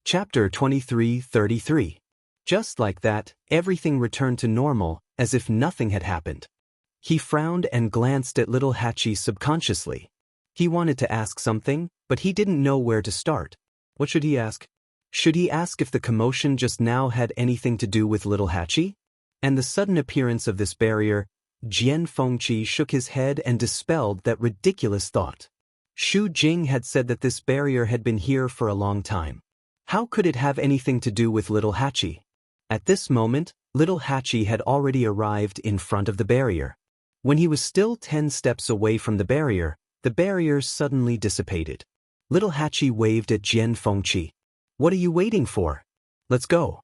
Chapter 23:33. Just like that, everything returned to normal, as if nothing had happened. He frowned and glanced at little Hachi subconsciously. He wanted to ask something, but he didn't know where to start. What should he ask? Should he ask if the commotion just now had anything to do with little Hachi? And the sudden appearance of this barrier, Jian Fengqi shook his head and dispelled that ridiculous thought. Xu Jing had said that this barrier had been here for a long time. How could it have anything to do with little Hachi? At this moment, little Hachi had already arrived in front of the barrier. When he was still 10 steps away from the barrier suddenly dissipated. Little Hachi waved at Jian Fengqi. "What are you waiting for? Let's go."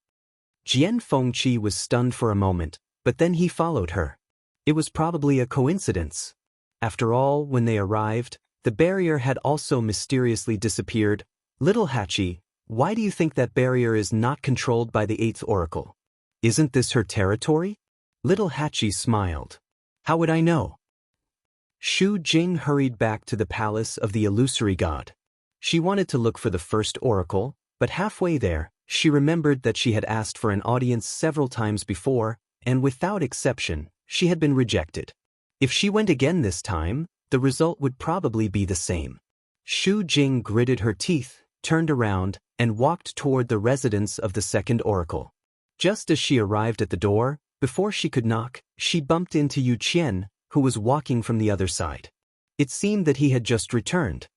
Jian Fengqi was stunned for a moment, but then he followed her. It was probably a coincidence. After all, when they arrived, the barrier had also mysteriously disappeared. "Little Hachi, why do you think that barrier is not controlled by the 8th oracle? Isn't this her territory?" Little Hachi smiled. "How would I know?" Xu Jing hurried back to the palace of the illusory god. She wanted to look for the 1st oracle, but halfway there, she remembered that she had asked for an audience several times before, and without exception, she had been rejected. If she went again this time, the result would probably be the same. Xu Jing gritted her teeth, turned around, and walked toward the residence of the 2nd oracle. Just as she arrived at the door, before she could knock, she bumped into Yu Qian, who was walking from the other side. It seemed that he had just returned.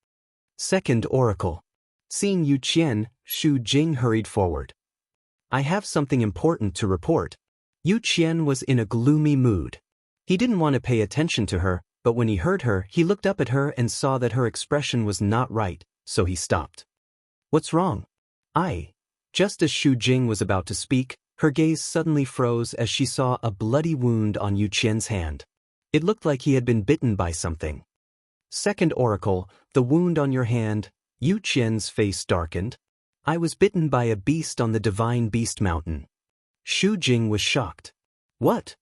2nd oracle. Seeing Yu Qian, Xu Jing hurried forward. "I have something important to report." Yu Qian was in a gloomy mood. He didn't want to pay attention to her, but when he heard her, he looked up at her and saw that her expression was not right, so he stopped. "What's wrong?" Just as Xu Jing was about to speak, her gaze suddenly froze as she saw a bloody wound on Yu Qian's hand. It looked like he had been bitten by something. "2nd oracle, the wound on your hand." Yu Qian's face darkened. "I was bitten by a beast on the Divine Beast Mountain." Xu Jing was shocked. "What?"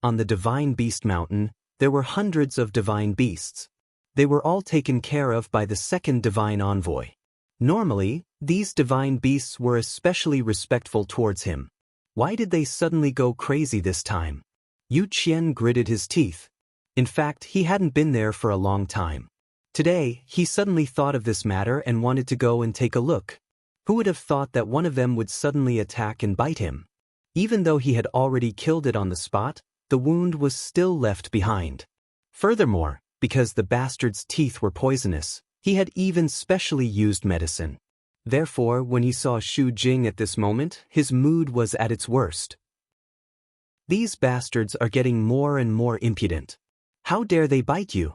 On the Divine Beast Mountain, there were hundreds of divine beasts. They were all taken care of by the 2nd divine envoy. Normally, these divine beasts were especially respectful towards him. Why did they suddenly go crazy this time? Yu Qian gritted his teeth. In fact, he hadn't been there for a long time. Today, he suddenly thought of this matter and wanted to go and take a look. Who would have thought that one of them would suddenly attack and bite him? Even though he had already killed it on the spot, the wound was still left behind. Furthermore, because the bastard's teeth were poisonous, he had even specially used medicine. Therefore, when he saw Xu Jing at this moment, his mood was at its worst. "These bastards are getting more and more impudent. How dare they bite you?"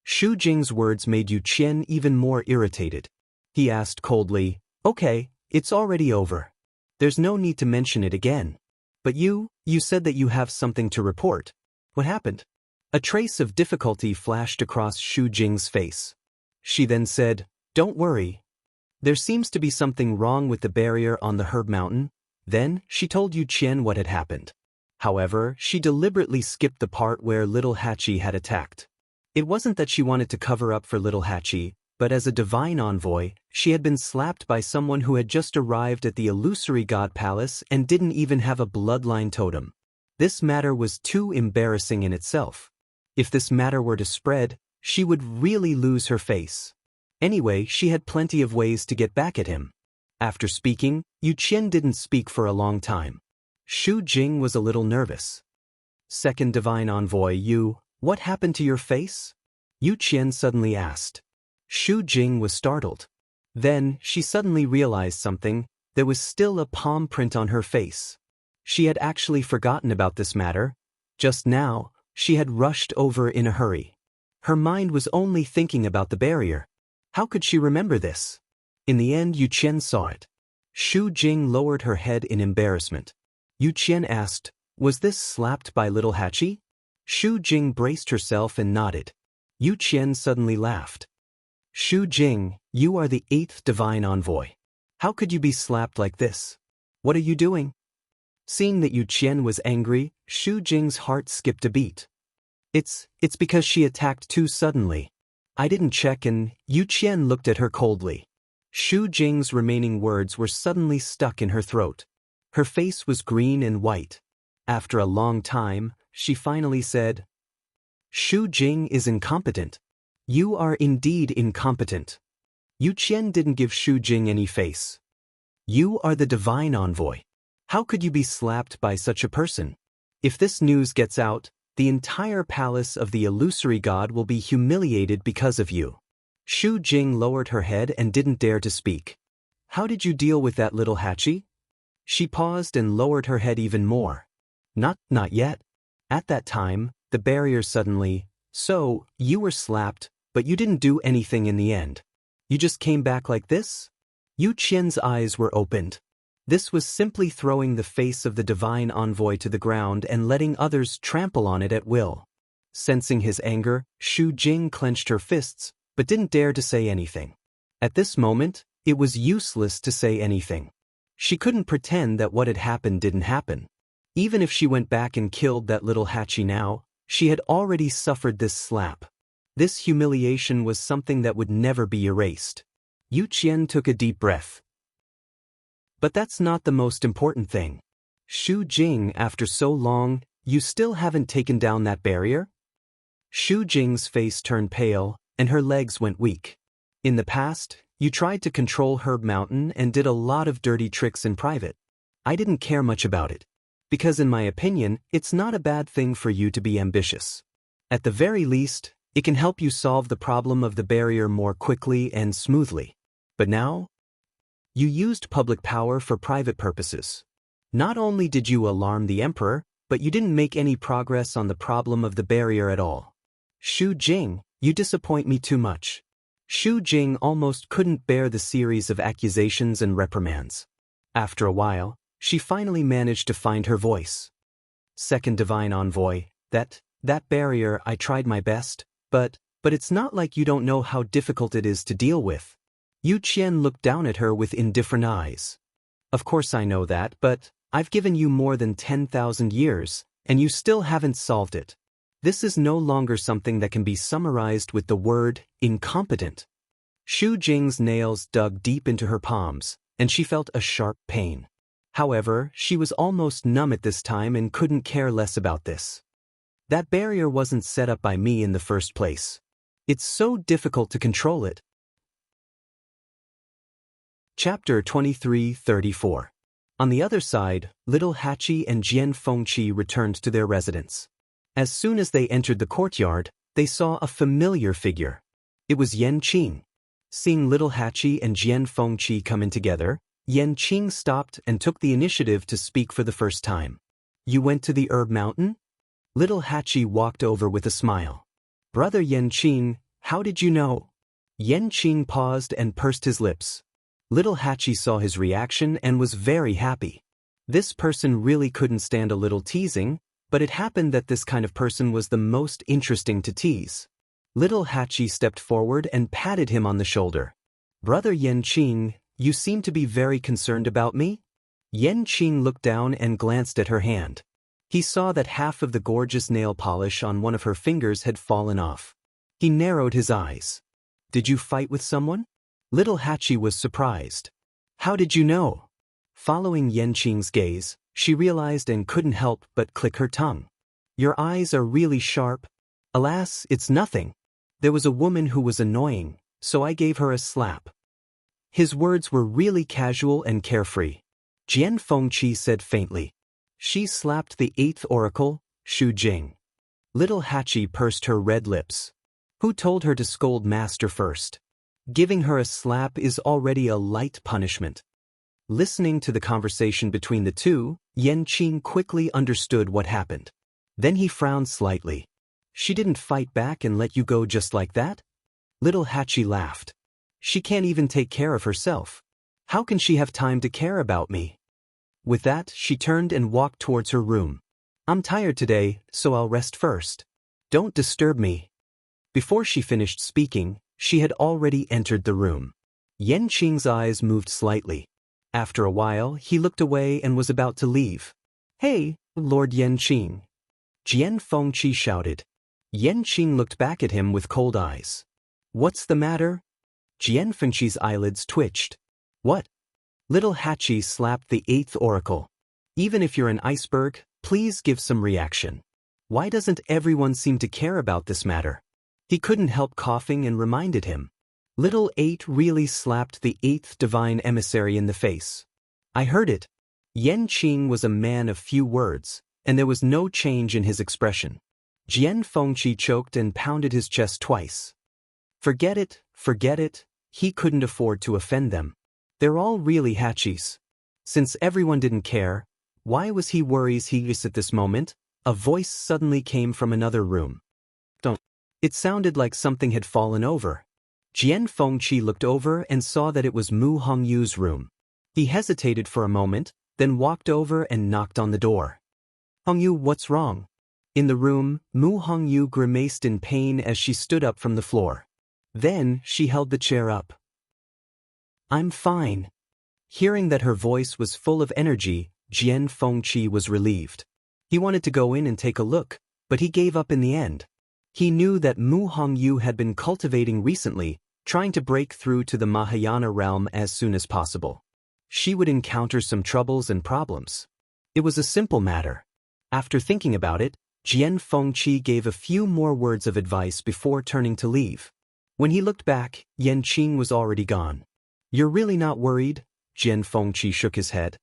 Xu Jing's words made Yu Qian even more irritated. He asked coldly, "Okay, it's already over. There's no need to mention it again. But you said that you have something to report. What happened?" A trace of difficulty flashed across Xu Jing's face. She then said, "Don't worry. There seems to be something wrong with the barrier on the Herb Mountain." Then, she told Yu Qian what had happened. However, she deliberately skipped the part where little Hachi had attacked. It wasn't that she wanted to cover up for little Hachi, but as a divine envoy, she had been slapped by someone who had just arrived at the illusory god palace and didn't even have a bloodline totem. This matter was too embarrassing in itself. If this matter were to spread, she would really lose her face. Anyway, she had plenty of ways to get back at him. After speaking, Yu Qian didn't speak for a long time. Xu Jing was a little nervous. "2nd divine envoy, what happened to your face?" Yu Qian suddenly asked. Xu Jing was startled. Then, she suddenly realized something. There was still a palm print on her face. She had actually forgotten about this matter. Just now, she had rushed over in a hurry. Her mind was only thinking about the barrier. How could she remember this? In the end, Yu Qian saw it. Xu Jing lowered her head in embarrassment. Yu Qian asked, "Was this slapped by little Hachi?" Xu Jing braced herself and nodded. Yu Qian suddenly laughed. "Xu Jing, you are the 8th divine envoy. How could you be slapped like this? What are you doing?" Seeing that Yu Qian was angry, Xu Jing's heart skipped a beat. It's because she attacked too suddenly. I didn't check," and Yu Qian looked at her coldly. Shu Jing's remaining words were suddenly stuck in her throat. Her face was green and white. After a long time, she finally said, Shu Jing is incompetent. You are indeed incompetent. Yu Qian didn't give Shu Jing any face. You are the divine envoy. How could you be slapped by such a person? If this news gets out, the entire palace of the illusory god will be humiliated because of you. Shu Jing lowered her head and didn't dare to speak. How did you deal with that little Hachi? She paused and lowered her head even more. Not yet. At that time, the barrier suddenly, so, you were slapped, but you didn't do anything in the end. You just came back like this? Yu Qian's eyes were opened. This was simply throwing the face of the divine envoy to the ground and letting others trample on it at will. Sensing his anger, Shu Jing clenched her fists, but didn't dare to say anything. At this moment, it was useless to say anything. She couldn't pretend that what had happened didn't happen. Even if she went back and killed that little Hachi now, she had already suffered this slap. This humiliation was something that would never be erased. Yu Qian took a deep breath. But that's not the most important thing. Shu Jing, after so long, you still haven't taken down that barrier? Shu Jing's face turned pale, and her legs went weak. In the past, you tried to control Herb Mountain and did a lot of dirty tricks in private. I didn't care much about it. Because in my opinion, it's not a bad thing for you to be ambitious. At the very least, it can help you solve the problem of the barrier more quickly and smoothly. But now, you used public power for private purposes. Not only did you alarm the emperor, but you didn't make any progress on the problem of the barrier at all. Shu Jing, you disappoint me too much. Shu Jing almost couldn't bear the series of accusations and reprimands. After a while, she finally managed to find her voice. Second divine envoy, that barrier, I tried my best, but it's not like you don't know how difficult it is to deal with. Yu Qian looked down at her with indifferent eyes. Of course I know that, but I've given you more than 10,000 years, and you still haven't solved it. This is no longer something that can be summarized with the word incompetent. Shu Jing's nails dug deep into her palms, and she felt a sharp pain. However, she was almost numb at this time and couldn't care less about this. That barrier wasn't set up by me in the first place. It's so difficult to control it. Chapter 23:34. On the other side, little Hachi and Jian Fengqi returned to their residence. As soon as they entered the courtyard, they saw a familiar figure. It was Yan Qing. Seeing little Hachi and Jian Fengqi come in together, Yan Qing stopped and took the initiative to speak for the first time. You went to the Herb Mountain? Little Hachi walked over with a smile. Brother Yan Qing, how did you know? Yan Qing paused and pursed his lips. Little Hachi saw his reaction and was very happy. This person really couldn't stand a little teasing, but it happened that this kind of person was the most interesting to tease. Little Hachi stepped forward and patted him on the shoulder. Brother Yan Qing, you seem to be very concerned about me? Yan Qing looked down and glanced at her hand. He saw that half of the gorgeous nail polish on one of her fingers had fallen off. He narrowed his eyes. Did you fight with someone? Little Hachi was surprised. How did you know? Following Yan Qing's gaze, she realized and couldn't help but click her tongue. Your eyes are really sharp. Alas, it's nothing. There was a woman who was annoying, so I gave her a slap. His words were really casual and carefree. Jian Fengqi said faintly. She slapped the 8th oracle, Shu Jing. Little Hachi pursed her red lips. Who told her to scold master first? Giving her a slap is already a light punishment. Listening to the conversation between the two, Yan Qing quickly understood what happened. Then he frowned slightly. She didn't fight back and let you go just like that? Little Hachi laughed. She can't even take care of herself. How can she have time to care about me? With that, she turned and walked towards her room. I'm tired today, so I'll rest first. Don't disturb me. Before she finished speaking, she had already entered the room. Yan Qing's eyes moved slightly. After a while, he looked away and was about to leave. Hey, Lord Yan Qing. Jian Fengqi shouted. Yan Qing looked back at him with cold eyes. What's the matter? Jian Fengqi's eyelids twitched. What? Little Hachi slapped the 8th oracle. Even if you're an iceberg, please give some reaction. Why doesn't everyone seem to care about this matter? He couldn't help coughing and reminded him. Little 8 really slapped the 8th divine emissary in the face. I heard it. Yan Qing was a man of few words, and there was no change in his expression. Jian Fengqi choked and pounded his chest twice. Forget it, he couldn't afford to offend them. They're all really Hachis. Since everyone didn't care, why was he worried at this moment? A voice suddenly came from another room. Don't. It sounded like something had fallen over. Jian Fengqi looked over and saw that it was Mu Hongyu's room. He hesitated for a moment, then walked over and knocked on the door. Hongyu, what's wrong? In the room, Mu Hongyu grimaced in pain as she stood up from the floor. Then, she held the chair up. I'm fine. Hearing that her voice was full of energy, Jian Fengqi was relieved. He wanted to go in and take a look, but he gave up in the end. He knew that Mu Hongyu had been cultivating recently, trying to break through to the Mahayana realm as soon as possible. She would encounter some troubles and problems. It was a simple matter. After thinking about it, Jian Fengqi gave a few more words of advice before turning to leave. When he looked back, Yan Qing was already gone. You're really not worried? Jian Fengqi shook his head.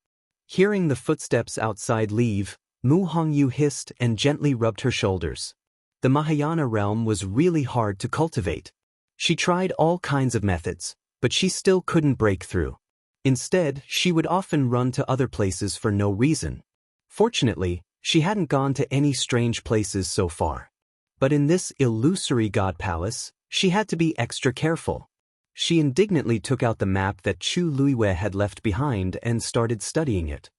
Hearing the footsteps outside leave, Mu Hongyu hissed and gently rubbed her shoulders. The Mahayana realm was really hard to cultivate. She tried all kinds of methods, but she still couldn't break through. Instead, she would often run to other places for no reason. Fortunately, she hadn't gone to any strange places so far. But in this illusory god palace, she had to be extra careful. She indignantly took out the map that Chu Luiwei had left behind and started studying it.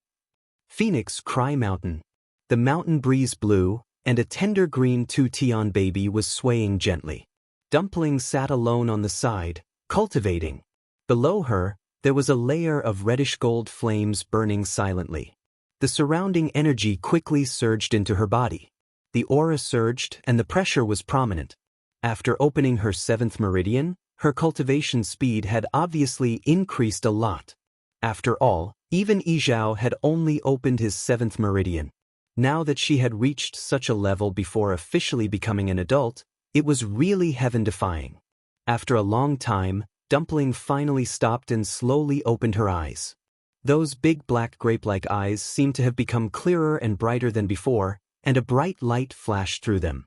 Phoenix Cry Mountain. The mountain breeze blew, and a tender green two-tian baby was swaying gently. Dumpling sat alone on the side, cultivating. Below her, there was a layer of reddish-gold flames burning silently. The surrounding energy quickly surged into her body. The aura surged and the pressure was prominent. After opening her 7th meridian, her cultivation speed had obviously increased a lot. After all, even Yizhao had only opened his 7th meridian. Now that she had reached such a level before officially becoming an adult, it was really heaven-defying. After a long time, Dumpling finally stopped and slowly opened her eyes. Those big black grape-like eyes seemed to have become clearer and brighter than before, and a bright light flashed through them.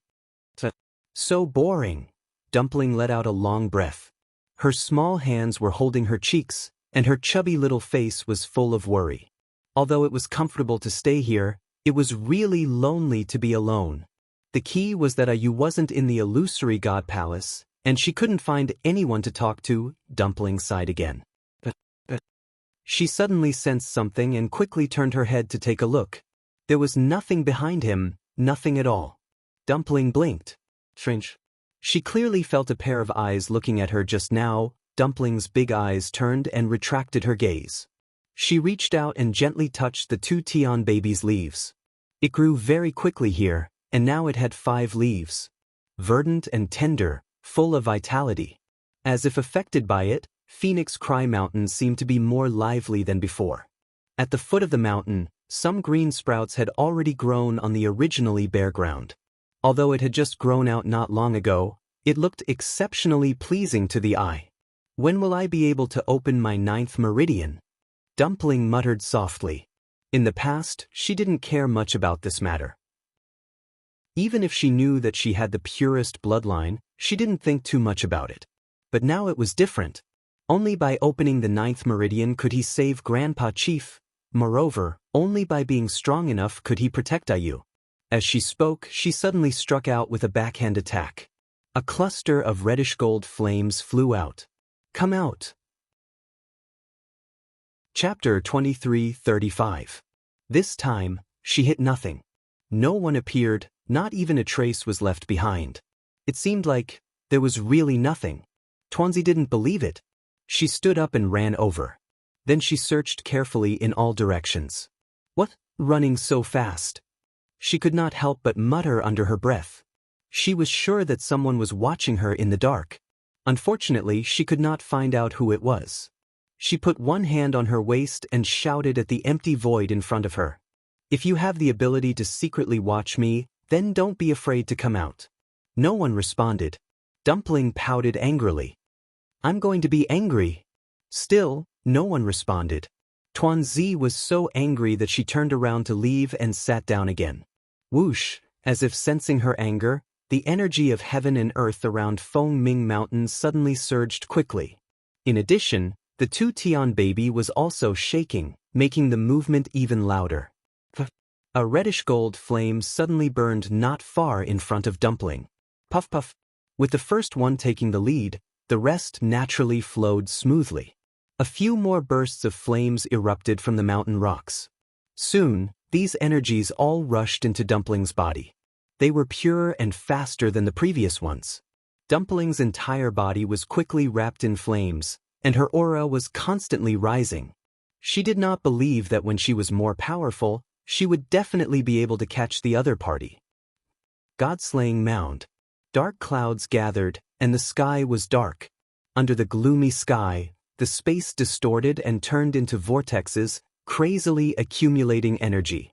So boring. Dumpling let out a long breath. Her small hands were holding her cheeks, and her chubby little face was full of worry. Although it was comfortable to stay here, it was really lonely to be alone. The key was that Ayu wasn't in the illusory god palace, and she couldn't find anyone to talk to. Dumpling sighed again. She suddenly sensed something and quickly turned her head to take a look. There was nothing behind him, nothing at all. Dumpling blinked. Strange. She clearly felt a pair of eyes looking at her just now. Dumpling's big eyes turned and retracted her gaze. She reached out and gently touched the two-tian baby's leaves. It grew very quickly here, and now it had 5 leaves. Verdant and tender, full of vitality. As if affected by it, Phoenix Cry Mountain seemed to be more lively than before. At the foot of the mountain, some green sprouts had already grown on the originally bare ground. Although it had just grown out not long ago, it looked exceptionally pleasing to the eye. When will I be able to open my 9th meridian? Dumpling muttered softly. In the past, she didn't care much about this matter. Even if she knew that she had the purest bloodline, she didn't think too much about it. But now it was different. Only by opening the 9th meridian could he save Grandpa Chief. Moreover, only by being strong enough could he protect Ayu. As she spoke, she suddenly struck out with a backhand attack. A cluster of reddish-gold flames flew out. Come out. Chapter 23:35. This time, she hit nothing. No one appeared, not even a trace was left behind. It seemed like there was really nothing. Tuanzi didn't believe it. She stood up and ran over. Then she searched carefully in all directions. What? Running so fast? She could not help but mutter under her breath. She was sure that someone was watching her in the dark. Unfortunately, she could not find out who it was. She put one hand on her waist and shouted at the empty void in front of her. "If you have the ability to secretly watch me, then don't be afraid to come out." No one responded. Dumpling pouted angrily. "I'm going to be angry." Still, no one responded. Tuanzi was so angry that she turned around to leave and sat down again. Whoosh, as if sensing her anger, the energy of heaven and earth around Feng Ming Mountain suddenly surged quickly. In addition, the two Tian baby was also shaking, making the movement even louder. A reddish-gold flame suddenly burned not far in front of Dumpling. Puff puff. With the first one taking the lead, the rest naturally flowed smoothly. A few more bursts of flames erupted from the mountain rocks. Soon, these energies all rushed into Dumpling's body. They were purer and faster than the previous ones. Dumpling's entire body was quickly wrapped in flames, and her aura was constantly rising. She did not believe that when she was more powerful, she would definitely be able to catch the other party. God-slaying mound. Dark clouds gathered, and the sky was dark. Under the gloomy sky, the space distorted and turned into vortexes, crazily accumulating energy.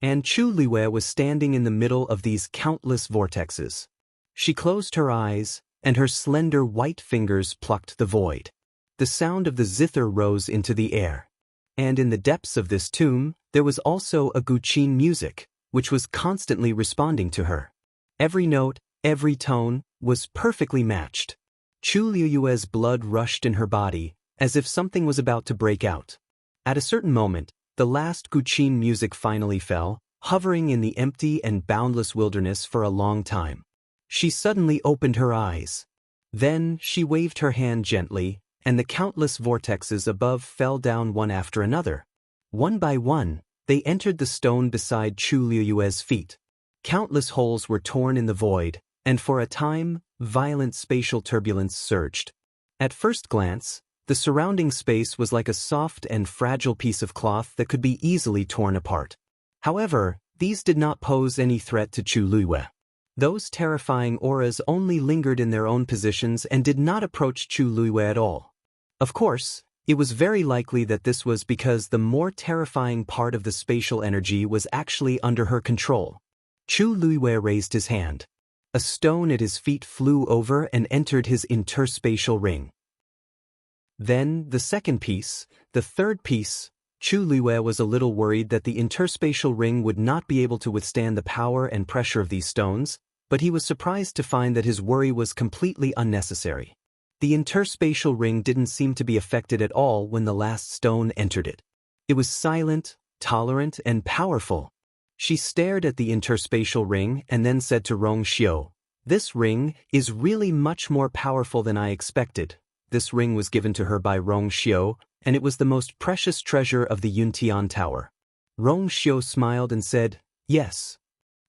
And Chu Liwei was standing in the middle of these countless vortexes. She closed her eyes, and her slender white fingers plucked the void. The sound of the zither rose into the air. And in the depths of this tomb, there was also a guqin music, which was constantly responding to her. Every note, every tone, was perfectly matched. Chu Liu's blood rushed in her body, as if something was about to break out. At a certain moment, the last guqin music finally fell, hovering in the empty and boundless wilderness for a long time. She suddenly opened her eyes. Then she waved her hand gently, and the countless vortexes above fell down one after another. One by one, they entered the stone beside Chu Liu's feet. Countless holes were torn in the void, and for a time, violent spatial turbulence surged. At first glance, the surrounding space was like a soft and fragile piece of cloth that could be easily torn apart. However, these did not pose any threat to Chu Liwei. Those terrifying auras only lingered in their own positions and did not approach Chu Liwei at all. Of course, it was very likely that this was because the more terrifying part of the spatial energy was actually under her control. Chu Liwei raised his hand. A stone at his feet flew over and entered his interspatial ring. Then, the second piece, the third piece. Chu Liwei was a little worried that the interspatial ring would not be able to withstand the power and pressure of these stones, but he was surprised to find that his worry was completely unnecessary. The interspatial ring didn't seem to be affected at all when the last stone entered it. It was silent, tolerant, and powerful. She stared at the interspatial ring and then said to Rong Xiu, "This ring is really much more powerful than I expected." This ring was given to her by Rong Xiu, and it was the most precious treasure of the Yuntian Tower. Rong Xiu smiled and said, "Yes.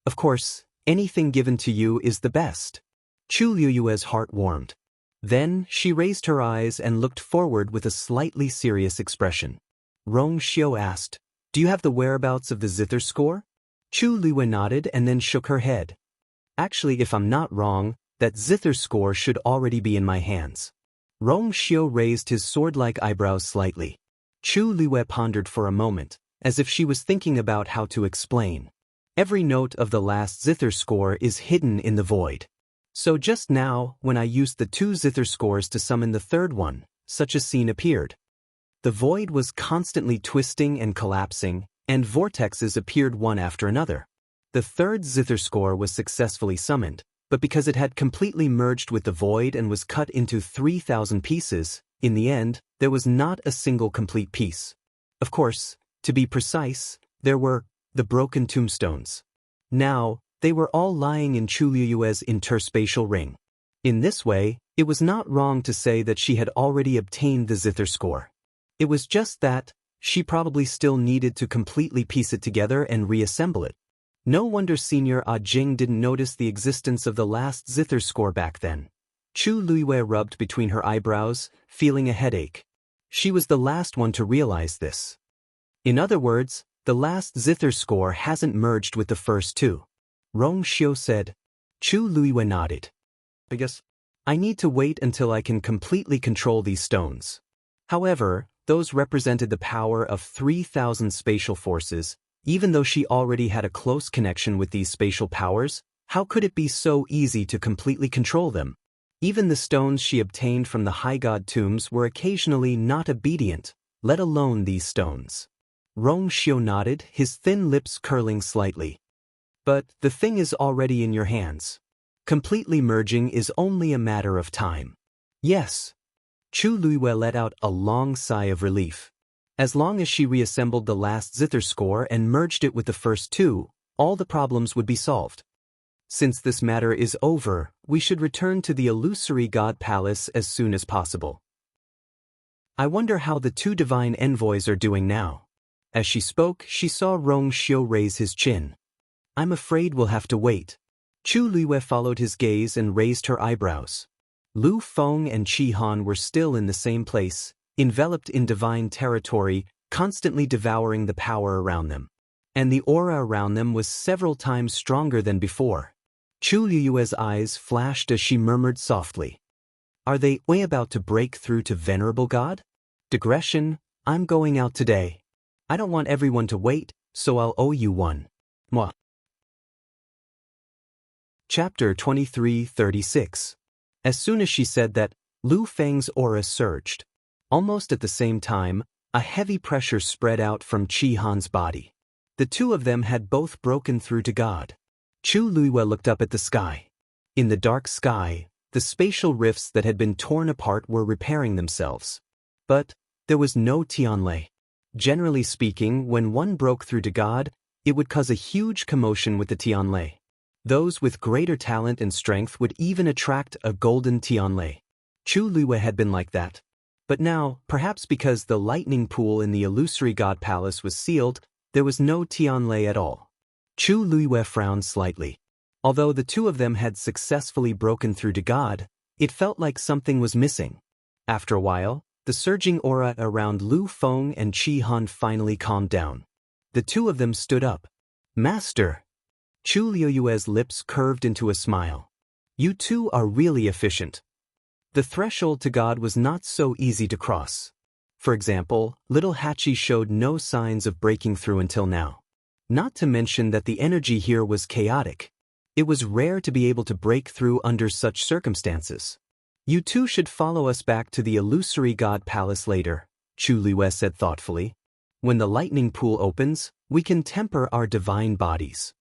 Of course, anything given to you is the best." Chu Liu's heart warmed. Then she raised her eyes and looked forward with a slightly serious expression. Rong Xiu asked, "Do you have the whereabouts of the zither score?" Chu Liwei nodded and then shook her head. "Actually, if I'm not wrong, that zither score should already be in my hands." Rong Xiu raised his sword-like eyebrows slightly. Chu Liwei pondered for a moment, as if she was thinking about how to explain. Every note of the last zither score is hidden in the void. So just now, when I used the two zither scores to summon the third one, such a scene appeared. The void was constantly twisting and collapsing, and vortexes appeared one after another. The third zither score was successfully summoned, but because it had completely merged with the void and was cut into 3,000 pieces, in the end, there was not a single complete piece. Of course, to be precise, there were the broken tombstones. Now, they were all lying in Chu Liu's interspatial ring. In this way, it was not wrong to say that she had already obtained the zither score. It was just that, she probably still needed to completely piece it together and reassemble it. No wonder Senior Jing didn't notice the existence of the last zither score back then. Chu Liwei rubbed between her eyebrows, feeling a headache. She was the last one to realize this. In other words, the last zither score hasn't merged with the first two. Rong Xiu said. Chu Liwei nodded. I need to wait until I can completely control these stones. However, those represented the power of 3,000 spatial forces. Even though she already had a close connection with these spatial powers, how could it be so easy to completely control them? Even the stones she obtained from the high god tombs were occasionally not obedient, let alone these stones. Rong Xiu nodded, his thin lips curling slightly. But the thing is already in your hands. Completely merging is only a matter of time. Yes. Chu Luiwei let out a long sigh of relief. As long as she reassembled the last zither score and merged it with the first two, all the problems would be solved. Since this matter is over, we should return to the illusory god palace as soon as possible. I wonder how the two divine envoys are doing now. As she spoke, she saw Rong Xiu raise his chin. I'm afraid we'll have to wait. Chu Luiwei followed his gaze and raised her eyebrows. Lu Feng and Qi Han were still in the same place, enveloped in divine territory, constantly devouring the power around them. And the aura around them was several times stronger than before. Chu Luiwei's eyes flashed as she murmured softly. Are they about to break through to Venerable God? Digression, I'm going out today. I don't want everyone to wait, so I'll owe you one. Mwah. Chapter 23:36. As soon as she said that, Lu Feng's aura surged. Almost at the same time, a heavy pressure spread out from Qi Han's body. The two of them had both broken through to God. Chu Luiwei looked up at the sky. In the dark sky, the spatial rifts that had been torn apart were repairing themselves. But there was no Tianlei. Generally speaking, when one broke through to God, it would cause a huge commotion with the Tianlei. Those with greater talent and strength would even attract a golden Tianlei. Chu Luiwei had been like that. But now, perhaps because the lightning pool in the illusory god palace was sealed, there was no Tianlei at all. Chu Luiwei frowned slightly. Although the two of them had successfully broken through to God, it felt like something was missing. After a while, the surging aura around Lu Feng and Qi Han finally calmed down. The two of them stood up. Master! Chu Luiwei's lips curved into a smile. You two are really efficient. The threshold to God was not so easy to cross. For example, little Hachi showed no signs of breaking through until now. Not to mention that the energy here was chaotic. It was rare to be able to break through under such circumstances. You two should follow us back to the illusory god palace later, Chu Luiwei said thoughtfully. When the lightning pool opens, we can temper our divine bodies.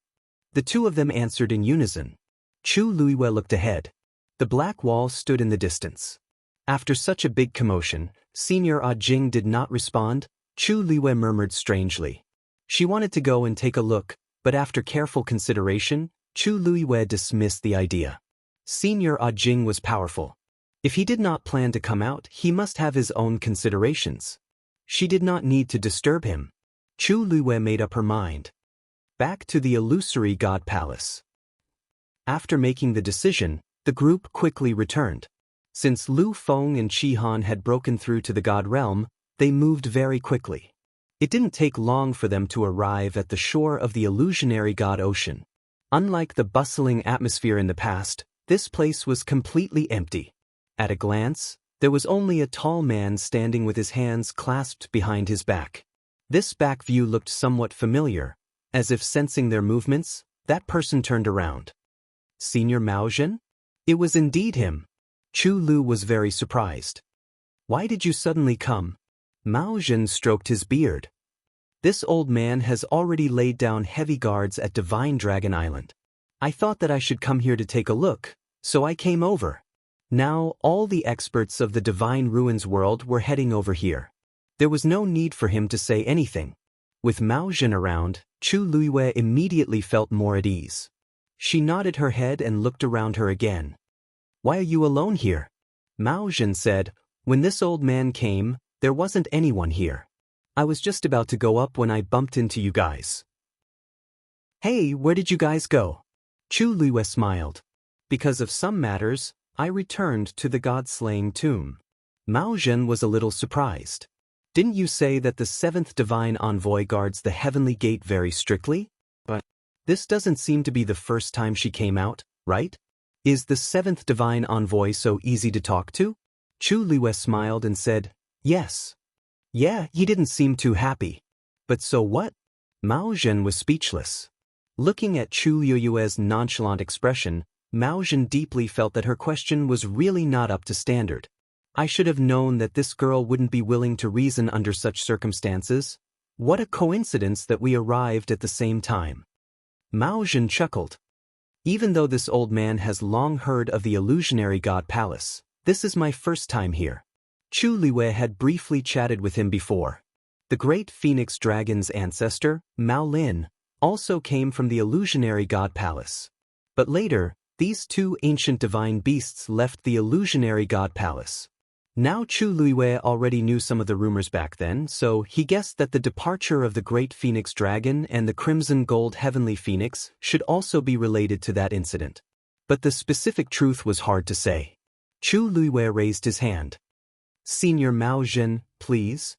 The two of them answered in unison. Chu Luiwei looked ahead. The black wall stood in the distance. After such a big commotion, Senior Jing did not respond. Chu Luiwei murmured strangely. She wanted to go and take a look, but after careful consideration, Chu Luiwei dismissed the idea. Senior Jing was powerful. If he did not plan to come out, he must have his own considerations. She did not need to disturb him. Chu Luiwei made up her mind. Back to the illusory god palace. After making the decision, the group quickly returned. Since Lu Feng and Qi Han had broken through to the god realm, they moved very quickly. It didn't take long for them to arrive at the shore of the illusionary god ocean. Unlike the bustling atmosphere in the past, this place was completely empty. At a glance, there was only a tall man standing with his hands clasped behind his back. This back view looked somewhat familiar. As if sensing their movements, that person turned around. Senior Maozhen? It was indeed him. Chu Lu was very surprised. Why did you suddenly come? Maozhen stroked his beard. This old man has already laid down heavy guards at Divine Dragon Island. I thought that I should come here to take a look, so I came over. Now all the experts of the Divine Ruins world were heading over here. There was no need for him to say anything. With Maozhen around, Chu Luiwei immediately felt more at ease. She nodded her head and looked around her again. Why are you alone here? Maozhen said, when this old man came, there wasn't anyone here. I was just about to go up when I bumped into you guys. Hey, where did you guys go? Chu Luiwei smiled. Because of some matters, I returned to the god-slaying tomb. Maozhen was a little surprised. Didn't you say that the seventh divine envoy guards the heavenly gate very strictly? But this doesn't seem to be the first time she came out, right? Is the seventh divine envoy so easy to talk to? Chu Luiyue smiled and said, yes. Yeah, he didn't seem too happy. But so what? Mao Zhen was speechless. Looking at Chu Luiyue's nonchalant expression, Mao Zhen deeply felt that her question was really not up to standard. I should have known that this girl wouldn't be willing to reason under such circumstances. What a coincidence that we arrived at the same time. Mao Zhen chuckled. Even though this old man has long heard of the illusionary god palace, this is my first time here. Chu Luiyue had briefly chatted with him before. The great phoenix dragon's ancestor, Mao Lin, also came from the illusionary god palace. But later, these two ancient divine beasts left the illusionary god palace. Now Chu Luiyue already knew some of the rumors back then, so he guessed that the departure of the great phoenix dragon and the crimson gold heavenly phoenix should also be related to that incident. But the specific truth was hard to say. Chu Luiyue raised his hand. Senior Mao Zhen, please.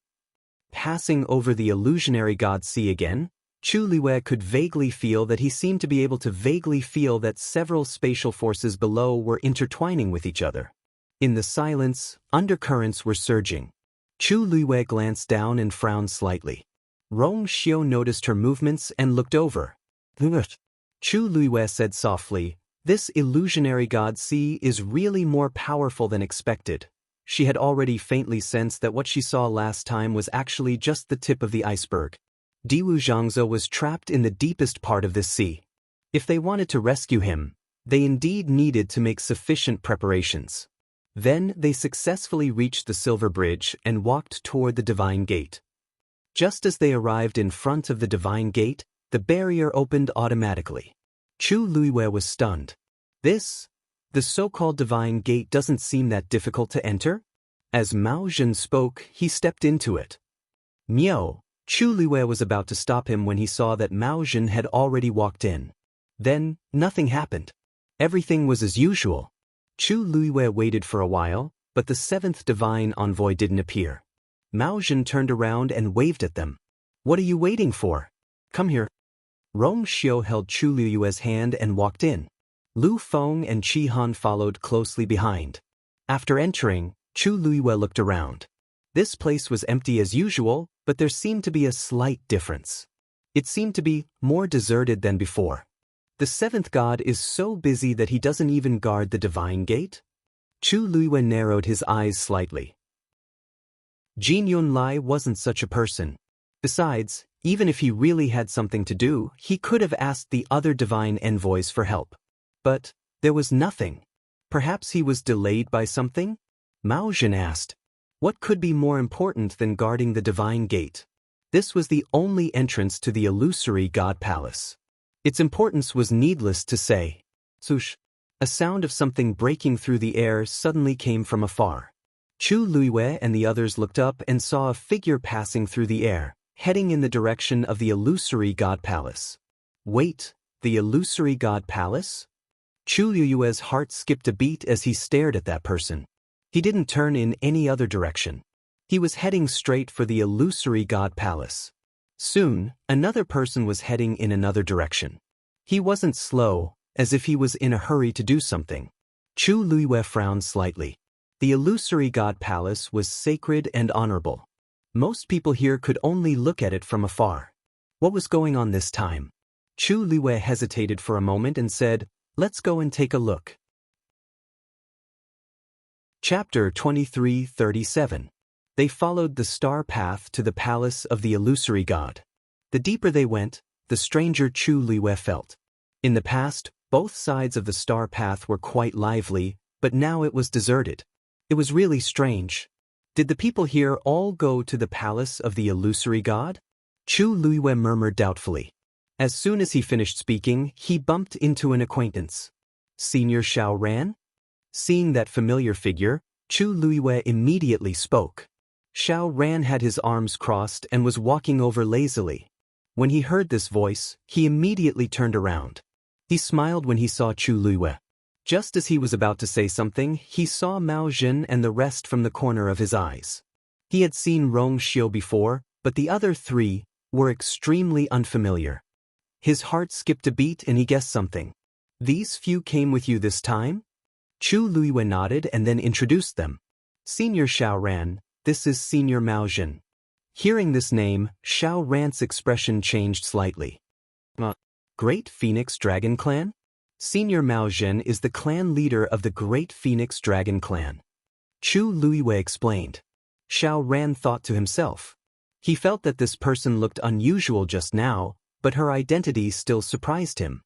Passing over the illusionary god sea again, Chu Luiyue could vaguely feel that he seemed to be able to vaguely feel that several spatial forces below were intertwining with each other. In the silence, undercurrents were surging. Chu Luiyue glanced down and frowned slightly. Rong Xiu noticed her movements and looked over. Chu Luiyue said softly, this illusionary god sea is really more powerful than expected. She had already faintly sensed that what she saw last time was actually just the tip of the iceberg. Diwu Zhangzhou was trapped in the deepest part of this sea. If they wanted to rescue him, they indeed needed to make sufficient preparations. Then they successfully reached the Silver Bridge and walked toward the Divine Gate. Just as they arrived in front of the Divine Gate, the barrier opened automatically. Chu Luiyue was stunned. The so-called Divine Gate doesn't seem that difficult to enter? As Mao Zhen spoke, he stepped into it. Miao, Chu Luiyue was about to stop him when he saw that Mao Zhen had already walked in. Then, nothing happened. Everything was as usual. Chu Luiyue waited for a while, but the seventh divine envoy didn't appear. Mao Zhen turned around and waved at them. What are you waiting for? Come here. Rong Xiu held Chu Luiyue's hand and walked in. Lu Feng and Qi Han followed closely behind. After entering, Chu Luiyue looked around. This place was empty as usual, but there seemed to be a slight difference. It seemed to be more deserted than before. The seventh god is so busy that he doesn't even guard the divine gate? Chu Luiyue narrowed his eyes slightly. Jin Yunlai wasn't such a person. Besides, even if he really had something to do, he could have asked the other divine envoys for help. But there was nothing. Perhaps he was delayed by something? Mao Zhen asked. What could be more important than guarding the divine gate? This was the only entrance to the illusory god palace. Its importance was needless to say. Swoosh! A sound of something breaking through the air suddenly came from afar. Chu Luiyue and the others looked up and saw a figure passing through the air, heading in the direction of the illusory god palace. Wait, the illusory god palace? Chu Luiyue's heart skipped a beat as he stared at that person. He didn't turn in any other direction. He was heading straight for the illusory god palace. Soon, another person was heading in another direction. He wasn't slow, as if he was in a hurry to do something. Chu Luiyue frowned slightly. The illusory god palace was sacred and honorable. Most people here could only look at it from afar. What was going on this time? Chu Luiyue hesitated for a moment and said, let's go and take a look. Chapter 23:37. They followed the star path to the palace of the illusory god. The deeper they went, the stranger Chu Luiyue felt. In the past, both sides of the star path were quite lively, but now it was deserted. It was really strange. Did the people here all go to the palace of the illusory god? Chu Luiyue murmured doubtfully. As soon as he finished speaking, he bumped into an acquaintance. Senior Xiao Ran? Seeing that familiar figure, Chu Luiyue immediately spoke. Xiao Ran had his arms crossed and was walking over lazily. When he heard this voice, he immediately turned around. He smiled when he saw Chu Luiyue. Just as he was about to say something, he saw Mao Zhen and the rest from the corner of his eyes. He had seen Rong Xiu before, but the other three were extremely unfamiliar. His heart skipped a beat and he guessed something. These few came with you this time? Chu Luiyue nodded and then introduced them. Senior Xiao Ran, this is Senior Mao Jin. Hearing this name, Xiao Ran's expression changed slightly. Great Phoenix Dragon Clan? Senior Mao Jin is the clan leader of the Great Phoenix Dragon Clan. Chu Luiyue explained. Xiao Ran thought to himself. He felt that this person looked unusual just now, but her identity still surprised him.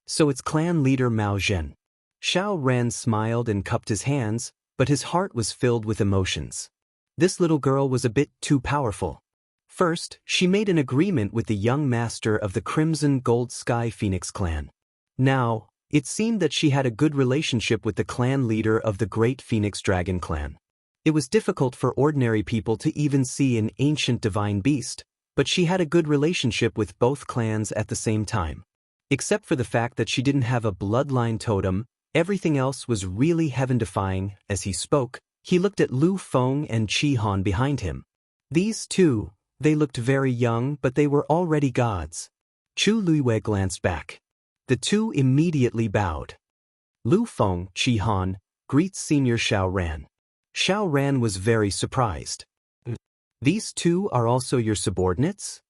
So it's clan leader Mao Jin. Xiao Ran smiled and cupped his hands, but his heart was filled with emotions. This little girl was a bit too powerful. First, she made an agreement with the young master of the Crimson Gold Sky Phoenix clan. Now, it seemed that she had a good relationship with the clan leader of the Great Phoenix Dragon clan. It was difficult for ordinary people to even see an ancient divine beast, but she had a good relationship with both clans at the same time. Except for the fact that she didn't have a bloodline totem, everything else was really heaven-defying. As he spoke, he looked at Lu Feng and Qi Han behind him. These two, they looked very young, but they were already gods. Chu Luiyue glanced back. The two immediately bowed. Lu Feng, Qi Han, greets Senior Xiao Ran. Xiao Ran was very surprised. These two are also your subordinates?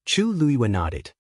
Chu Luiyue nodded.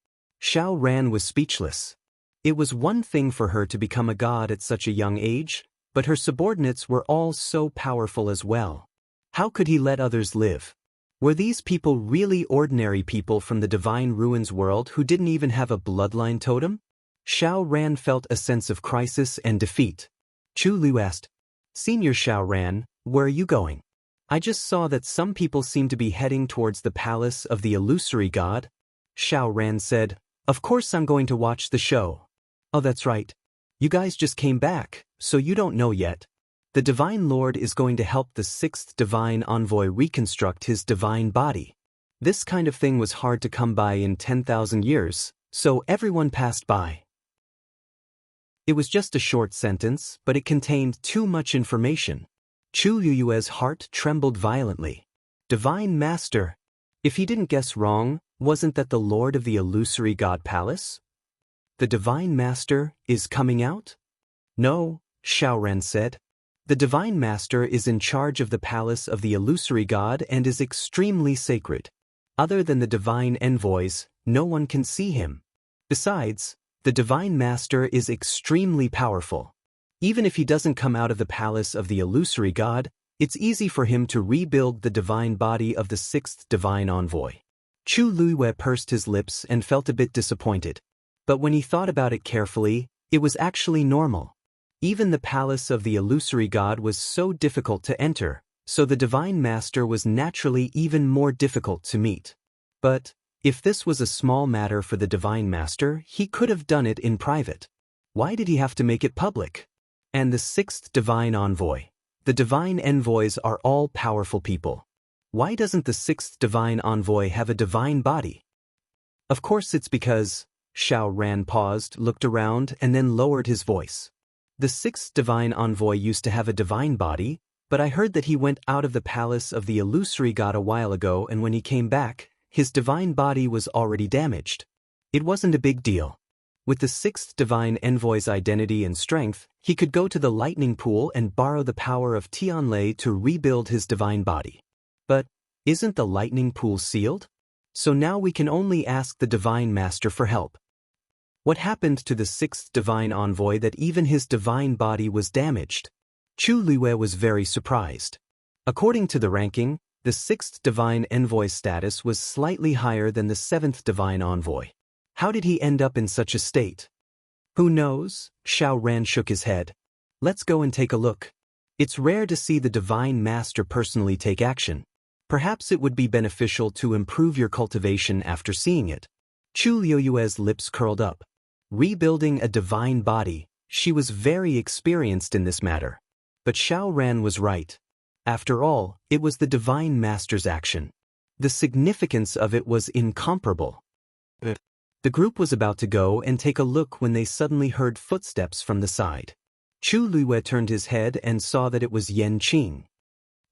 Xiao Ran was speechless. It was one thing for her to become a god at such a young age, but her subordinates were all so powerful as well. How could he let others live? Were these people really ordinary people from the Divine Ruins world who didn't even have a bloodline totem? Xiao Ran felt a sense of crisis and defeat. Chu Lu asked, Senior Xiao Ran, where are you going? I just saw that some people seem to be heading towards the palace of the illusory god. Xiao Ran said, Of course I'm going to watch the show. Oh, that's right. You guys just came back, so you don't know yet. The Divine Lord is going to help the 6th Divine Envoy reconstruct his divine body. This kind of thing was hard to come by in 10,000 years, so everyone passed by. It was just a short sentence, but it contained too much information. Chu Luiyue's heart trembled violently. Divine Master. If he didn't guess wrong, wasn't that the Lord of the Illusory God Palace? The Divine Master is coming out? No, Xiao Ran said. The Divine Master is in charge of the Palace of the Illusory God and is extremely sacred. Other than the Divine Envoys, no one can see him. Besides, the Divine Master is extremely powerful. Even if he doesn't come out of the Palace of the Illusory God, it's easy for him to rebuild the divine body of the 6th Divine Envoy. Chu Luiyue pursed his lips and felt a bit disappointed. But when he thought about it carefully, it was actually normal. Even the Palace of the Illusory God was so difficult to enter, so the Divine Master was naturally even more difficult to meet. But if this was a small matter for the Divine Master, he could have done it in private. Why did he have to make it public? And the 6th Divine Envoy. The Divine Envoys are all powerful people. Why doesn't the 6th Divine Envoy have a divine body? Of course it's because... Xiao Ran paused, looked around, and then lowered his voice. The 6th Divine Envoy used to have a divine body, but I heard that he went out of the Palace of the Illusory God a while ago, and when he came back, his divine body was already damaged. It wasn't a big deal. With the 6th Divine Envoy's identity and strength, he could go to the lightning pool and borrow the power of Tianlei to rebuild his divine body. But, isn't the lightning pool sealed? So now we can only ask the Divine Master for help. What happened to the 6th Divine Envoy that even his divine body was damaged? Chu Luiyue was very surprised. According to the ranking, the 6th Divine Envoy's status was slightly higher than the 7th Divine Envoy. How did he end up in such a state? Who knows? Xiao Ran shook his head. Let's go and take a look. It's rare to see the Divine Master personally take action. Perhaps it would be beneficial to improve your cultivation after seeing it. Chu Luiyue's lips curled up. Rebuilding a divine body, she was very experienced in this matter. But Xiao Ran was right. After all, it was the Divine Master's action. The significance of it was incomparable. The group was about to go and take a look when they suddenly heard footsteps from the side. Chu Luiyue turned his head and saw that it was Yan Qing.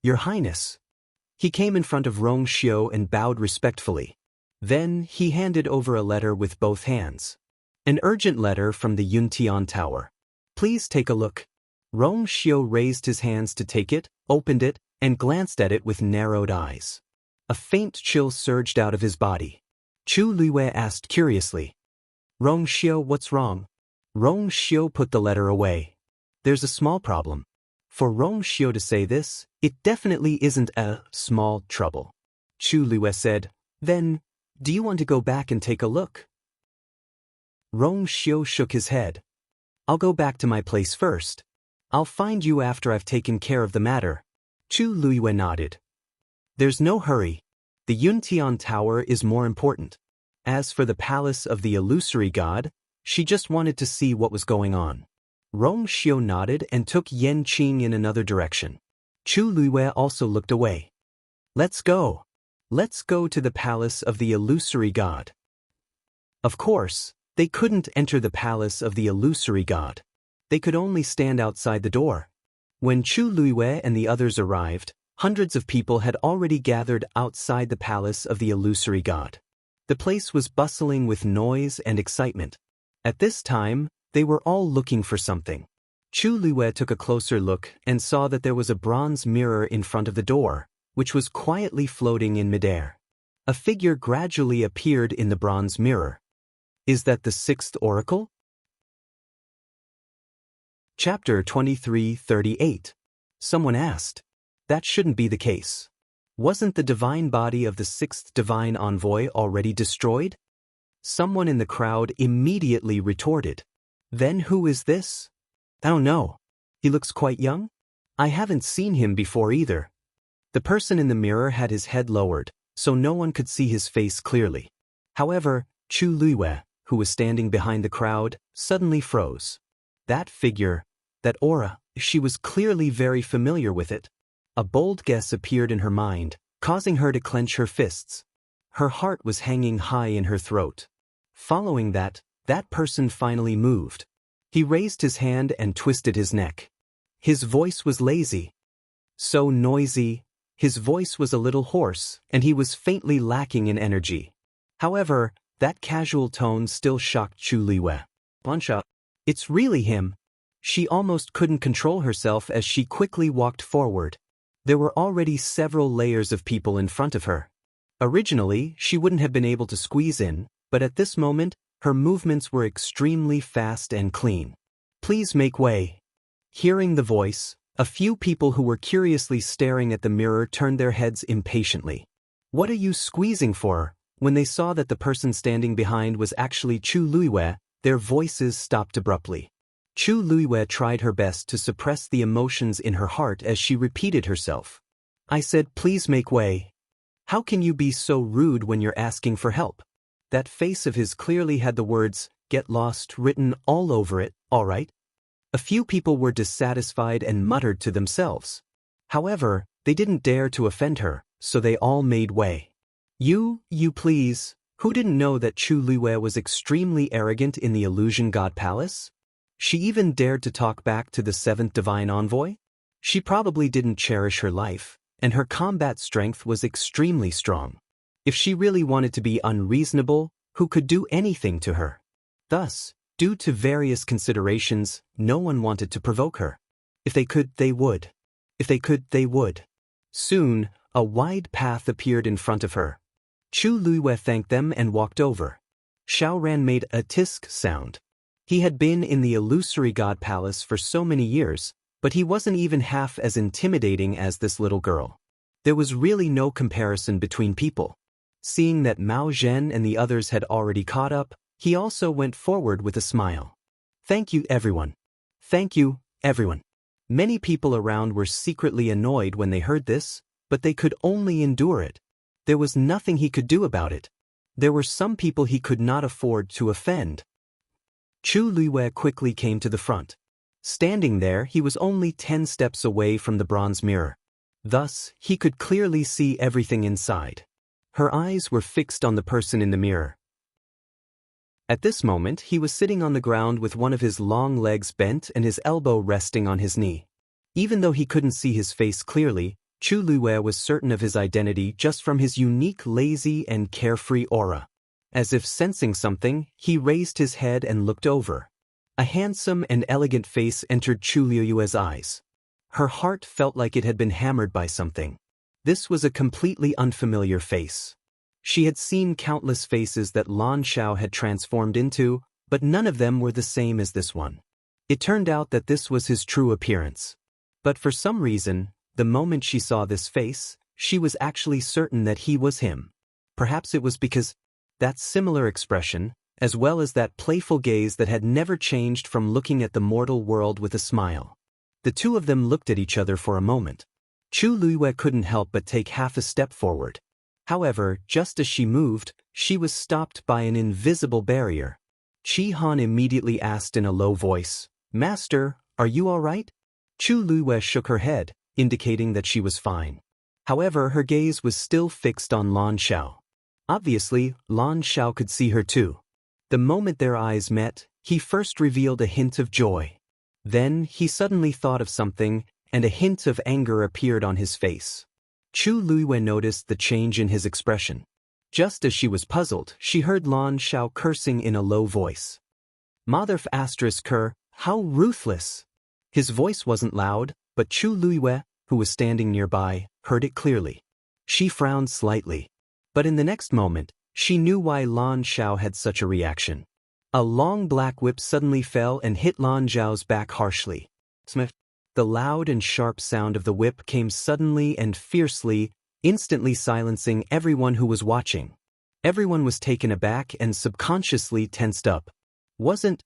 Your Highness. He came in front of Rong Xiu and bowed respectfully. Then, he handed over a letter with both hands. An urgent letter from the Yuntian Tower. Please take a look. Rong Xiu raised his hands to take it, opened it, and glanced at it with narrowed eyes. A faint chill surged out of his body. Chu Luiwei asked curiously. Rong Xiu, what's wrong? Rong Xiu put the letter away. There's a small problem. For Rong Xiu to say this, it definitely isn't a small trouble. Chu Luiwei said, Then, do you want to go back and take a look? Rong Xiu shook his head. I'll go back to my place first. I'll find you after I've taken care of the matter. Chu Luiwei nodded. There's no hurry. The Yuntian Tower is more important. As for the palace of the illusory god, she just wanted to see what was going on. Rong Xiu nodded and took Yan Qing in another direction. Chu Luiwei also looked away. Let's go. Let's go to the palace of the illusory god. Of course, they couldn't enter the palace of the illusory god. They could only stand outside the door. When Chu Luiwei and the others arrived, hundreds of people had already gathered outside the palace of the illusory god. The place was bustling with noise and excitement. At this time, they were all looking for something. Chu Luiwei took a closer look and saw that there was a bronze mirror in front of the door, which was quietly floating in midair. A figure gradually appeared in the bronze mirror. Is that the sixth oracle? Chapter 23:38. Someone asked. That shouldn't be the case. Wasn't the divine body of the sixth divine envoy already destroyed? Someone in the crowd immediately retorted. Then who is this? Oh no. He looks quite young? I haven't seen him before either. The person in the mirror had his head lowered, so no one could see his face clearly. However, Chu Luiwei, who was standing behind the crowd, suddenly froze. That figure, that aura, she was clearly very familiar with it. A bold guess appeared in her mind, causing her to clench her fists. Her heart was hanging high in her throat. Following that person finally moved. He raised his hand and twisted his neck. His voice was lazy. So noisy, his voice was a little hoarse, and he was faintly lacking in energy. However, that casual tone still shocked Chu Luiwei. Bunsha, it's really him. She almost couldn't control herself as she quickly walked forward. There were already several layers of people in front of her. Originally, she wouldn't have been able to squeeze in, but at this moment, her movements were extremely fast and clean. Please make way. Hearing the voice, a few people who were curiously staring at the mirror turned their heads impatiently. What are you squeezing for? When they saw that the person standing behind was actually Chu Luiwei, their voices stopped abruptly. Chu Luiwei tried her best to suppress the emotions in her heart as she repeated herself. I said, please make way. How can you be so rude when you're asking for help? That face of his clearly had the words, get lost, written all over it, all right? A few people were dissatisfied and muttered to themselves. However, they didn't dare to offend her, so they all made way. You please, who didn't know that Chu Luiwei was extremely arrogant in the Illusion God Palace? She even dared to talk back to the seventh divine envoy? She probably didn't cherish her life, and her combat strength was extremely strong. If she really wanted to be unreasonable, who could do anything to her? Thus, due to various considerations, no one wanted to provoke her. If they could, they would. If they could, they would. Soon, a wide path appeared in front of her. Chu Luiwei thanked them and walked over. Xiaoran made a tisk sound. He had been in the illusory god palace for so many years, but he wasn't even half as intimidating as this little girl. There was really no comparison between people. Seeing that Mao Zhen and the others had already caught up, he also went forward with a smile. Thank you, everyone. Thank you, everyone. Many people around were secretly annoyed when they heard this, but they could only endure it. There was nothing he could do about it. There were some people he could not afford to offend. Chu Luiwei quickly came to the front. Standing there, he was only 10 steps away from the bronze mirror. Thus, he could clearly see everything inside. Her eyes were fixed on the person in the mirror. At this moment, he was sitting on the ground with one of his long legs bent and his elbow resting on his knee. Even though he couldn't see his face clearly, Chu Luiwei was certain of his identity just from his unique lazy and carefree aura. As if sensing something, he raised his head and looked over. A handsome and elegant face entered Chu Liyue's eyes. Her heart felt like it had been hammered by something. This was a completely unfamiliar face. She had seen countless faces that Lan Xiao had transformed into, but none of them were the same as this one. It turned out that this was his true appearance. But for some reason, the moment she saw this face, she was actually certain that he was him. Perhaps it was because that similar expression, as well as that playful gaze that had never changed from looking at the mortal world with a smile. The two of them looked at each other for a moment. Chu Liyue couldn't help but take half a step forward. However, just as she moved, she was stopped by an invisible barrier. Qi Han immediately asked in a low voice, "Master, are you all right?" Chu Liyue shook her head, indicating that she was fine. However, her gaze was still fixed on Lan Xiao. Obviously, Lan Xiao could see her too. The moment their eyes met, he first revealed a hint of joy. Then, he suddenly thought of something, and a hint of anger appeared on his face. Chu Liyue noticed the change in his expression. Just as she was puzzled, she heard Lan Xiao cursing in a low voice. "Mother f***er, how ruthless!" His voice wasn't loud, but Chu Liyue, who was standing nearby, heard it clearly. She frowned slightly. But in the next moment, she knew why Lan Xiao had such a reaction. A long black whip suddenly fell and hit Lan Xiao's back harshly. Smith. The loud and sharp sound of the whip came suddenly and fiercely, instantly silencing everyone who was watching. Everyone was taken aback and subconsciously tensed up. Wasn't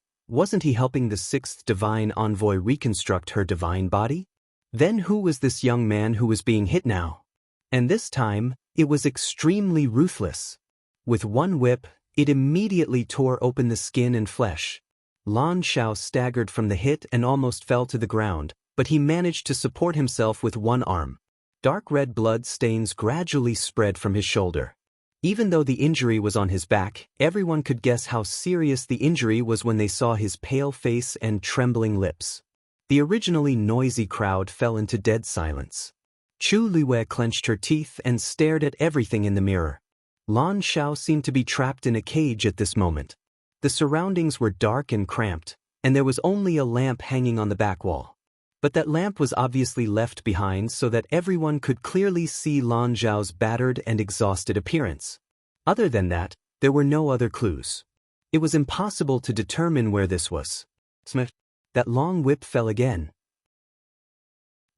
he helping the sixth divine envoy reconstruct her divine body? Then who was this young man who was being hit now? And this time, it was extremely ruthless. With one whip, it immediately tore open the skin and flesh. Lan Xiao staggered from the hit and almost fell to the ground, but he managed to support himself with one arm. Dark red blood stains gradually spread from his shoulder. Even though the injury was on his back, everyone could guess how serious the injury was when they saw his pale face and trembling lips. The originally noisy crowd fell into dead silence. Chu Liyue clenched her teeth and stared at everything in the mirror. Lan Xiao seemed to be trapped in a cage at this moment. The surroundings were dark and cramped, and there was only a lamp hanging on the back wall. But that lamp was obviously left behind so that everyone could clearly see Lan Xiao's battered and exhausted appearance. Other than that, there were no other clues. It was impossible to determine where this was. Smith. That long whip fell again.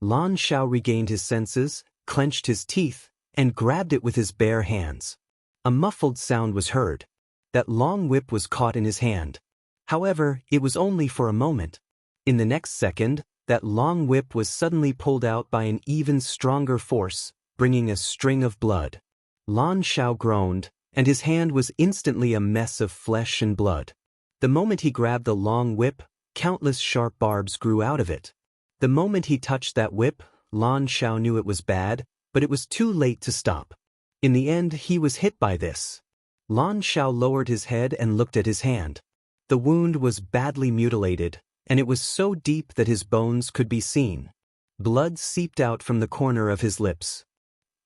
Lan Xiao regained his senses, clenched his teeth, and grabbed it with his bare hands. A muffled sound was heard. That long whip was caught in his hand. However, it was only for a moment. In the next second, that long whip was suddenly pulled out by an even stronger force, bringing a string of blood. Lan Xiao groaned, and his hand was instantly a mess of flesh and blood. The moment he grabbed the long whip, countless sharp barbs grew out of it. The moment he touched that whip, Lan Xiao knew it was bad, but it was too late to stop. In the end, he was hit by this. Lan Xiao lowered his head and looked at his hand. The wound was badly mutilated, and it was so deep that his bones could be seen. Blood seeped out from the corner of his lips.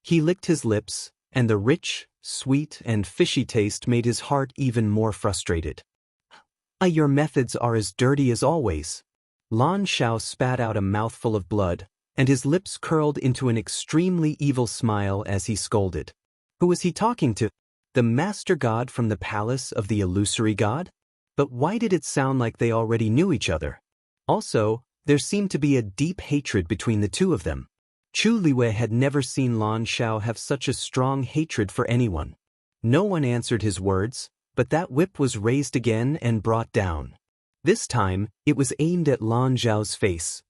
He licked his lips, and the rich, sweet, and fishy taste made his heart even more frustrated. Your methods are as dirty as always." Lan Xiao spat out a mouthful of blood, and his lips curled into an extremely evil smile as he scolded. Who was he talking to? The master god from the palace of the illusory god? But why did it sound like they already knew each other? Also, there seemed to be a deep hatred between the two of them. Chu Liyue had never seen Lan Xiao have such a strong hatred for anyone. No one answered his words, but that whip was raised again and brought down. This time, it was aimed at Lan Xiao's face.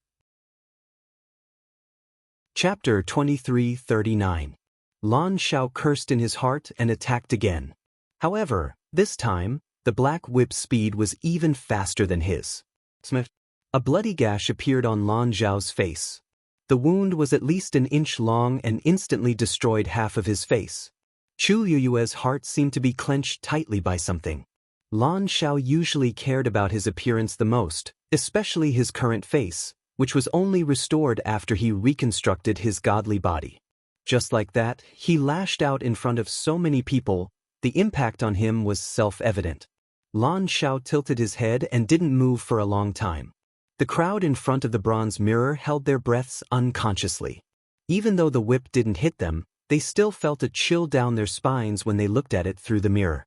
Chapter 2339. Lan Xiao cursed in his heart and attacked again. However, this time, the black whip's speed was even faster than his. Smith. A bloody gash appeared on Lan Xiao's face. The wound was at least an inch long and instantly destroyed half of his face. Chu Liyue's heart seemed to be clenched tightly by something. Lan Xiao usually cared about his appearance the most, especially his current face, which was only restored after he reconstructed his godly body. Just like that, he lashed out in front of so many people, The impact on him was self-evident. Lan Xiao tilted his head and didn't move for a long time. The crowd in front of the bronze mirror held their breaths unconsciously. Even though the whip didn't hit them, they still felt a chill down their spines when they looked at it through the mirror.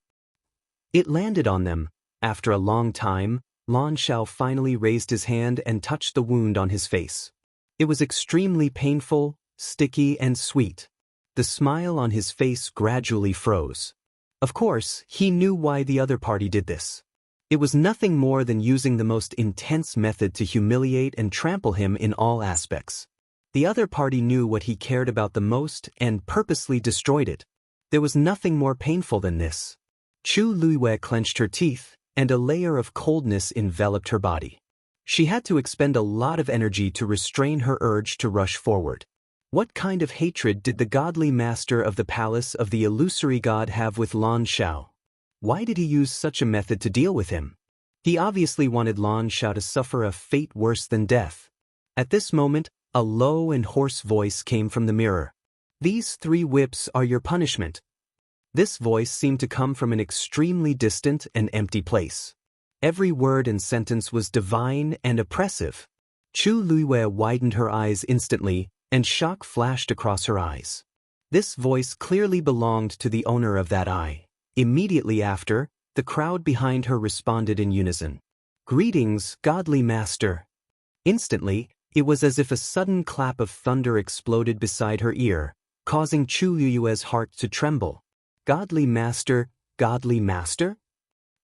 It landed on them. After a long time, Lan Xiao finally raised his hand and touched the wound on his face. It was extremely painful, sticky, and sweet. The smile on his face gradually froze. Of course, he knew why the other party did this. It was nothing more than using the most intense method to humiliate and trample him in all aspects. The other party knew what he cared about the most and purposely destroyed it. There was nothing more painful than this. Chu Luiyue clenched her teeth, and a layer of coldness enveloped her body. She had to expend a lot of energy to restrain her urge to rush forward. What kind of hatred did the godly master of the palace of the illusory god have with Lan Xiao? Why did he use such a method to deal with him? He obviously wanted Lan Xiao to suffer a fate worse than death. At this moment, a low and hoarse voice came from the mirror. "These 3 whips are your punishment." This voice seemed to come from an extremely distant and empty place. Every word and sentence was divine and oppressive. Chu Luiyue widened her eyes instantly, and shock flashed across her eyes. This voice clearly belonged to the owner of that eye. Immediately after, the crowd behind her responded in unison. "Greetings, godly master." Instantly, it was as if a sudden clap of thunder exploded beside her ear, causing Chu Luiyue's heart to tremble. Godly master, godly master?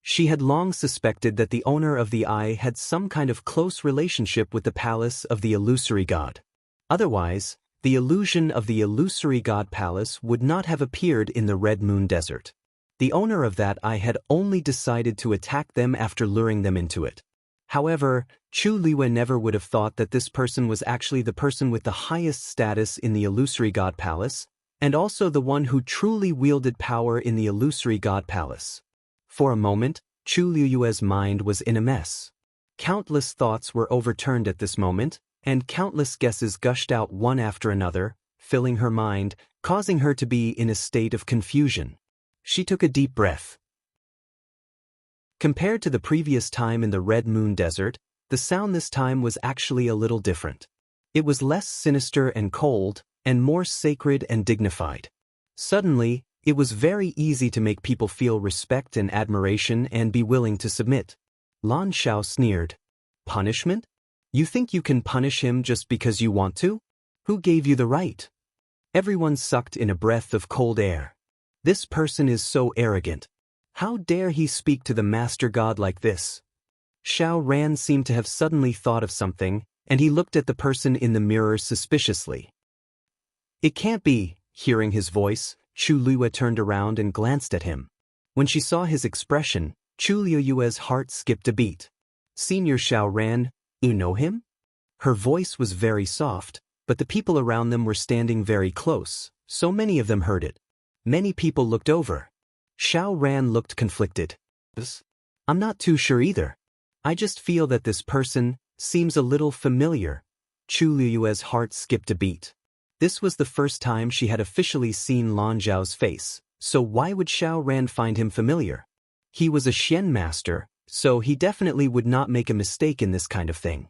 She had long suspected that the owner of the eye had some kind of close relationship with the palace of the illusory god. Otherwise, the illusion of the illusory god palace would not have appeared in the Red Moon Desert. The owner of that eye had only decided to attack them after luring them into it. However, Chu Luiyue never would have thought that this person was actually the person with the highest status in the illusory god palace, and also the one who truly wielded power in the illusory god palace. For a moment, Chu Luiyue's mind was in a mess. Countless thoughts were overturned at this moment, and countless guesses gushed out one after another, filling her mind, causing her to be in a state of confusion. She took a deep breath. Compared to the previous time in the Red Moon Desert, the sound this time was actually a little different. It was less sinister and cold, and more sacred and dignified. Suddenly, it was very easy to make people feel respect and admiration and be willing to submit. Lan Xiao sneered. "Punishment? You think you can punish him just because you want to? Who gave you the right?" Everyone sucked in a breath of cold air. This person is so arrogant. How dare he speak to the master god like this? Xiao Ran seemed to have suddenly thought of something, and he looked at the person in the mirror suspiciously. "It can't be." Hearing his voice, Chu Luiyue turned around and glanced at him. When she saw his expression, Chu Luiyue's heart skipped a beat. "Senior Xiao Ran, you know him?" Her voice was very soft, but the people around them were standing very close, so many of them heard it. Many people looked over. Xiao Ran looked conflicted. "I'm not too sure either. I just feel that this person seems a little familiar." Chu Luiyue's heart skipped a beat. This was the first time she had officially seen Lan Zhao's face, so why would Xiao Ran find him familiar? He was a Xian master, so he definitely would not make a mistake in this kind of thing.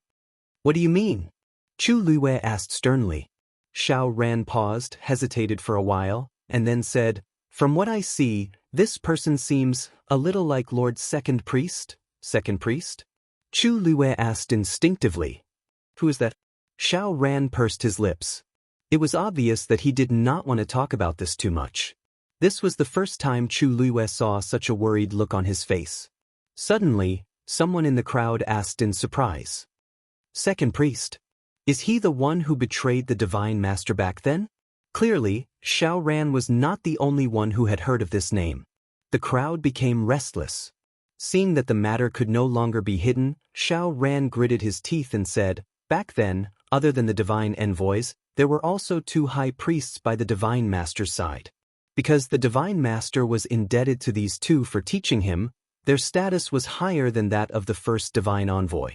"What do you mean?" Chu Luiyue asked sternly. Xiao Ran paused, hesitated for a while, and then said, "From what I see, this person seems a little like Lord's second priest." "Second priest?" Chu Luiyue asked instinctively. "Who is that?" Xiao Ran pursed his lips. It was obvious that he did not want to talk about this too much. This was the first time Chu Luiyue saw such a worried look on his face. Suddenly, someone in the crowd asked in surprise. "Second priest? Is he the one who betrayed the divine master back then?" Clearly, Xiao Ran was not the only one who had heard of this name. The crowd became restless. Seeing that the matter could no longer be hidden, Xiao Ran gritted his teeth and said, "Back then, other than the divine envoys, there were also 2 high priests by the divine master's side. Because the divine master was indebted to these 2 for teaching him, their status was higher than that of the first divine envoy.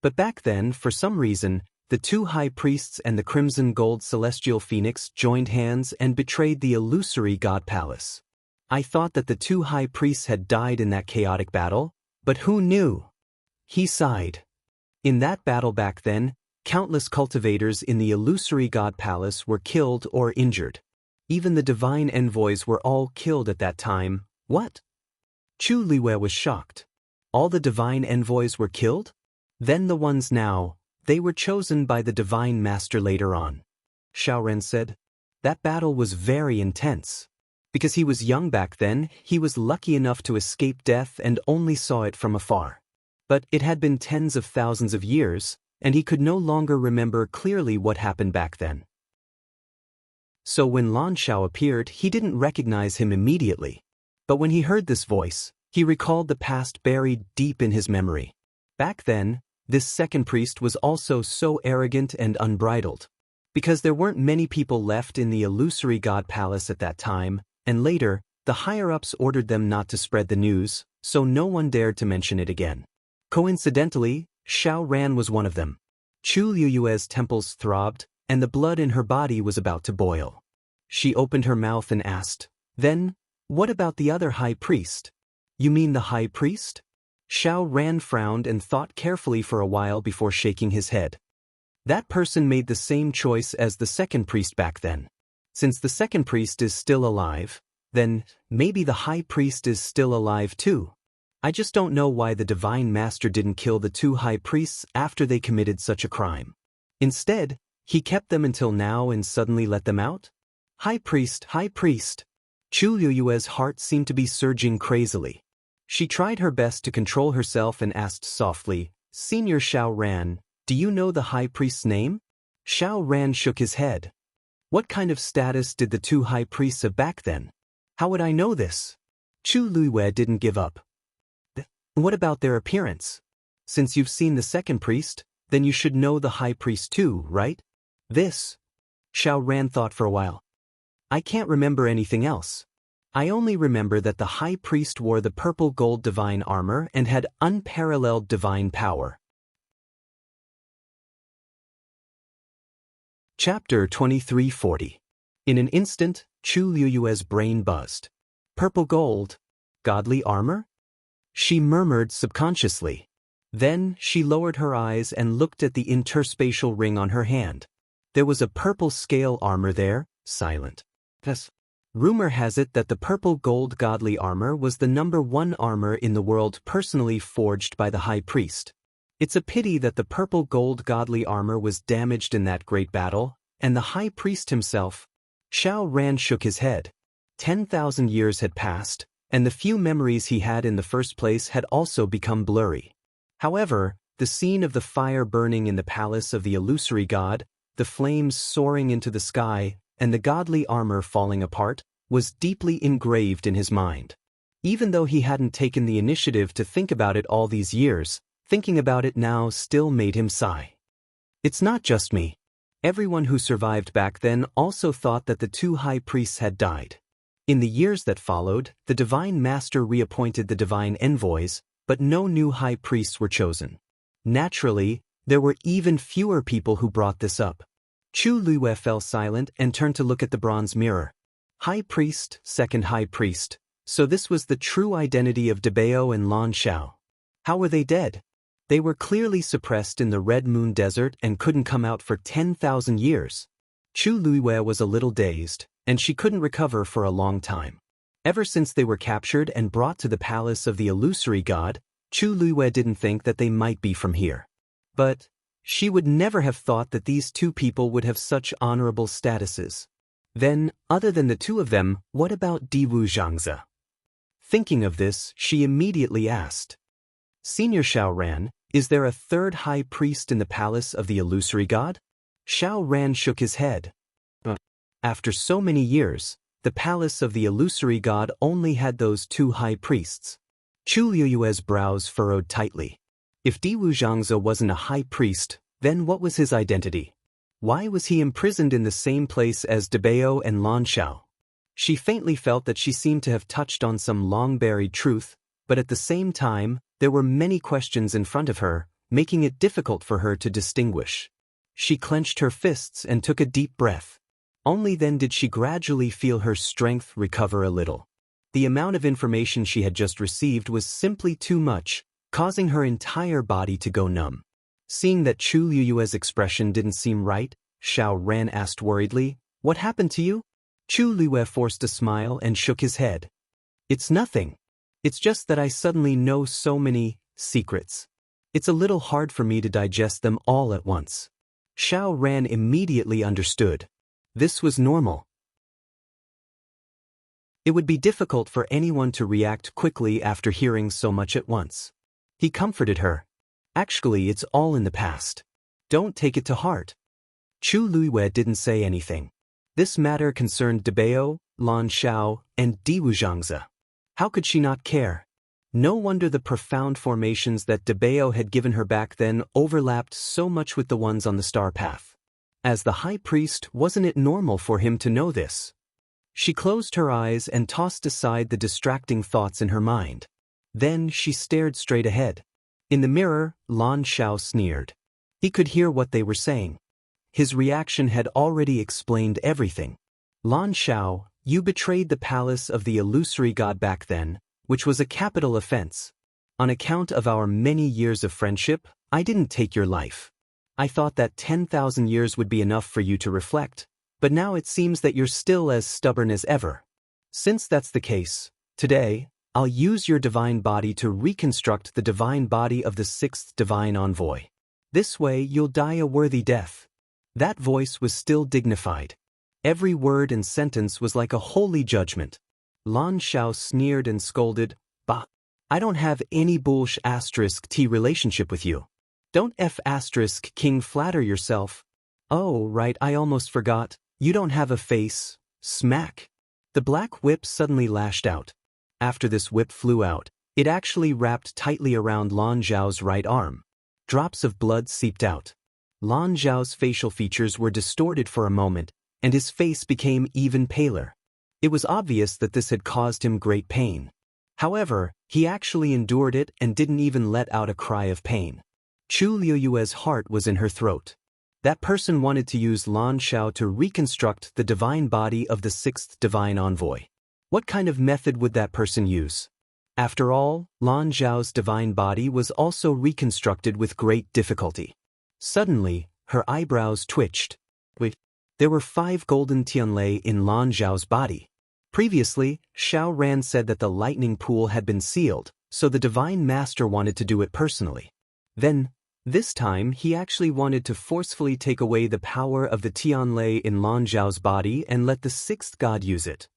But back then, for some reason, the 2 high priests and the crimson gold celestial phoenix joined hands and betrayed the illusory god palace. I thought that the two high priests had died in that chaotic battle, but who knew? He sighed. In that battle back then, countless cultivators in the illusory god palace were killed or injured. Even the divine envoys were all killed at that time. What? Chu Liwei was shocked. All the divine envoys were killed? Then the ones now, they were chosen by the divine master later on. Xiaoren said. That battle was very intense. Because he was young back then, he was lucky enough to escape death and only saw it from afar. But it had been tens of thousands of years, and he could no longer remember clearly what happened back then. So when Lan Xiao appeared, he didn't recognize him immediately. But when he heard this voice, he recalled the past buried deep in his memory. Back then, this second priest was also so arrogant and unbridled. Because there weren't many people left in the illusory god palace at that time, and later, the higher-ups ordered them not to spread the news, so no one dared to mention it again. Coincidentally, Xiaoran was one of them. Chu Liyue's temples throbbed, and the blood in her body was about to boil. She opened her mouth and asked, "Then, what about the other high priest?" "You mean the high priest?" Xiaoran frowned and thought carefully for a while before shaking his head. That person made the same choice as the second priest back then. Since the second priest is still alive, then maybe the high priest is still alive too. I just don't know why the divine master didn't kill the two high priests after they committed such a crime. Instead, he kept them until now and suddenly let them out? High priest, high priest. Chu Liyue's heart seemed to be surging crazily. She tried her best to control herself and asked softly, "Senior Xiaoran, do you know the high priest's name?" Xiaoran shook his head. What kind of status did the two high priests have back then? How would I know this? Chu Liyue didn't give up. What about their appearance? Since you've seen the second priest, then you should know the high priest too, right? This. Xiaoran thought for a while. I can't remember anything else. I only remember that the high priest wore the purple gold divine armor and had unparalleled divine power. Chapter 2340. In an instant, Chu Liyue's brain buzzed. Purple gold? Godly armor? She murmured subconsciously. Then she lowered her eyes and looked at the interspatial ring on her hand. There was a purple scale armor there, silent. Yes. Rumor has it that the purple gold godly armor was the #1 armor in the world personally forged by the high priest. It's a pity that the purple gold godly armor was damaged in that great battle, and the high priest himself. Xiaoran shook his head. 10,000 years had passed, and the few memories he had in the first place had also become blurry. However, the scene of the fire burning in the palace of the illusory god, the flames soaring into the sky, and the godly armor falling apart, was deeply engraved in his mind. Even though he hadn't taken the initiative to think about it all these years, thinking about it now still made him sigh. It's not just me. Everyone who survived back then also thought that the two high priests had died. In the years that followed, the divine master reappointed the divine envoys, but no new high priests were chosen. Naturally, there were even fewer people who brought this up. Chu Liyue fell silent and turned to look at the bronze mirror. High priest, second high priest. So this was the true identity of Debao and Lan Xiao. How were they dead? They were clearly suppressed in the Red Moon Desert and couldn't come out for 10,000 years. Chu Liyue was a little dazed, and she couldn't recover for a long time. Ever since they were captured and brought to the palace of the illusory god, Chu Liyue didn't think that they might be from here. But she would never have thought that these two people would have such honorable statuses. Then, other than the two of them, what about Diwu Zhangzi? Thinking of this, she immediately asked, "Senior Xiaoran, is there a third high priest in the palace of the illusory god?" Xiaoran shook his head. After so many years, the palace of the illusory god only had those two high priests. Chu Liyue's brows furrowed tightly. If Diwu Zhangzi wasn't a high priest, then what was his identity? Why was he imprisoned in the same place as Debao and Lan Xiao? She faintly felt that she seemed to have touched on some long-buried truth, but at the same time, there were many questions in front of her, making it difficult for her to distinguish. She clenched her fists and took a deep breath. Only then did she gradually feel her strength recover a little. The amount of information she had just received was simply too much, causing her entire body to go numb. Seeing that Chu Liyue's expression didn't seem right, Xiao Ran asked worriedly, "What happened to you?" Chu Liyue forced a smile and shook his head. "It's nothing. It's just that I suddenly know so many secrets. It's a little hard for me to digest them all at once." Xiao Ran immediately understood. This was normal. It would be difficult for anyone to react quickly after hearing so much at once. He comforted her. "Actually, it's all in the past. Don't take it to heart." Chu Liyue didn't say anything. This matter concerned Debao, Lan Xiao, and Di Wuzhangzi. How could she not care? No wonder the profound formations that Debao had given her back then overlapped so much with the ones on the star path. As the high priest, wasn't it normal for him to know this? She closed her eyes and tossed aside the distracting thoughts in her mind. Then she stared straight ahead. In the mirror, Lan Xiao sneered. He could hear what they were saying. His reaction had already explained everything. "Lan Xiao, you betrayed the palace of the illusory god back then, which was a capital offense. On account of our many years of friendship, I didn't take your life. I thought that 10,000 years would be enough for you to reflect, but now it seems that you're still as stubborn as ever. Since that's the case, today, I'll use your divine body to reconstruct the divine body of the sixth divine envoy. This way you'll die a worthy death." That voice was still dignified. Every word and sentence was like a holy judgment. Lan Xiao sneered and scolded, "Bah! I don't have any **T relationship with you. Don't **King flatter yourself. Oh, right, I almost forgot, you don't have a face." Smack! The black whip suddenly lashed out. After this whip flew out, it actually wrapped tightly around Lan Zhao's right arm. Drops of blood seeped out. Lan Zhao's facial features were distorted for a moment, and his face became even paler. It was obvious that this had caused him great pain. However, he actually endured it and didn't even let out a cry of pain. Chu Liyue's heart was in her throat. That person wanted to use Lan Xiao to reconstruct the divine body of the sixth divine envoy. What kind of method would that person use? After all, Lan Zhao's divine body was also reconstructed with great difficulty. Suddenly, her eyebrows twitched. Wait, there were 5 golden tianlei in Lan Zhao's body. Previously, Xiao Ran said that the lightning pool had been sealed, so the divine master wanted to do it personally. Then, this time he actually wanted to forcefully take away the power of the tianlei in Lan Zhao's body and let the sixth god use it.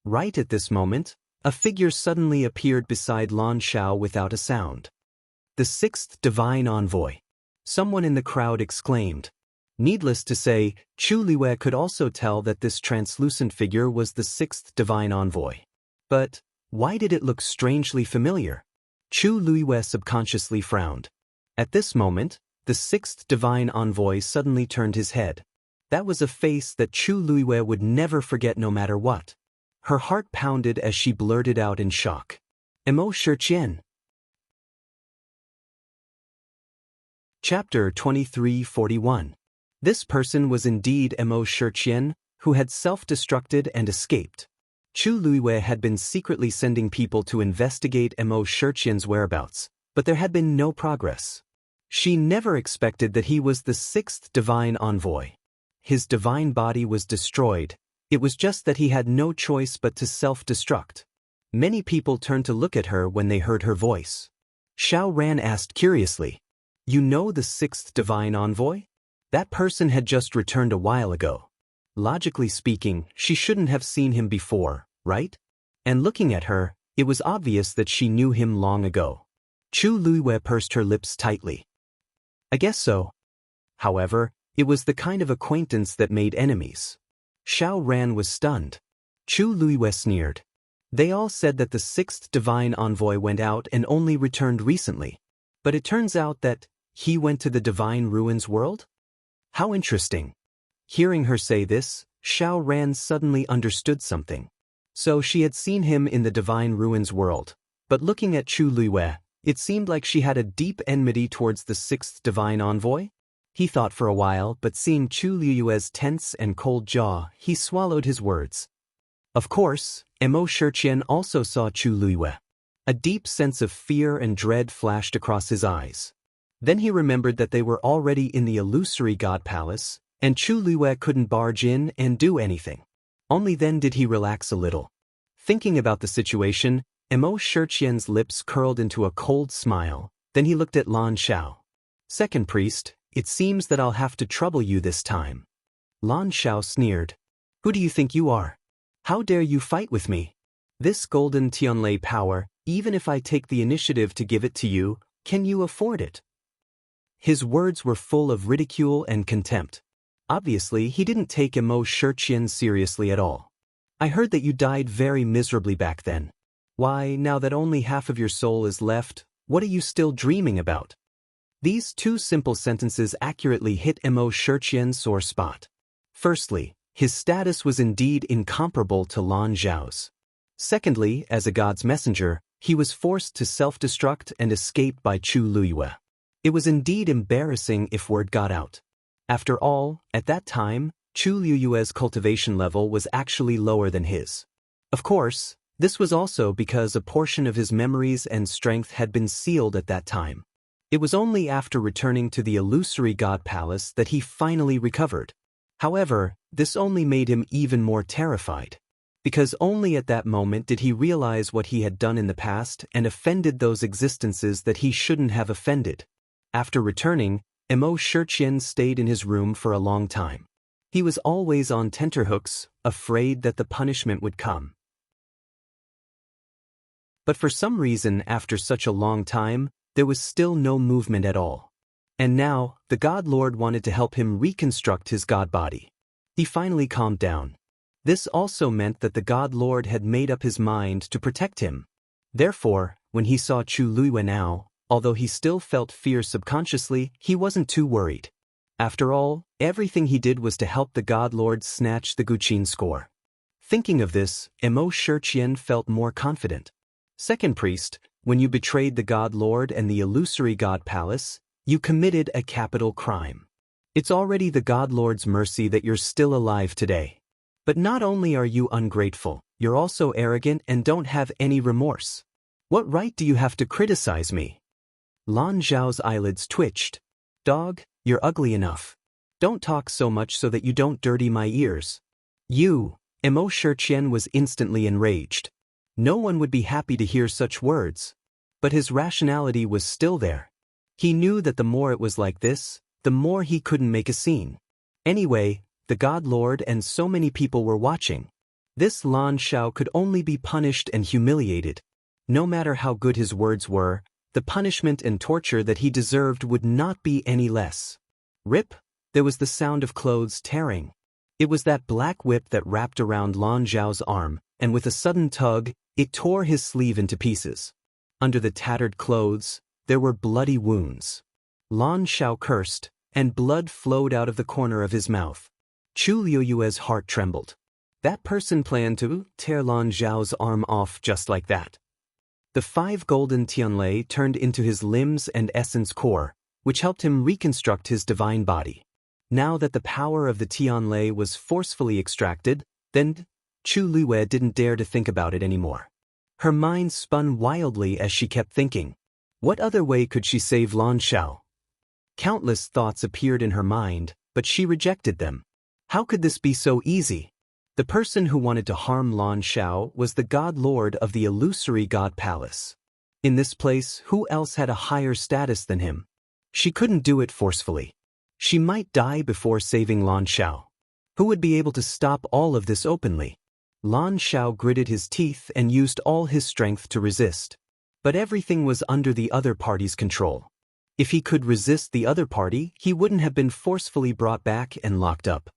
Right at this moment, a figure suddenly appeared beside Lan Xiao without a sound. The sixth divine envoy. Someone in the crowd exclaimed. Needless to say, Chu Liyue could also tell that this translucent figure was the sixth divine envoy. But why did it look strangely familiar? Chu Liyue subconsciously frowned. At this moment, the sixth divine envoy suddenly turned his head. That was a face that Chu Liyue would never forget no matter what. Her heart pounded as she blurted out in shock. Emo Shiqian. Chapter 2341. This person was indeed Emo Shiqian, who had self-destructed and escaped. Chu Liyue had been secretly sending people to investigate Emo Shiqian's whereabouts, but there had been no progress. She never expected that he was the sixth divine envoy. His divine body was destroyed. It was just that he had no choice but to self-destruct. Many people turned to look at her when they heard her voice. Xiao Ran asked curiously, "You know the sixth divine envoy? That person had just returned a while ago. Logically speaking, she shouldn't have seen him before, right?" And looking at her, it was obvious that she knew him long ago. Chu Liyue pursed her lips tightly. "I guess so." However, it was the kind of acquaintance that made enemies. Xiao Ran was stunned. Chu Liyue sneered. They all said that the sixth divine envoy went out and only returned recently. But it turns out that he went to the divine ruins world? How interesting. Hearing her say this, Xiao Ran suddenly understood something. So she had seen him in the divine ruins world. But looking at Chu Liyue, it seemed like she had a deep enmity towards the sixth divine envoy. He thought for a while, but seeing Chu Liyue's tense and cold jaw, he swallowed his words. Of course, Mo Shiqian also saw Chu Luiyue. A deep sense of fear and dread flashed across his eyes. Then he remembered that they were already in the illusory god palace, and Chu Luiyue couldn't barge in and do anything. Only then did he relax a little. Thinking about the situation, Mo Shiqian's lips curled into a cold smile, then he looked at Lan Xiao. "Second priest, it seems that I'll have to trouble you this time." Lan Xiao sneered. "Who do you think you are? How dare you fight with me? This golden Tianlei power, even if I take the initiative to give it to you, can you afford it?" His words were full of ridicule and contempt. Obviously, he didn't take Mo Shiqian seriously at all. "I heard that you died very miserably back then. Why, now that only half of your soul is left, what are you still dreaming about?" These two simple sentences accurately hit Mo Shiqian's sore spot. Firstly, his status was indeed incomparable to Lan Zhao's. Secondly, as a god's messenger, he was forced to self-destruct and escape by Chu Luiyue. It was indeed embarrassing if word got out. After all, at that time, Chu Luiyue's cultivation level was actually lower than his. Of course, this was also because a portion of his memories and strength had been sealed at that time. It was only after returning to the illusory god palace that he finally recovered. However, this only made him even more terrified. Because only at that moment did he realize what he had done in the past and offended those existences that he shouldn't have offended. After returning, Mo Shiqian stayed in his room for a long time. He was always on tenterhooks, afraid that the punishment would come. But for some reason, after such a long time, there was still no movement at all. And now, the God Lord wanted to help him reconstruct his god body. He finally calmed down. This also meant that the God Lord had made up his mind to protect him. Therefore, when he saw Chu Luiyue now, although he still felt fear subconsciously, he wasn't too worried. After all, everything he did was to help the God Lord snatch the Guqin score. Thinking of this, Mo Shiqian felt more confident. "Second priest, when you betrayed the God Lord and the illusory god palace, you committed a capital crime. It's already the God Lord's mercy that you're still alive today. But not only are you ungrateful, you're also arrogant and don't have any remorse. What right do you have to criticize me?" Lan Zhao's eyelids twitched. "Dog, you're ugly enough. Don't talk so much so that you don't dirty my ears." Mo Shiqian was instantly enraged. No one would be happy to hear such words. But his rationality was still there. He knew that the more it was like this, the more he couldn't make a scene. Anyway, the God Lord and so many people were watching. This Lan Xiao could only be punished and humiliated. No matter how good his words were, the punishment and torture that he deserved would not be any less. Rip, there was the sound of clothes tearing. It was that black whip that wrapped around Lan Zhao's arm, and with a sudden tug, it tore his sleeve into pieces. Under the tattered clothes, there were bloody wounds. Lan Xiao cursed, and blood flowed out of the corner of his mouth. Chu Luiyue's heart trembled. That person planned to tear Lan Zhao's arm off just like that. The 5 golden Tianlei turned into his limbs and essence core, which helped him reconstruct his divine body. Now that the power of the Tianlei was forcefully extracted, then Chu Luiyue didn't dare to think about it anymore. Her mind spun wildly as she kept thinking. What other way could she save Lan Xiao? Countless thoughts appeared in her mind, but she rejected them. How could this be so easy? The person who wanted to harm Lan Xiao was the God Lord of the illusory God Palace. In this place, who else had a higher status than him? She couldn't do it forcefully. She might die before saving Lan Xiao. Who would be able to stop all of this openly? Lan Xiao gritted his teeth and used all his strength to resist. But everything was under the other party's control. If he could resist the other party, he wouldn't have been forcefully brought back and locked up.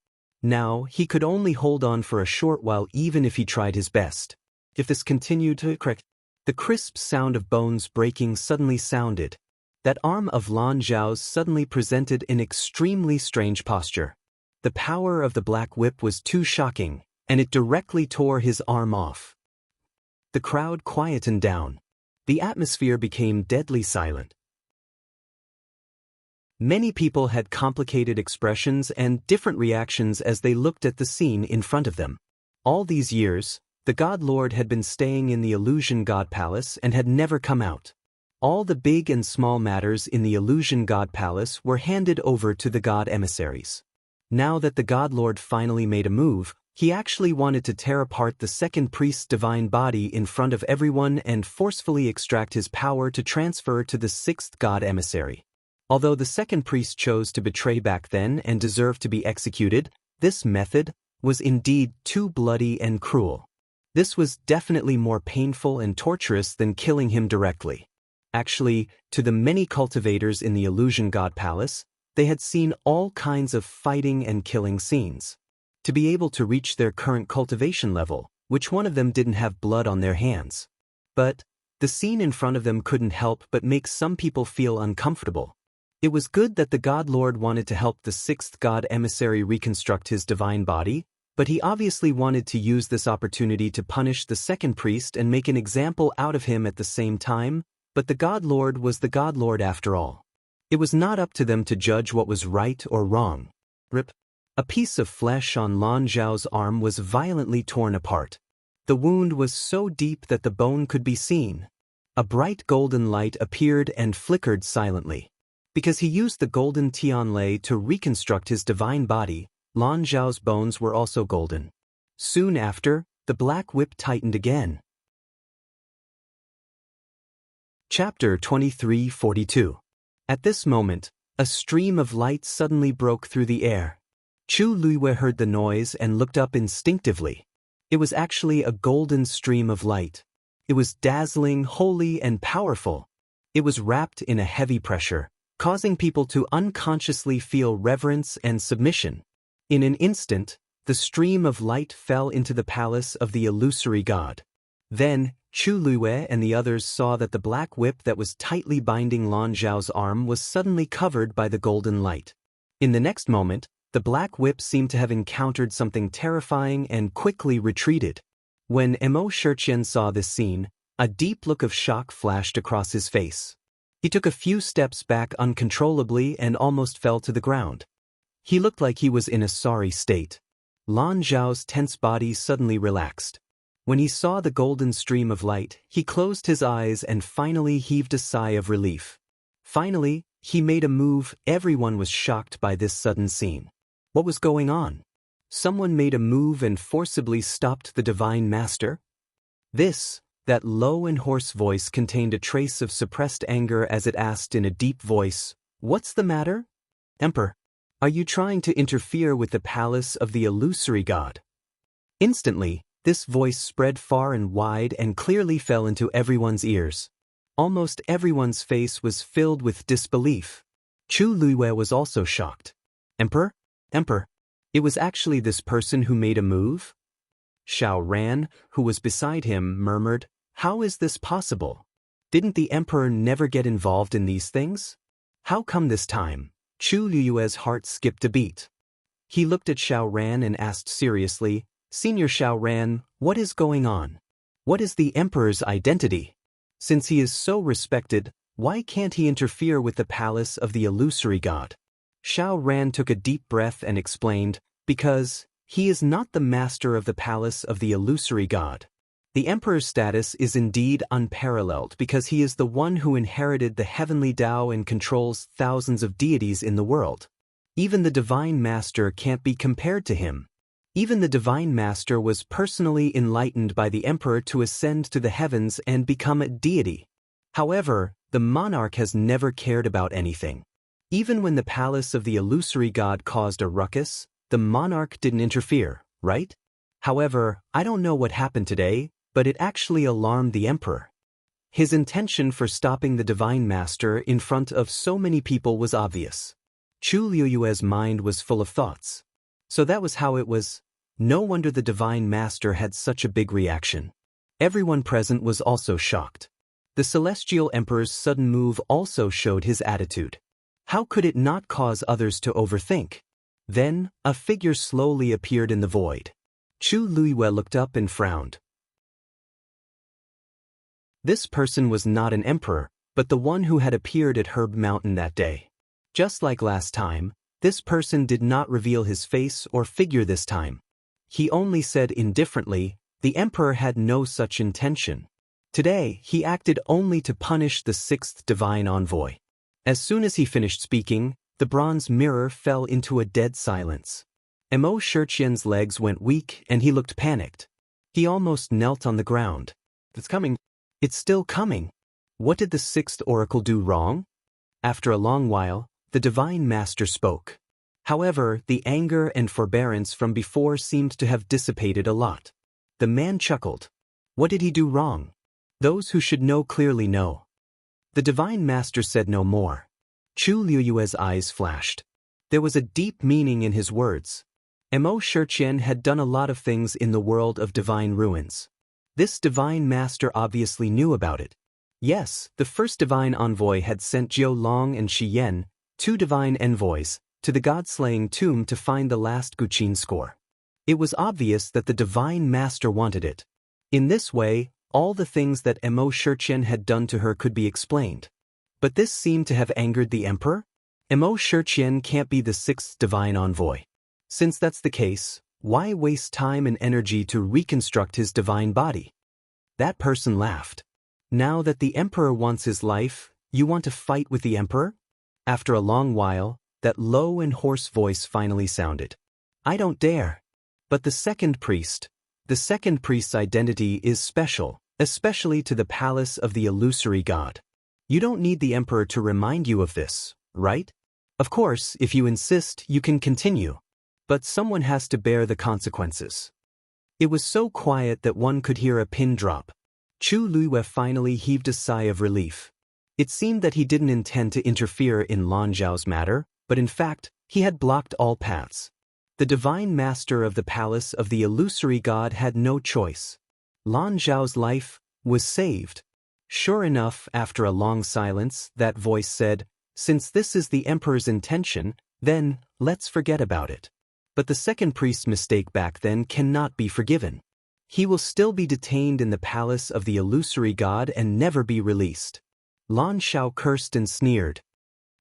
Now, he could only hold on for a short while even if he tried his best. If this continued to crack, the crisp sound of bones breaking suddenly sounded. That arm of Lan Zhao's suddenly presented an extremely strange posture. The power of the black whip was too shocking, and it directly tore his arm off. The crowd quietened down. The atmosphere became deadly silent. Many people had complicated expressions and different reactions as they looked at the scene in front of them. All these years, the God Lord had been staying in the Illusion God Palace and had never come out. All the big and small matters in the Illusion God Palace were handed over to the God emissaries. Now that the God Lord finally made a move, he actually wanted to tear apart the second priest's divine body in front of everyone and forcefully extract his power to transfer to the sixth God emissary. Although the second priest chose to betray back then and deserved to be executed, this method was indeed too bloody and cruel. This was definitely more painful and torturous than killing him directly. Actually, to the many cultivators in the Illusion God Palace, they had seen all kinds of fighting and killing scenes. To be able to reach their current cultivation level, which one of them didn't have blood on their hands? But the scene in front of them couldn't help but make some people feel uncomfortable. It was good that the God Lord wanted to help the sixth God emissary reconstruct his divine body, but he obviously wanted to use this opportunity to punish the second priest and make an example out of him at the same time. But the God Lord was the God Lord after all. It was not up to them to judge what was right or wrong. Rip. A piece of flesh on Lan Zhao's arm was violently torn apart. The wound was so deep that the bone could be seen. A bright golden light appeared and flickered silently. Because he used the golden Tianlei to reconstruct his divine body, Lan Zhao's bones were also golden. Soon after, the black whip tightened again. Chapter 23:42. At this moment, a stream of light suddenly broke through the air. Chu Luiwei heard the noise and looked up instinctively. It was actually a golden stream of light. It was dazzling, holy, and powerful. It was wrapped in a heavy pressure, causing people to unconsciously feel reverence and submission. In an instant, the stream of light fell into the palace of the illusory god. Then, Chu Luiwei and the others saw that the black whip that was tightly binding Lan Zhao's arm was suddenly covered by the golden light. In the next moment, the black whip seemed to have encountered something terrifying and quickly retreated. When Mo Shiqian saw this scene, a deep look of shock flashed across his face. He took a few steps back uncontrollably and almost fell to the ground. He looked like he was in a sorry state. Lan Zhao's tense body suddenly relaxed. When he saw the golden stream of light, he closed his eyes and finally heaved a sigh of relief. Finally, he made a move. Everyone was shocked by this sudden scene. What was going on? Someone made a move and forcibly stopped the Divine Master? That low and hoarse voice contained a trace of suppressed anger as it asked in a deep voice, "What's the matter? Emperor, are you trying to interfere with the palace of the illusory god?" Instantly, this voice spread far and wide and clearly fell into everyone's ears. Almost everyone's face was filled with disbelief. Chu Luiwei was also shocked. Emperor? Emperor? It was actually this person who made a move? Xiao Ran, who was beside him, murmured, "How is this possible? Didn't the emperor never get involved in these things? How come this time?" Chu Luiwei's heart skipped a beat. He looked at Xiao Ran and asked seriously, "Senior Xiao Ran, what is going on? What is the emperor's identity? Since he is so respected, why can't he interfere with the palace of the illusory god?" Xiao Ran took a deep breath and explained, "Because he is not the master of the palace of the illusory god. The emperor's status is indeed unparalleled because he is the one who inherited the heavenly Tao and controls thousands of deities in the world. Even the Divine Master can't be compared to him. Even the Divine Master was personally enlightened by the emperor to ascend to the heavens and become a deity. However, the monarch has never cared about anything. Even when the palace of the illusory god caused a ruckus, the monarch didn't interfere, right? However, I don't know what happened today, but it actually alarmed the emperor. His intention for stopping the Divine Master in front of so many people was obvious. Chu Luiwei's mind was full of thoughts. So that was how it was. No wonder the Divine Master had such a big reaction. Everyone present was also shocked. The Celestial Emperor's sudden move also showed his attitude. How could it not cause others to overthink? Then, a figure slowly appeared in the void. Chu Luiwei looked up and frowned. This person was not an emperor, but the one who had appeared at Herb Mountain that day. Just like last time, this person did not reveal his face or figure this time. he only said indifferently, "The Emperor had no such intention." Today, he acted only to punish the sixth divine envoy. As soon as he finished speaking, the bronze mirror fell into a dead silence. Emo Shurqian's legs went weak and he looked panicked. He almost knelt on the ground. "It's coming. It's still coming. What did the sixth oracle do wrong?" After a long while, the divine master spoke. However, the anger and forbearance from before seemed to have dissipated a lot. The man chuckled. What did he do wrong? Those who should know clearly know. The divine master said no more. Chu Liuyue's eyes flashed. There was a deep meaning in his words. Emo Shurqian had done a lot of things in the world of divine ruins. This divine master obviously knew about it. Yes, the first divine envoy had sent Jiu Long and Shi Yen, two divine envoys, to the god-slaying tomb to find the last Guqin score. It was obvious that the divine master wanted it. In this way, all the things that Emo Shurqian had done to her could be explained. But this seemed to have angered the emperor? Emo Shurqian can't be the sixth divine envoy. Since that's the case, why waste time and energy to reconstruct his divine body? That person laughed. Now that the emperor wants his life, you want to fight with the emperor? After a long while, that low and hoarse voice finally sounded. I don't dare. But the second priest's identity is special, especially to the palace of the illusory god. You don't need the emperor to remind you of this, right? Of course, if you insist, you can continue. But someone has to bear the consequences. It was so quiet that one could hear a pin drop. Chu Luiyue finally heaved a sigh of relief. It seemed that he didn't intend to interfere in Lan Zhao's matter, but in fact, he had blocked all paths. The divine master of the palace of the illusory god had no choice. Lan Zhao's life was saved. Sure enough, after a long silence, that voice said, since this is the emperor's intention, then, let's forget about it. But the second priest's mistake back then cannot be forgiven. He will still be detained in the palace of the illusory god and never be released. Lan Zhao cursed and sneered.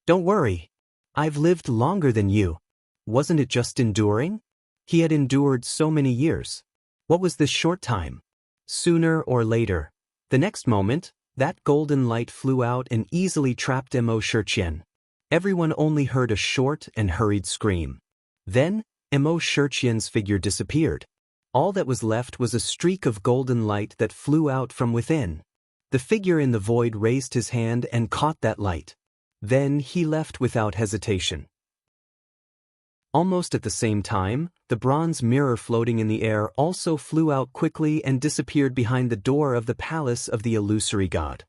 Don't worry. I've lived longer than you. Wasn't it just enduring? He had endured so many years. What was this short time? Sooner or later. The next moment, that golden light flew out and easily trapped Emo Shurqian. Everyone only heard a short and hurried scream. Then, Emo Shurqian's figure disappeared. All that was left was a streak of golden light that flew out from within. The figure in the void raised his hand and caught that light. Then he left without hesitation. Almost at the same time, the bronze mirror floating in the air also flew out quickly and disappeared behind the door of the palace of the illusory god.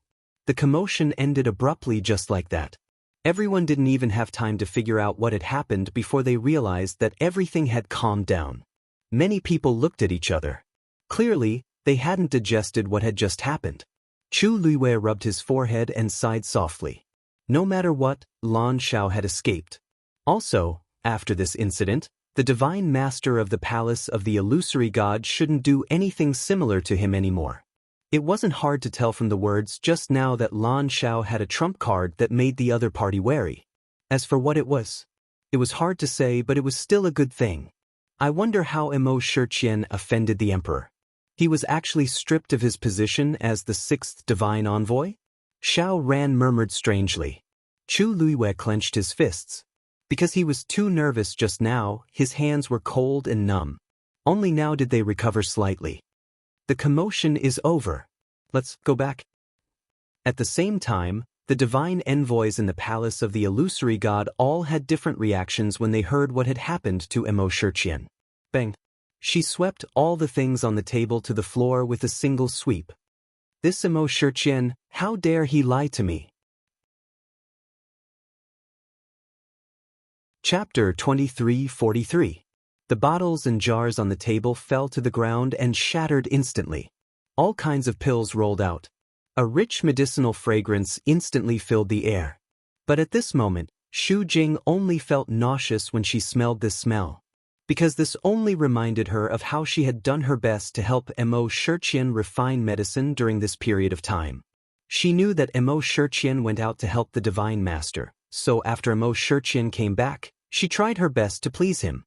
The commotion ended abruptly just like that. Everyone didn't even have time to figure out what had happened before they realized that everything had calmed down. Many people looked at each other. Clearly, they hadn't digested what had just happened. Chu Luiyue rubbed his forehead and sighed softly. No matter what, Lan Zhao had escaped. Also, after this incident, the divine master of the palace of the illusory god shouldn't do anything similar to him anymore. It wasn't hard to tell from the words just now that Lan Zhao had a trump card that made the other party wary. As for what it was hard to say, but it was still a good thing. I wonder how Emo Shurqian offended the emperor. He was actually stripped of his position as the sixth divine envoy? Xiao Ran murmured strangely. Chu Luiyue clenched his fists. Because he was too nervous just now, his hands were cold and numb. Only now did they recover slightly. The commotion is over. Let's go back. At the same time, the divine envoys in the palace of the illusory god all had different reactions when they heard what had happened to Emo Shurqian. Bang! She swept all the things on the table to the floor with a single sweep. This Emo Shurqian, how dare he lie to me? Chapter 2343. The bottles and jars on the table fell to the ground and shattered instantly. All kinds of pills rolled out. A rich medicinal fragrance instantly filled the air. But at this moment, Xu Jing only felt nauseous when she smelled this smell. Because this only reminded her of how she had done her best to help Emo Shurqian refine medicine during this period of time. She knew that Emo Shurqian went out to help the divine master, so after Emo Shurqian came back, she tried her best to please him.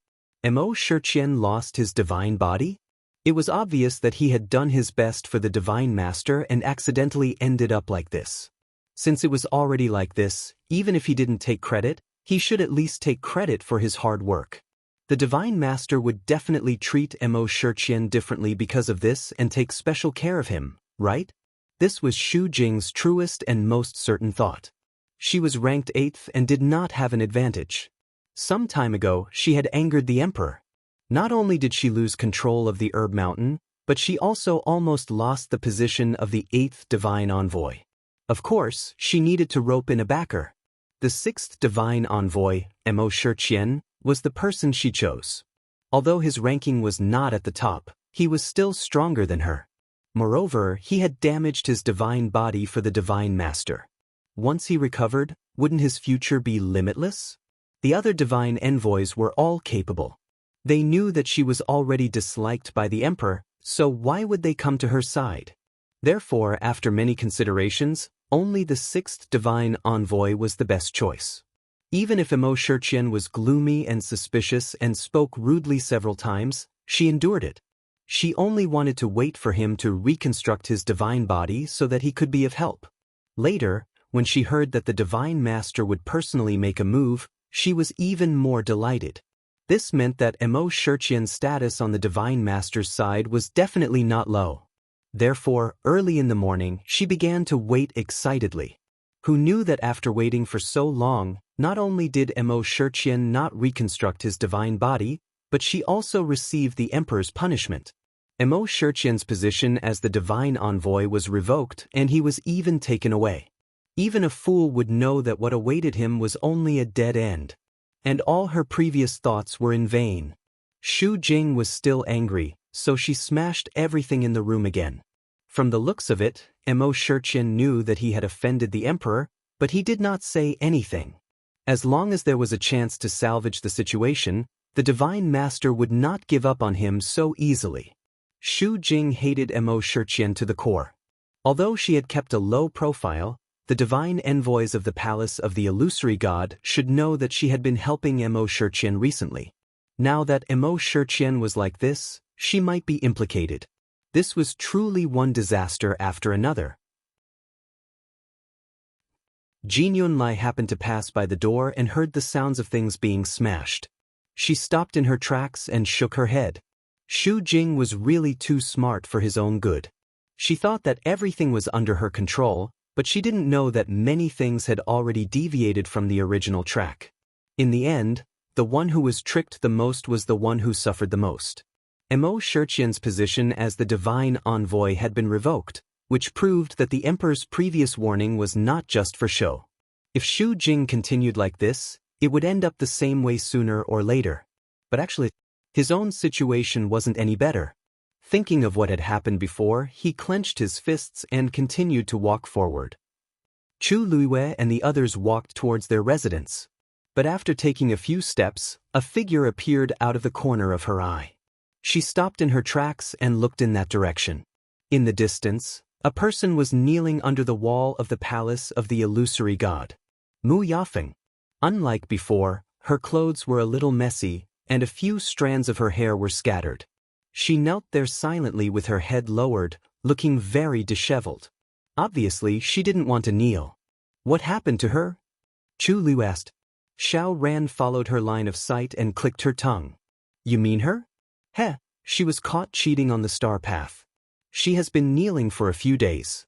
Mo Shiqian lost his divine body? It was obvious that he had done his best for the divine master and accidentally ended up like this. Since it was already like this, even if he didn't take credit, he should at least take credit for his hard work. The divine master would definitely treat Mo Shiqian differently because of this and take special care of him, right? This was Xu Jing's truest and most certain thought. She was ranked 8th and did not have an advantage. Some time ago, she had angered the emperor. Not only did she lose control of the Herb Mountain, but she also almost lost the position of the 8th divine envoy. Of course, she needed to rope in a backer. The 6th divine envoy, Mo Shiqian, was the person she chose. Although his ranking was not at the top, he was still stronger than her. Moreover, he had damaged his divine body for the divine master. Once he recovered, wouldn't his future be limitless? The other divine envoys were all capable. They knew that she was already disliked by the emperor, so why would they come to her side? Therefore, after many considerations, only the 6th divine envoy was the best choice. Even if Mo Shiqian was gloomy and suspicious and spoke rudely several times, she endured it. She only wanted to wait for him to reconstruct his divine body so that he could be of help. Later, when she heard that the divine master would personally make a move, she was even more delighted. This meant that Mo Shiqian's status on the divine master's side was definitely not low. Therefore, early in the morning, she began to wait excitedly. Who knew that after waiting for so long, not only did Mo Shiqian not reconstruct his divine body, but she also received the emperor's punishment. Mo Shiqian's position as the divine envoy was revoked and he was even taken away. Even a fool would know that what awaited him was only a dead end. And all her previous thoughts were in vain. Xu Jing was still angry, so she smashed everything in the room again. From the looks of it, Mo Shiqian knew that he had offended the emperor, but he did not say anything. As long as there was a chance to salvage the situation, the divine master would not give up on him so easily. Xu Jing hated Mo Shiqian to the core. Although she had kept a low profile, the divine envoys of the palace of the illusory god should know that she had been helping Mo Shiqian recently. Now that Mo Shiqian was like this, she might be implicated. This was truly one disaster after another. Jin Yunlai happened to pass by the door and heard the sounds of things being smashed. She stopped in her tracks and shook her head. Xu Jing was really too smart for his own good. She thought that everything was under her control, but she didn't know that many things had already deviated from the original track. In the end, the one who was tricked the most was the one who suffered the most. Mo Shiqian's position as the divine envoy had been revoked, which proved that the emperor's previous warning was not just for show. If Xu Jing continued like this, it would end up the same way sooner or later. But actually, his own situation wasn't any better. Thinking of what had happened before, he clenched his fists and continued to walk forward. Chu Luiwei and the others walked towards their residence. But after taking a few steps, a figure appeared out of the corner of her eye. She stopped in her tracks and looked in that direction. In the distance, a person was kneeling under the wall of the palace of the illusory god. Mu Yafeng. Unlike before, her clothes were a little messy, and a few strands of her hair were scattered. She knelt there silently with her head lowered, looking very disheveled. Obviously, she didn't want to kneel. What happened to her? Chu Liu asked. Xiao Ran followed her line of sight and clicked her tongue. You mean her? Heh, she was caught cheating on the star path. She has been kneeling for a few days.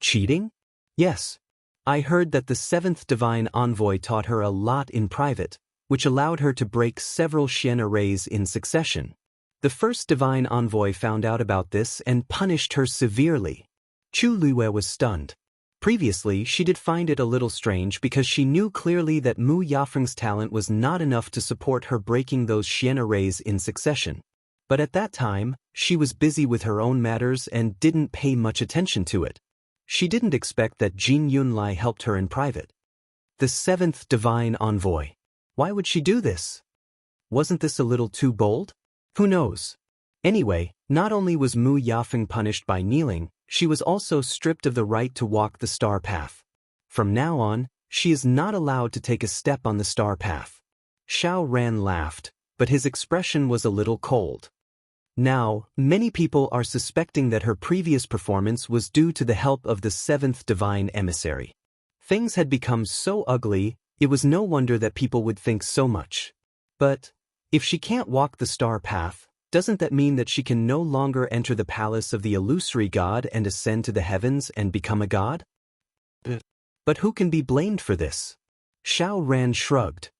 Cheating? Yes. I heard that the 7th divine envoy taught her a lot in private, which allowed her to break several Xian arrays in succession. The 1st divine envoy found out about this and punished her severely. Chu Luiwei was stunned. Previously, she did find it a little strange because she knew clearly that Mu Yafeng's talent was not enough to support her breaking those Xian arrays in succession. But at that time, she was busy with her own matters and didn't pay much attention to it. She didn't expect that Jin Yunlai helped her in private. The 7th divine envoy. Why would she do this? Wasn't this a little too bold? Who knows? Anyway, not only was Mu Yafeng punished by kneeling, she was also stripped of the right to walk the star path. From now on, she is not allowed to take a step on the star path. Xiao Ran laughed, but his expression was a little cold. Now, many people are suspecting that her previous performance was due to the help of the seventh divine emissary. Things had become so ugly, it was no wonder that people would think so much. But if she can't walk the star path, doesn't that mean that she can no longer enter the palace of the illusory god and ascend to the heavens and become a god? But who can be blamed for this? Xiao Ran shrugged.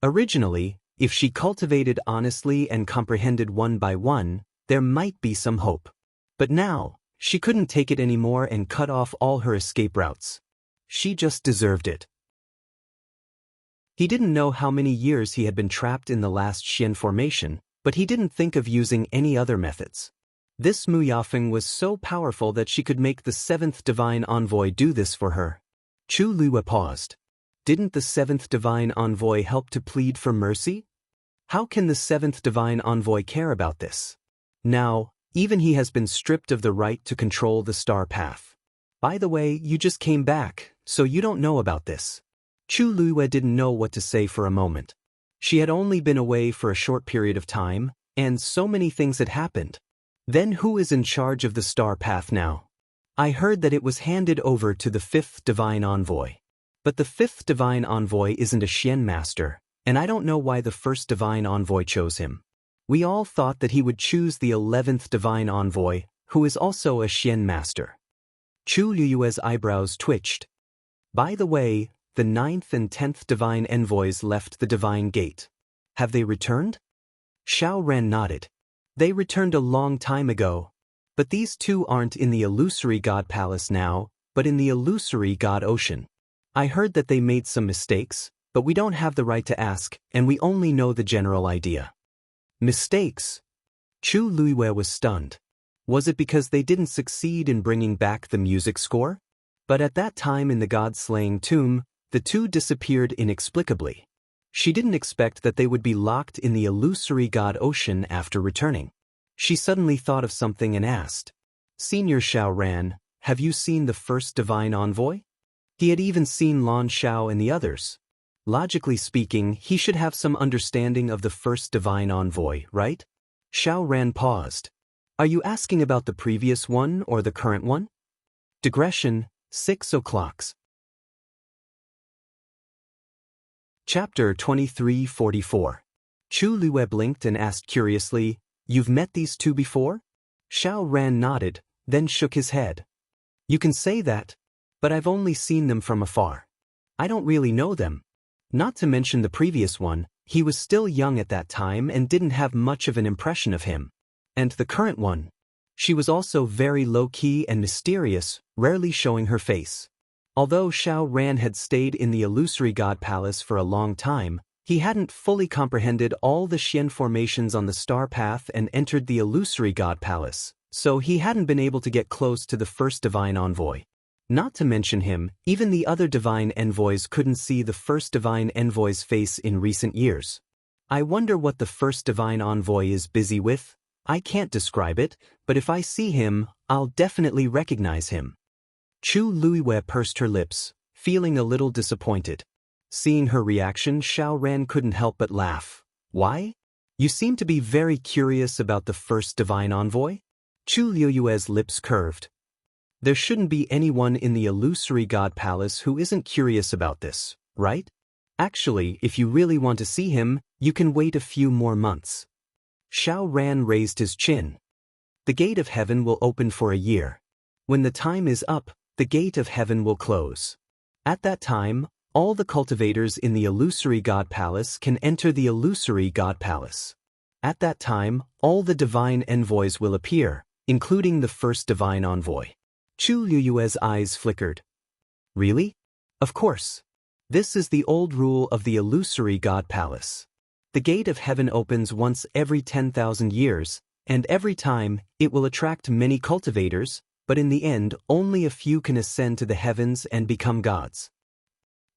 Originally, if she cultivated honestly and comprehended one by one, there might be some hope. But now, she couldn't take it anymore and cut off all her escape routes. She just deserved it. He didn't know how many years he had been trapped in the last Xian formation, but he didn't think of using any other methods. This Mu Yafeng was so powerful that she could make the seventh divine envoy do this for her. Chu Lue paused. Didn't the seventh divine envoy help to plead for mercy? How can the seventh divine envoy care about this? Now, even he has been stripped of the right to control the star path. By the way, you just came back, so you don't know about this. Chu Lue didn't know what to say for a moment. She had only been away for a short period of time, and so many things had happened. Then who is in charge of the star path now? I heard that it was handed over to the fifth divine envoy. But the fifth divine envoy isn't a Xian master, and I don't know why the first divine envoy chose him. We all thought that he would choose the 11th divine envoy, who is also a Xian master. Chu Liyue's eyebrows twitched. By the way, the 9th and 10th divine envoys left the divine gate. Have they returned? Xiao Ran nodded. They returned a long time ago. But these two aren't in the illusory god palace now, but in the illusory god ocean. I heard that they made some mistakes, but we don't have the right to ask, and we only know the general idea. Mistakes? Chu Liyue was stunned. Was it because they didn't succeed in bringing back the music score? But at that time in the god-slaying tomb, the two disappeared inexplicably. She didn't expect that they would be locked in the illusory god ocean after returning. She suddenly thought of something and asked, Senior Xiao Ran, have you seen the first divine envoy? He had even seen Lan Xiao and the others. Logically speaking, he should have some understanding of the first divine envoy, right? Xiao Ran paused. Are you asking about the previous one or the current one? Digression, 6 o'clocks. Chapter 2344. Chu Lue blinked and asked curiously, You've met these two before? Xiao Ran nodded, then shook his head. You can say that, but I've only seen them from afar. I don't really know them. Not to mention the previous one, he was still young at that time and didn't have much of an impression of him. And the current one. She was also very low-key and mysterious, rarely showing her face. Although Xiao Ran had stayed in the illusory god palace for a long time, he hadn't fully comprehended all the Xian formations on the star path and entered the illusory god palace, so he hadn't been able to get close to the first divine envoy. Not to mention him, even the other divine envoys couldn't see the first divine envoy's face in recent years. I wonder what the first divine envoy is busy with. I can't describe it, but if I see him, I'll definitely recognize him. Chu Liyue pursed her lips, feeling a little disappointed. Seeing her reaction, Xiao Ran couldn't help but laugh. Why? You seem to be very curious about the first divine envoy? Chu Liyue's lips curved. There shouldn't be anyone in the illusory god palace who isn't curious about this, right? Actually, if you really want to see him, you can wait a few more months. Xiao Ran raised his chin. The gate of heaven will open for a year. When the time is up, the gate of heaven will close. At that time, all the cultivators in the illusory god palace can enter the illusory god palace. At that time, all the divine envoys will appear, including the first divine envoy. Chu Liyue's eyes flickered. Really? Of course. This is the old rule of the illusory god palace. The gate of heaven opens once every 10,000 years, and every time, it will attract many cultivators, but in the end, only a few can ascend to the heavens and become gods.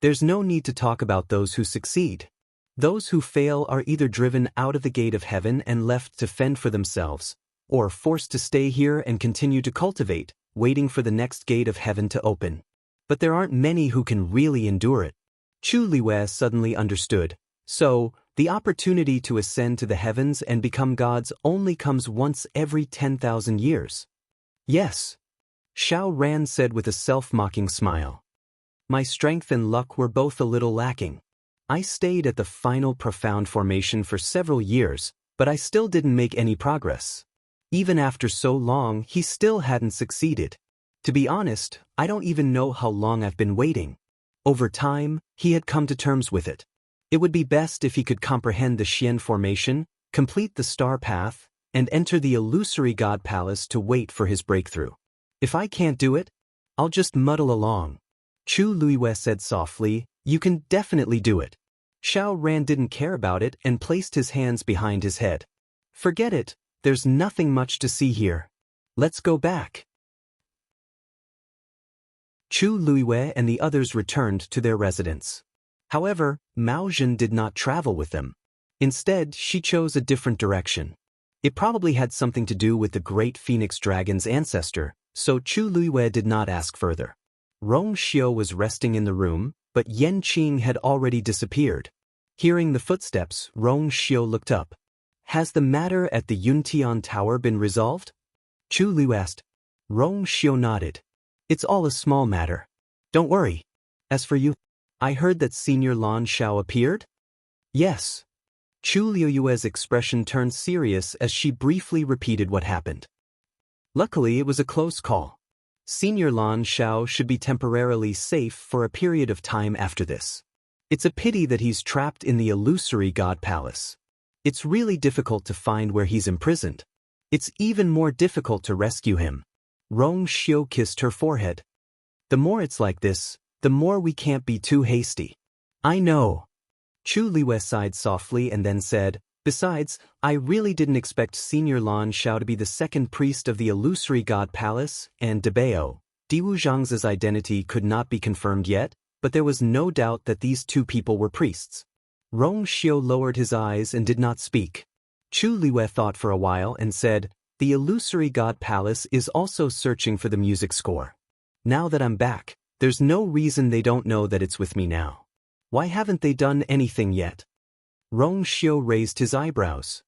There's no need to talk about those who succeed. Those who fail are either driven out of the gate of heaven and left to fend for themselves, or forced to stay here and continue to cultivate, waiting for the next gate of heaven to open. But there aren't many who can really endure it. Chu Liyue suddenly understood. So, The opportunity to ascend to the heavens and become gods only comes once every 10,000 years. Yes, Xiao Ran said with a self-mocking smile. My strength and luck were both a little lacking. I stayed at the final profound formation for several years, but I still didn't make any progress. Even after so long, he still hadn't succeeded. To be honest, I don't even know how long I've been waiting. Over time, he had come to terms with it. It would be best if he could comprehend the Xian formation, complete the star path, and enter the illusory god palace to wait for his breakthrough. If I can't do it, I'll just muddle along. Chu Luiyue said softly, you can definitely do it. Xiao Ran didn't care about it and placed his hands behind his head. Forget it, there's nothing much to see here. Let's go back. Chu Luiyue and the others returned to their residence. However, Mao Zhen did not travel with them. Instead, she chose a different direction. It probably had something to do with the great phoenix dragon's ancestor, so Chu Luiyue did not ask further. Rong Xiu was resting in the room, but Yan Qing had already disappeared. Hearing the footsteps, Rong Xiu looked up. Has the matter at the Yuntian Tower been resolved? Chu Liu asked. Rong Xiu nodded. It's all a small matter. Don't worry. As for you, I heard that Senior Lan Xiao appeared? Yes. Chu Liuyue's expression turned serious as she briefly repeated what happened. Luckily, it was a close call. Senior Lan Xiao should be temporarily safe for a period of time after this. It's a pity that he's trapped in the illusory god palace. It's really difficult to find where he's imprisoned. It's even more difficult to rescue him. Rong Xiu kissed her forehead. The more it's like this, the more we can't be too hasty. I know. Chu Liwei sighed softly and then said, besides, I really didn't expect Senior Lan Xiao to be the second priest of the illusory god palace, and Debao. Diwu Zhang's identity could not be confirmed yet, but there was no doubt that these two people were priests. Rong Xiu lowered his eyes and did not speak. Chu Liwei thought for a while and said, the illusory god palace is also searching for the music score. Now that I'm back, there's no reason they don't know that it's with me now. Why haven't they done anything yet? Rong Xiu raised his eyebrows.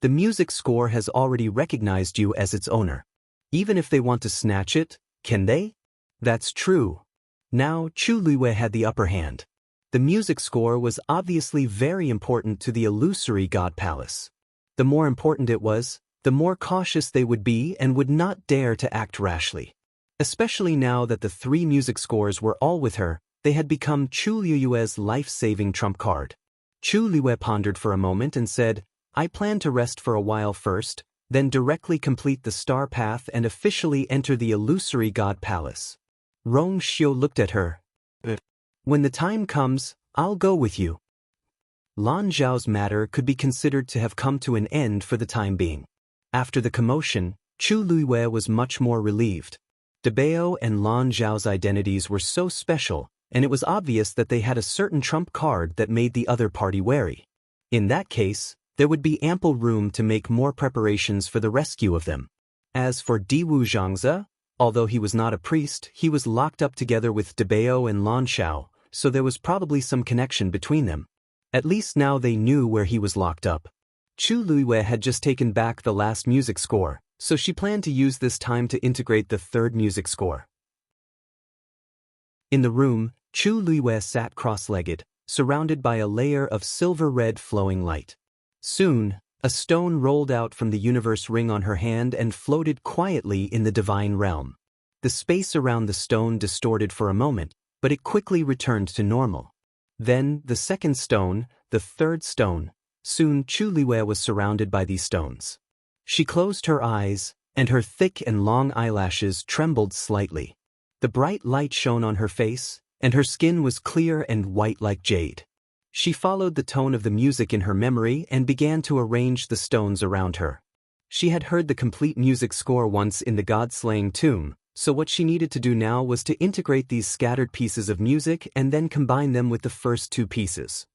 The music score has already recognized you as its owner. Even if they want to snatch it, can they? That's true. Now Chu Liwei had the upper hand. The music score was obviously very important to the illusory god palace. The more important it was, the more cautious they would be and would not dare to act rashly. Especially now that the three music scores were all with her, they had become Chu Liuyue's life-saving trump card. Chu Liwei pondered for a moment and said, I plan to rest for a while first, then directly complete the star path and officially enter the illusory god palace. Rong Xiu looked at her. When the time comes, I'll go with you. Lan Zhao's matter could be considered to have come to an end for the time being. After the commotion, Chu Liwei was much more relieved. Debao and Lan Zhao's identities were so special, and it was obvious that they had a certain trump card that made the other party wary. In that case, there would be ample room to make more preparations for the rescue of them. As for Diwu Zhangze, although he was not a priest, he was locked up together with Debao and Lan Xiao, so there was probably some connection between them. At least now they knew where he was locked up. Chu Liwei had just taken back the last music score, so she planned to use this time to integrate the third music score. In the room, Chu Liwei sat cross-legged, surrounded by a layer of silver-red flowing light. Soon, a stone rolled out from the universe ring on her hand and floated quietly in the divine realm. The space around the stone distorted for a moment, but it quickly returned to normal. Then, the second stone, the third stone. Soon Chu Liwei was surrounded by these stones. She closed her eyes, and her thick and long eyelashes trembled slightly. The bright light shone on her face, and her skin was clear and white like jade. She followed the tone of the music in her memory and began to arrange the stones around her. She had heard the complete music score once in the god-slaying tomb, so what she needed to do now was to integrate these scattered pieces of music and then combine them with the first two pieces.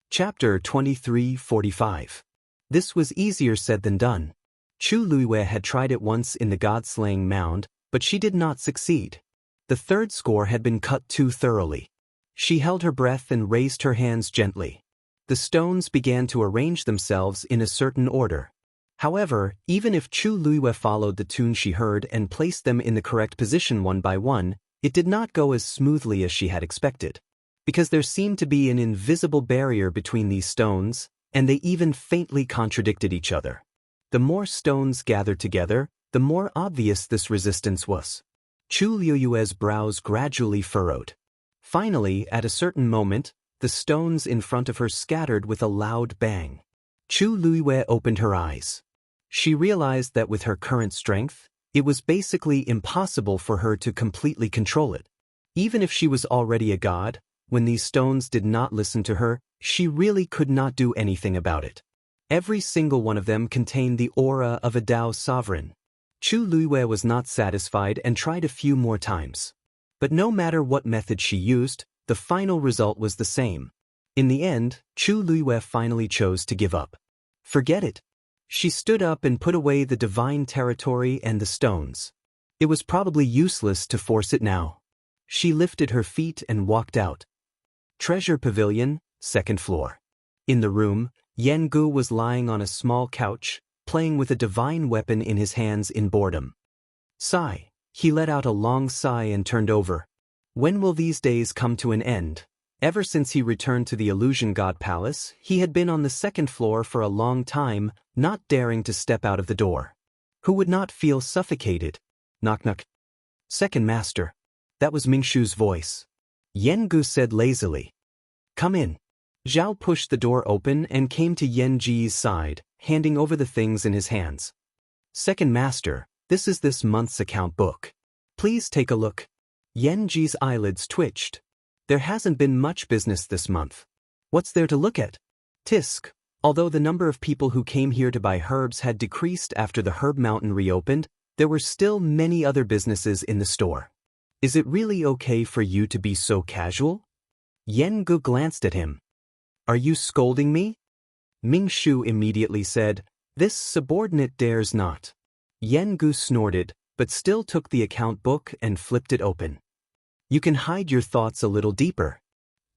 Chapter 23:45. This was easier said than done. Chu Liwei had tried it once in the god-slaying mound, but she did not succeed. The third score had been cut too thoroughly. She held her breath and raised her hands gently. The stones began to arrange themselves in a certain order. However, even if Chu Luiyue followed the tune she heard and placed them in the correct position one by one, it did not go as smoothly as she had expected. Because there seemed to be an invisible barrier between these stones, and they even faintly contradicted each other. The more stones gathered together, the more obvious this resistance was. Chu Luiyue's brows gradually furrowed. Finally, at a certain moment, the stones in front of her scattered with a loud bang. Chu Luiyue opened her eyes. She realized that with her current strength, it was basically impossible for her to completely control it. Even if she was already a god, when these stones did not listen to her, she really could not do anything about it. Every single one of them contained the aura of a Tao sovereign. Chu Luiyue was not satisfied and tried a few more times. But no matter what method she used, the final result was the same. In the end, Chu Luiyue finally chose to give up. Forget it. She stood up and put away the divine territory and the stones. It was probably useless to force it now. She lifted her feet and walked out. Treasure Pavilion, 2nd floor. In the room, Jianghu was lying on a small couch, playing with a divine weapon in his hands in boredom. Sigh. He let out a long sigh and turned over. When will these days come to an end? Ever since he returned to the Illusion God Palace, he had been on the 2nd floor for a long time, not daring to step out of the door. Who would not feel suffocated? Knock knock. Second Master. That was Mingshu's voice. Jianghu said lazily. Come in. Zhao pushed the door open and came to Yenji's side, handing over the things in his hands. Second Master, this is this month's account book. Please take a look. Yenji's eyelids twitched. There hasn't been much business this month. What's there to look at? Tisk. Although the number of people who came here to buy herbs had decreased after the herb mountain reopened, there were still many other businesses in the store. Is it really okay for you to be so casual? Jianghu glanced at him. Are you scolding me? Mingshu immediately said, This subordinate dares not. Jianghu snorted, but still took the account book and flipped it open. You can hide your thoughts a little deeper.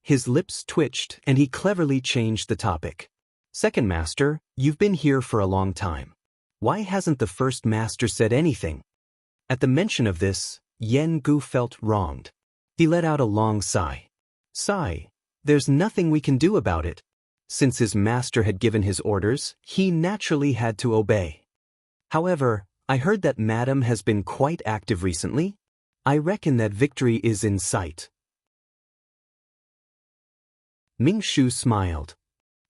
His lips twitched and he cleverly changed the topic. Second Master, you've been here for a long time. Why hasn't the First Master said anything? At the mention of this, Jianghu felt wronged. He let out a long sigh. Sigh. There's nothing we can do about it. Since his master had given his orders, he naturally had to obey. However, I heard that Madam has been quite active recently. I reckon that victory is in sight. Mingshu smiled.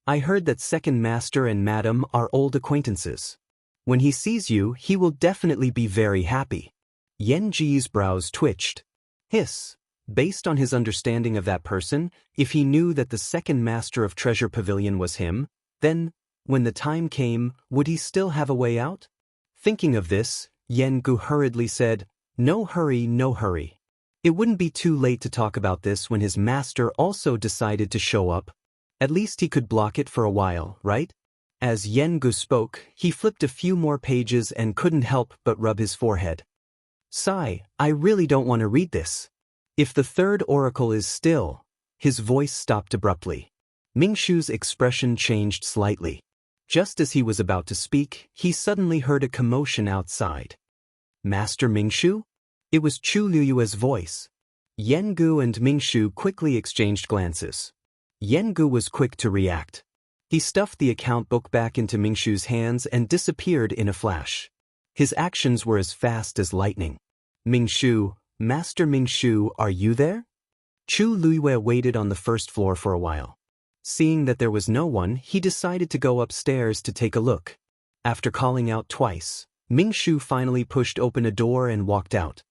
I heard that Second Master and Madam are old acquaintances. When he sees you, he will definitely be very happy. Yenji's brows twitched. Hiss. Based on his understanding of that person, if he knew that the Second Master of Treasure Pavilion was him, then, when the time came, would he still have a way out? Thinking of this, Jianghu hurriedly said, No hurry, no hurry. It wouldn't be too late to talk about this when his master also decided to show up. At least he could block it for a while, right? As Jianghu spoke, he flipped a few more pages and couldn't help but rub his forehead. Sigh, I really don't want to read this. If the third oracle is still... His voice stopped abruptly. Mingshu's expression changed slightly. Just as he was about to speak, he suddenly heard a commotion outside. Master Mingshu? It was Chu Luiyue's voice. Jianghu and Mingshu quickly exchanged glances. Jianghu was quick to react. He stuffed the account book back into Mingshu's hands and disappeared in a flash. His actions were as fast as lightning. Mingshu, Master Mingshu, are you there? Chu Luiyue waited on the 1st floor for a while. Seeing that there was no one, he decided to go upstairs to take a look. After calling out twice, Mingshu finally pushed open a door and walked out.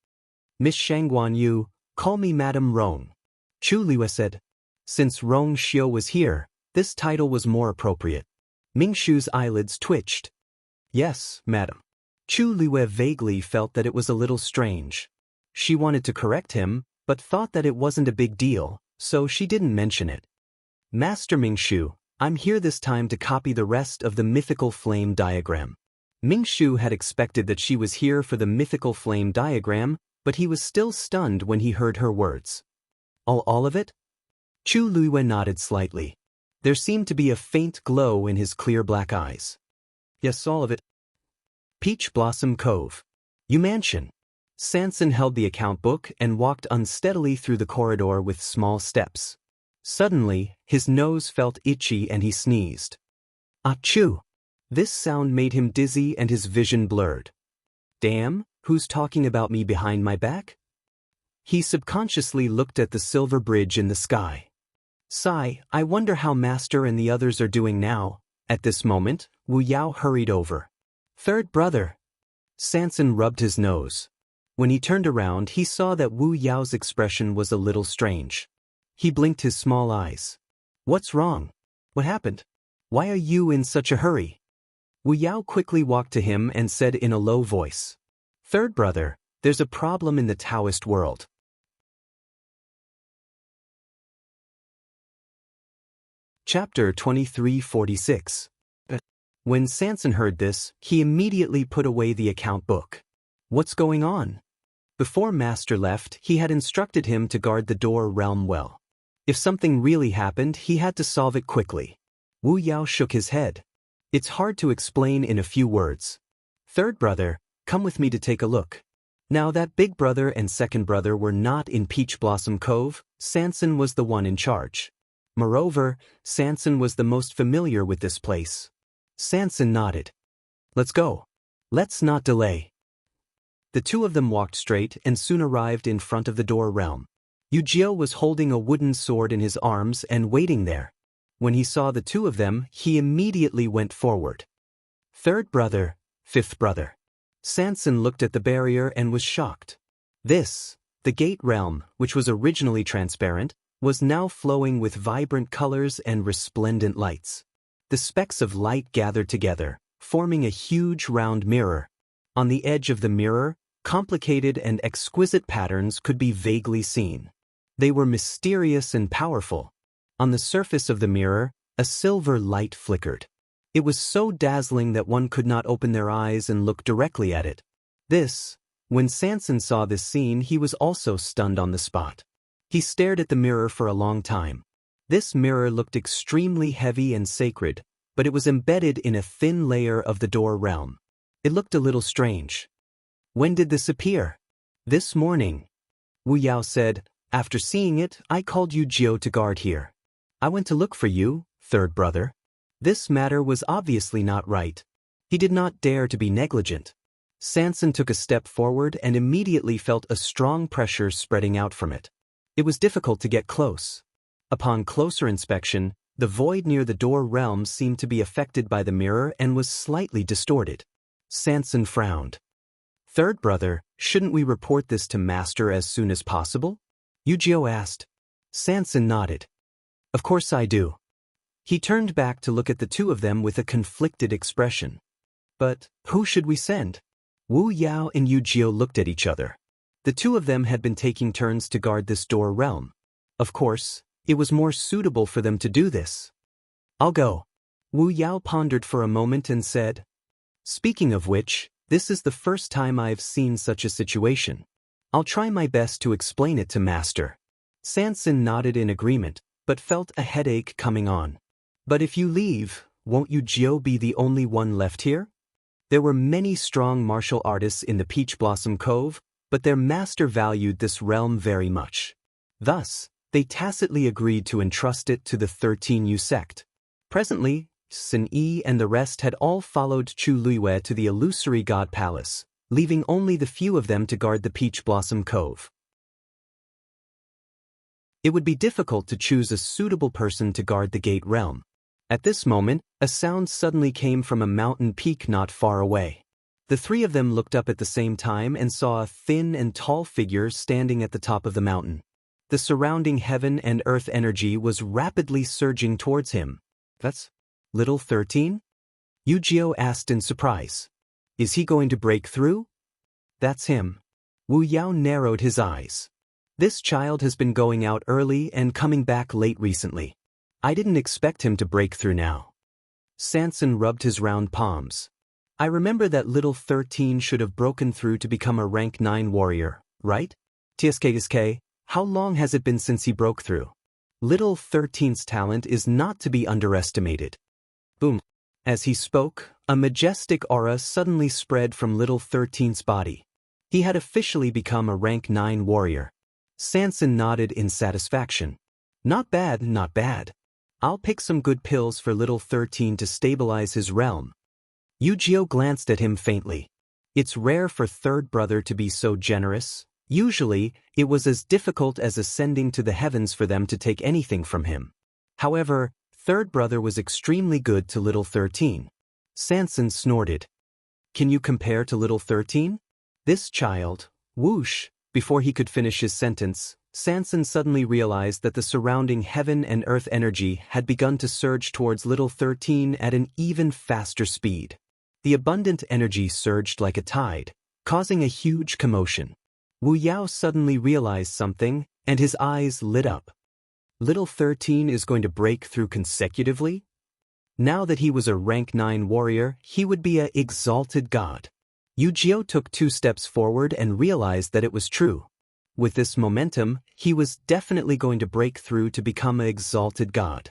Miss Shangguan Yu, call me Madame Rong. Chu Luiyue said. Since Rong Xiu was here, this title was more appropriate. Mingshu's eyelids twitched. Yes, madam. Chu Luiyue vaguely felt that it was a little strange. She wanted to correct him, but thought that it wasn't a big deal, so she didn't mention it. Master Mingshu, I'm here this time to copy the rest of the mythical flame diagram. Mingshu had expected that she was here for the mythical flame diagram, but he was still stunned when he heard her words. All of it? Chu Luiwen nodded slightly. There seemed to be a faint glow in his clear black eyes. Yes, all of it. Peach Blossom Cove. You mansion. Sanson held the account book and walked unsteadily through the corridor with small steps. Suddenly, his nose felt itchy and he sneezed. Achoo! This sound made him dizzy and his vision blurred. Damn, who's talking about me behind my back? He subconsciously looked at the silver bridge in the sky. Sigh, I wonder how Master and the others are doing now. At this moment, Wu Yao hurried over. Third brother. Sanson rubbed his nose. When he turned around, he saw that Wu Yao's expression was a little strange. He blinked his small eyes. What's wrong? What happened? Why are you in such a hurry? Wu Yao quickly walked to him and said in a low voice. Third brother, there's a problem in the Taoist world. Chapter 2346. When Sanson heard this, he immediately put away the account book. What's going on? Before Master left, he had instructed him to guard the door realm well. If something really happened, he had to solve it quickly. Wu Yao shook his head. It's hard to explain in a few words. Third brother, come with me to take a look. Now that big brother and second brother were not in Peach Blossom Cove, Sanson was the one in charge. Moreover, Sanson was the most familiar with this place. Sanson nodded. Let's go. Let's not delay. The two of them walked straight and soon arrived in front of the door realm. Yujio was holding a wooden sword in his arms and waiting there. When he saw the two of them, he immediately went forward. Third brother, fifth brother. Sanson looked at the barrier and was shocked. This, the gate realm, which was originally transparent, was now flowing with vibrant colors and resplendent lights. The specks of light gathered together, forming a huge round mirror. On the edge of the mirror, complicated and exquisite patterns could be vaguely seen. They were mysterious and powerful. On the surface of the mirror, a silver light flickered. It was so dazzling that one could not open their eyes and look directly at it. When Sanson saw this scene, he was also stunned on the spot. He stared at the mirror for a long time. This mirror looked extremely heavy and sacred, but it was embedded in a thin layer of the door realm. It looked a little strange. When did this appear? This morning. Wu Yao said, after seeing it, I called Yujio to guard here. I went to look for you, third brother. This matter was obviously not right. He did not dare to be negligent. Sanson took a step forward and immediately felt a strong pressure spreading out from it. It was difficult to get close. Upon closer inspection, the void near the door realm seemed to be affected by the mirror and was slightly distorted. Sanson frowned. Third brother, shouldn't we report this to Master as soon as possible? Yujio asked. Sanson nodded. Of course I do. He turned back to look at the two of them with a conflicted expression. But who should we send? Wu Yao and Yujio looked at each other. The two of them had been taking turns to guard this door realm. Of course, it was more suitable for them to do this. I'll go. Wu Yao pondered for a moment and said, Speaking of which, this is the first time I've seen such a situation. I'll try my best to explain it to Master. Sanson nodded in agreement, but felt a headache coming on. But if you leave, won't Yujio be the only one left here? There were many strong martial artists in the Peach Blossom Cove, but their master valued this realm very much. Thus, they tacitly agreed to entrust it to the 13U sect. Presently, Sun Yi and the rest had all followed Chu Luiwe to the illusory god palace, leaving only the few of them to guard the Peach Blossom Cove. It would be difficult to choose a suitable person to guard the gate realm. At this moment, a sound suddenly came from a mountain peak not far away. The three of them looked up at the same time and saw a thin and tall figure standing at the top of the mountain. The surrounding heaven and earth energy was rapidly surging towards him. That's little 13? Yujio asked in surprise. Is he going to break through? That's him. Wu Yao narrowed his eyes. This child has been going out early and coming back late recently. I didn't expect him to break through now. Sanson rubbed his round palms. I remember that little 13 should have broken through to become a rank 9 warrior, right? TSK, how long has it been since he broke through? Little 13's talent is not to be underestimated. Boom. As he spoke, a majestic aura suddenly spread from Little 13's body. He had officially become a rank 9 warrior. Sanson nodded in satisfaction. Not bad, not bad. I'll pick some good pills for Little 13 to stabilize his realm. Yujio glanced at him faintly. It's rare for third brother to be so generous. Usually, it was as difficult as ascending to the heavens for them to take anything from him. However, third brother was extremely good to Little 13. Sanson snorted. Can you compare to Little 13? This child, whoosh. Before he could finish his sentence, Sanson suddenly realized that the surrounding heaven and earth energy had begun to surge towards Little 13 at an even faster speed. The abundant energy surged like a tide, causing a huge commotion. Wu Yao suddenly realized something, and his eyes lit up. Little 13 is going to break through consecutively? Now that he was a rank 9 warrior, he would be a exalted god. Yujio took 2 steps forward and realized that it was true. With this momentum, he was definitely going to break through to become an exalted god.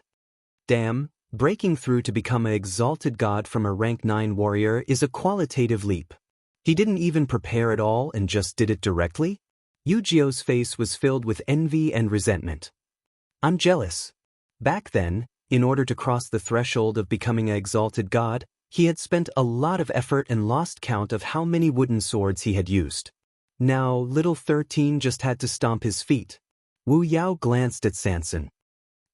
Damn, breaking through to become an exalted god from a rank 9 warrior is a qualitative leap. He didn't even prepare at all and just did it directly? Yujio's face was filled with envy and resentment. I'm jealous. Back then, in order to cross the threshold of becoming an exalted god, he had spent a lot of effort and lost count of how many wooden swords he had used. Now, Little 13 just had to stomp his feet. Wu Yao glanced at Sanson.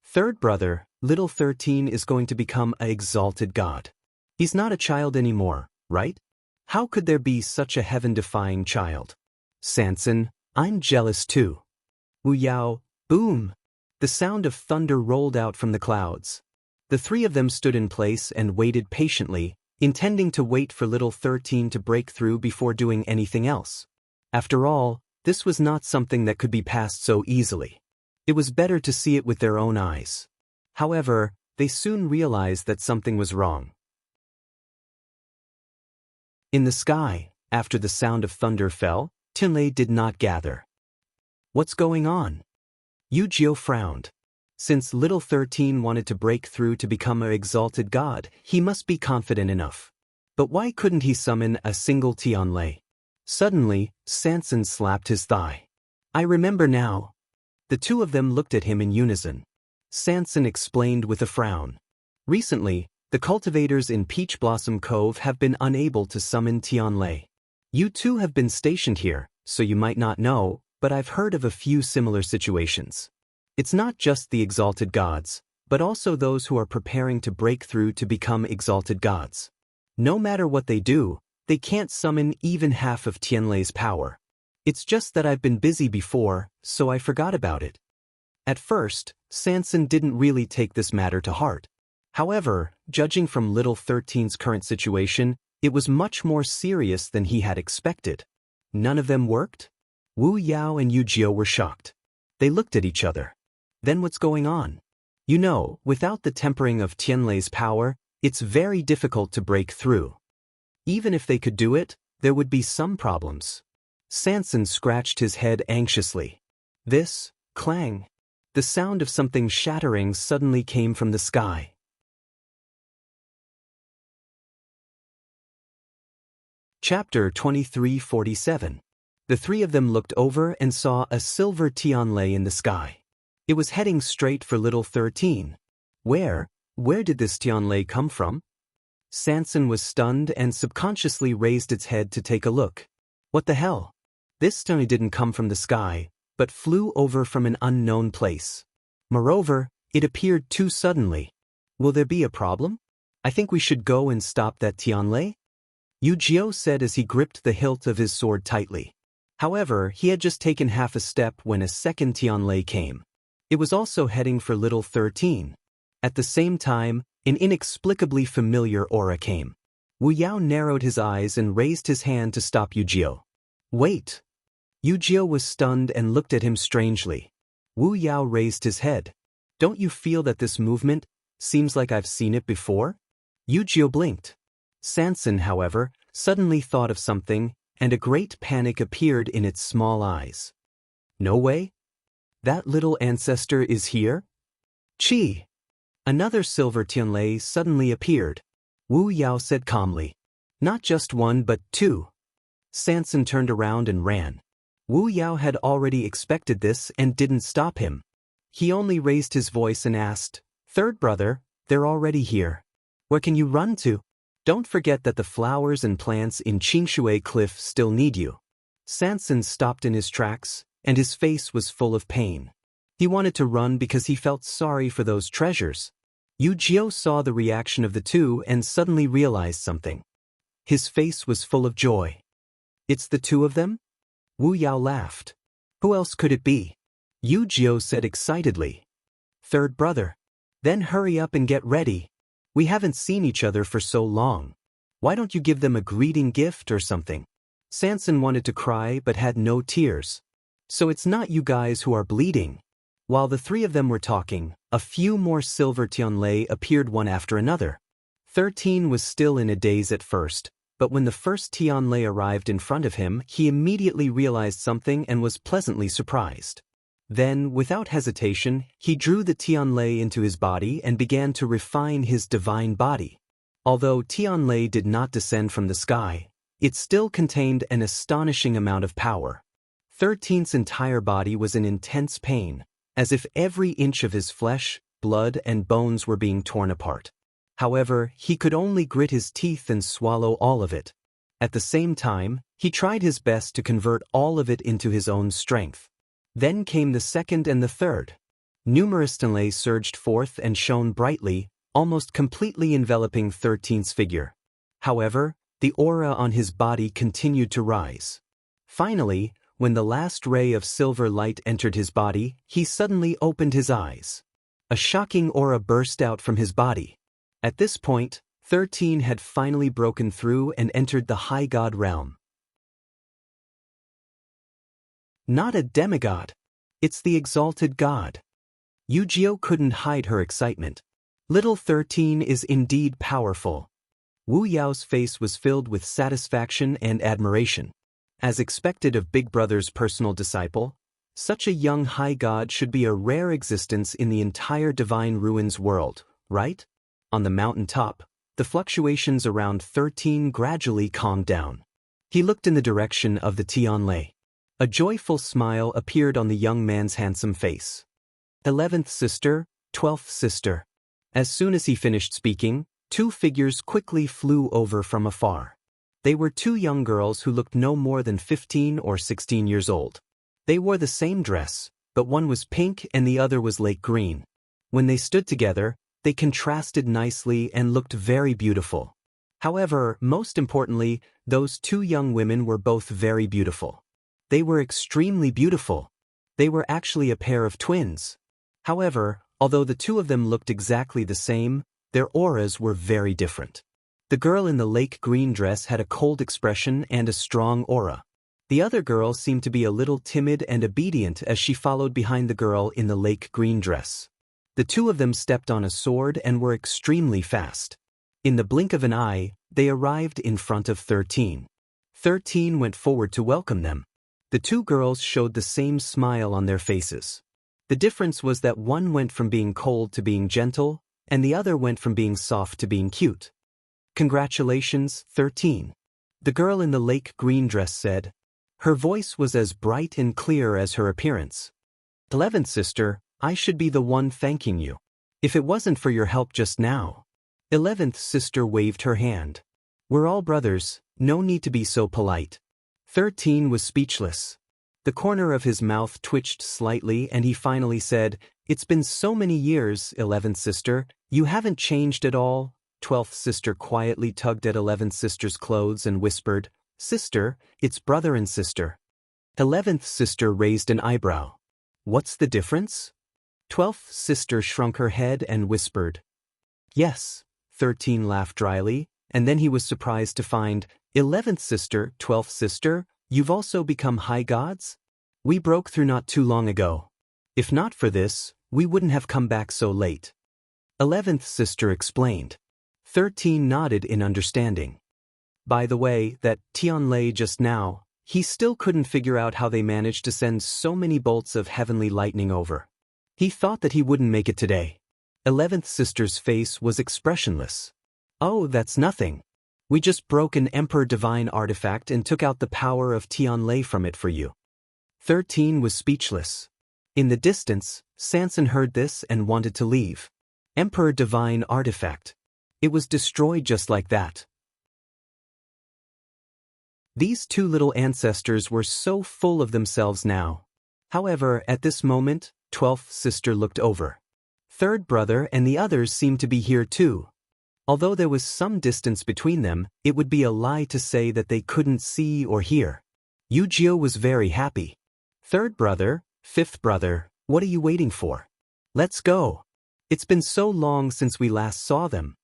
Third brother, Little 13 is going to become an exalted god. He's not a child anymore, right? How could there be such a heaven-defying child? Sanson, I'm jealous too. Wu Yao, boom! The sound of thunder rolled out from the clouds. The 3 of them stood in place and waited patiently, intending to wait for Little 13 to break through before doing anything else. After all, this was not something that could be passed so easily. It was better to see it with their own eyes. However, they soon realized that something was wrong. In the sky, after the sound of thunder fell, Tianlei did not gather. What's going on? Yujio frowned. Since Little 13 wanted to break through to become an exalted god, he must be confident enough. But why couldn't he summon a single Tianlei? Suddenly, Sanson slapped his thigh. I remember now. The 2 of them looked at him in unison. Sanson explained with a frown. Recently, the cultivators in Peach Blossom Cove have been unable to summon Tianlei. You 2 have been stationed here, so you might not know, but I've heard of a few similar situations. It's not just the exalted gods, but also those who are preparing to break through to become exalted gods. No matter what they do, they can't summon even half of Tianlei's power. It's just that I've been busy before, so I forgot about it. At first, Sanson didn't really take this matter to heart. However, judging from Little 13's current situation, it was much more serious than he had expected. None of them worked? Wu Yao and Yujio were shocked. They looked at each other. Then what's going on? You know, without the tempering of Tianlei's power, it's very difficult to break through. Even if they could do it, there would be some problems. Sanson scratched his head anxiously. This, clang. The sound of something shattering suddenly came from the sky. Chapter 2347. The 3 of them looked over and saw a silver Tianlei in the sky. It was heading straight for Little 13. Where did this Tianlei come from? Sanson was stunned and subconsciously raised its head to take a look. What the hell? This Tianlei didn't come from the sky, but flew over from an unknown place. Moreover, it appeared too suddenly. Will there be a problem? I think we should go and stop that Tianlei? Yujio said as he gripped the hilt of his sword tightly. However, he had just taken half a step when a second Tianlei came. It was also heading for Little 13. At the same time, an inexplicably familiar aura came. Wu Yao narrowed his eyes and raised his hand to stop Yujio. Wait! Yujio was stunned and looked at him strangely. Wu Yao raised his head. Don't you feel that this movement seems like I've seen it before? Yujio blinked. Sanson, however, suddenly thought of something and a great panic appeared in its small eyes. No way? That little ancestor is here? Chi! Another silver Tianlei suddenly appeared. Wu Yao said calmly. Not just one but two. Sanson turned around and ran. Wu Yao had already expected this and didn't stop him. He only raised his voice and asked, "Third brother, they're already here. Where can you run to? Don't forget that the flowers and plants in Qingshui Cliff still need you." Sanson stopped in his tracks, and his face was full of pain. He wanted to run because he felt sorry for those treasures. Yu Jiao saw the reaction of the two and suddenly realized something. His face was full of joy. "It's the two of them?" Wu Yao laughed. "Who else could it be?" Yu Jiao said excitedly. "Third brother. Then hurry up and get ready. We haven't seen each other for so long. Why don't you give them a greeting gift or something?" Sanson wanted to cry but had no tears. "So it's not you guys who are bleeding." While the three of them were talking, a few more silver Tianlei appeared one after another. 13 was still in a daze at first, but when the first Tianlei arrived in front of him, he immediately realized something and was pleasantly surprised. Then, without hesitation, he drew the Tianlei into his body and began to refine his divine body. Although Tianlei did not descend from the sky, it still contained an astonishing amount of power. 13's entire body was in intense pain, as if every inch of his flesh, blood, and bones were being torn apart. However, he could only grit his teeth and swallow all of it. At the same time, he tried his best to convert all of it into his own strength. Then came the second and the third. Numerous Tianlei surged forth and shone brightly, almost completely enveloping 13's figure. However, the aura on his body continued to rise. Finally, when the last ray of silver light entered his body, he suddenly opened his eyes. A shocking aura burst out from his body. At this point, 13 had finally broken through and entered the high god realm. Not a demigod. It's the exalted god. Yu Jiao couldn't hide her excitement. Little 13 is indeed powerful. Wu Yao's face was filled with satisfaction and admiration. As expected of Big Brother's personal disciple, such a young high god should be a rare existence in the entire Divine Ruins world, right? On the mountain top, the fluctuations around 13 gradually calmed down. He looked in the direction of the Tianlei. A joyful smile appeared on the young man's handsome face. 11th sister, 12th sister. As soon as he finished speaking, two figures quickly flew over from afar. They were two young girls who looked no more than 15 or 16 years old. They wore the same dress, but one was pink and the other was lake green. When they stood together, they contrasted nicely and looked very beautiful. However, most importantly, those two young women were both very beautiful. They were extremely beautiful. They were actually a pair of twins. However, although the two of them looked exactly the same, their auras were very different. The girl in the lake green dress had a cold expression and a strong aura. The other girl seemed to be a little timid and obedient as she followed behind the girl in the lake green dress. The two of them stepped on a sword and were extremely fast. In the blink of an eye, they arrived in front of 13. 13 went forward to welcome them. The two girls showed the same smile on their faces. The difference was that one went from being cold to being gentle, and the other went from being soft to being cute. "Congratulations, 13. The girl in the lake green dress said. Her voice was as bright and clear as her appearance. 11th sister, I should be the one thanking you. If it wasn't for your help just now. 11th sister waved her hand. We're all brothers, no need to be so polite. 13 was speechless. The corner of his mouth twitched slightly and he finally said, It's been so many years, 11th sister, you haven't changed at all. 12th sister quietly tugged at 11th sister's clothes and whispered, Sister, it's brother and sister. 11th sister raised an eyebrow. What's the difference? 12th sister shrunk her head and whispered. Yes, 13 laughed dryly, and then he was surprised to find, 11th sister, 12th sister, you've also become high gods? We broke through not too long ago. If not for this, we wouldn't have come back so late. 11th sister explained. 13 nodded in understanding. By the way, that Tianlei just now, he still couldn't figure out how they managed to send so many bolts of heavenly lightning over. He thought that he wouldn't make it today. 11th sister's face was expressionless. Oh, that's nothing. We just broke an Emperor Divine artifact and took out the power of Tianlei from it for you. 13 was speechless. In the distance, Sanson heard this and wanted to leave. Emperor Divine artifact. It was destroyed just like that. These two little ancestors were so full of themselves now. However, at this moment, 12th sister looked over. Third brother and the others seemed to be here too. Although there was some distance between them, it would be a lie to say that they couldn't see or hear. Wuxia was very happy. Third brother, fifth brother, what are you waiting for? Let's go. It's been so long since we last saw them.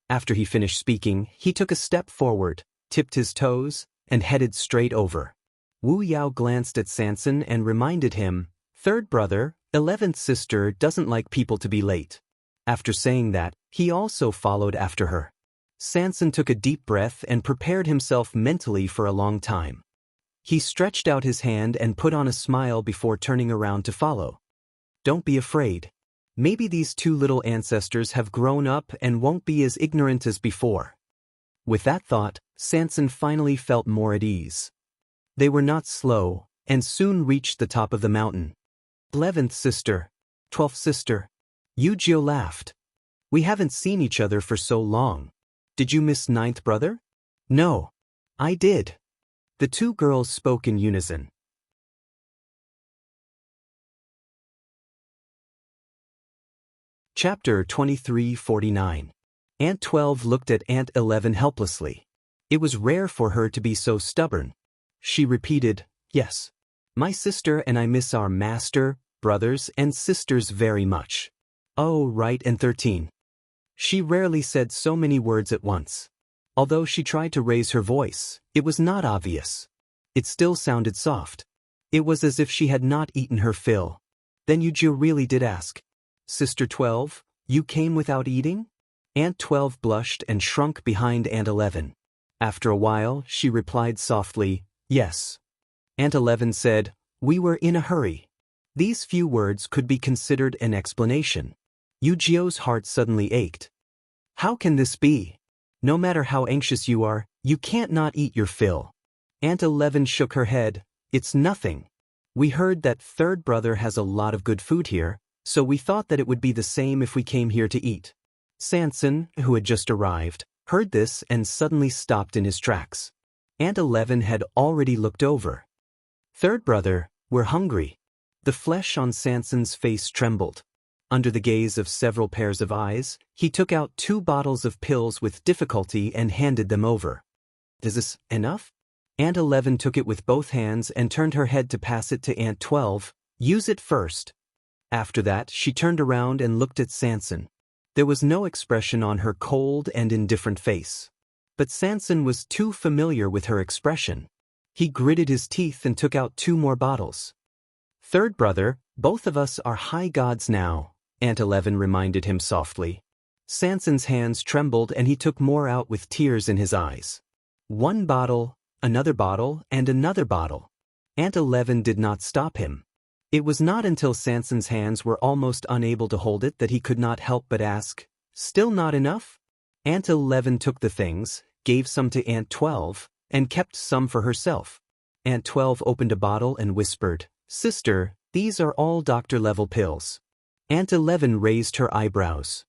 After he finished speaking, he took a step forward, tipped his toes, and headed straight over. Wu Yao glanced at Sanson and reminded him, third brother, 11th sister doesn't like people to be late. After saying that, he also followed after her. Sanson took a deep breath and prepared himself mentally for a long time. He stretched out his hand and put on a smile before turning around to follow. Don't be afraid. Maybe these two little ancestors have grown up and won't be as ignorant as before. With that thought, Sanson finally felt more at ease. They were not slow, and soon reached the top of the mountain. 11th sister, 12th sister. Wuxia laughed. We haven't seen each other for so long. Did you miss 9th brother? No. I did. The two girls spoke in unison. Chapter 23:49. Aunt 12 looked at Aunt 11 helplessly. It was rare for her to be so stubborn. She repeated, yes. My sister and I miss our master, brothers and sisters very much. Oh, right, and 13. She rarely said so many words at once. Although she tried to raise her voice, it was not obvious. It still sounded soft. It was as if she had not eaten her fill. Then Wuxia really did ask, Sister 12, you came without eating? Aunt 12 blushed and shrunk behind Aunt 11. After a while, she replied softly, yes. Aunt 11 said, we were in a hurry. These few words could be considered an explanation. Wuxia's heart suddenly ached. How can this be? No matter how anxious you are, you can't not eat your fill. Aunt 11 shook her head. It's nothing. We heard that third brother has a lot of good food here, so we thought that it would be the same if we came here to eat. Sanson, who had just arrived, heard this and suddenly stopped in his tracks. Aunt 11 had already looked over. Third brother, we're hungry. The flesh on Sanson's face trembled. Under the gaze of several pairs of eyes, he took out 2 bottles of pills with difficulty and handed them over. Is this enough? Aunt 11 took it with both hands and turned her head to pass it to Aunt 12. Use it first. After that, she turned around and looked at Sanson. There was no expression on her cold and indifferent face. But Sanson was too familiar with her expression. He gritted his teeth and took out 2 more bottles. Third brother, both of us are high gods now, Aunt 11 reminded him softly. Sanson's hands trembled and he took more out with tears in his eyes. 1 bottle, another bottle, and another bottle. Aunt 11 did not stop him. It was not until Sanson's hands were almost unable to hold it that he could not help but ask, still not enough? Aunt 11 took the things, gave some to Aunt 12, and kept some for herself. Aunt 12 opened a bottle and whispered, Sister, these are all doctor-level pills. Aunt 11 raised her eyebrows.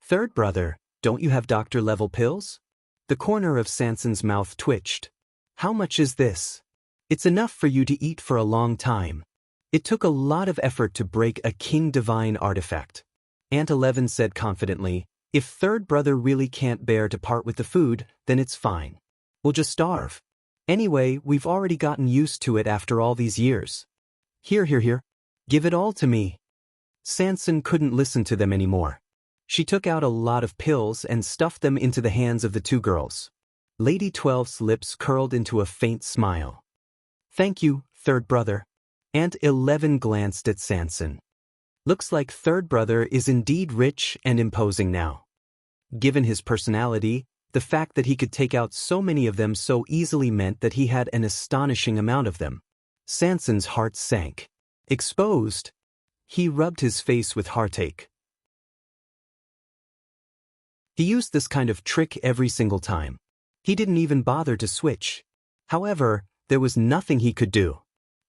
Third brother, don't you have doctor-level pills? The corner of Sanson's mouth twitched. How much is this? It's enough for you to eat for a long time. It took a lot of effort to break a King Divine artifact. Aunt 11 said confidently, if third brother really can't bear to part with the food, then it's fine. We'll just starve. Anyway, we've already gotten used to it after all these years. Here. Give it all to me. Sanson couldn't listen to them anymore. She took out a lot of pills and stuffed them into the hands of the 2 girls. Lady 12's lips curled into a faint smile. Thank you, third brother. Aunt 11 glanced at Sanson. Looks like third brother is indeed rich and imposing now. Given his personality, The fact that he could take out so many of them so easily meant that he had an astonishing amount of them. Sanson's heart sank. Exposed. He rubbed his face with heartache. He used this kind of trick every single time. He didn't even bother to switch. However, there was nothing he could do.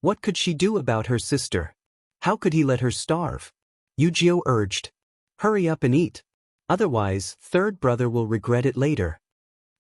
What could she do about her sister? How could he let her starve? Wuxia urged. Hurry up and eat. Otherwise, third brother will regret it later.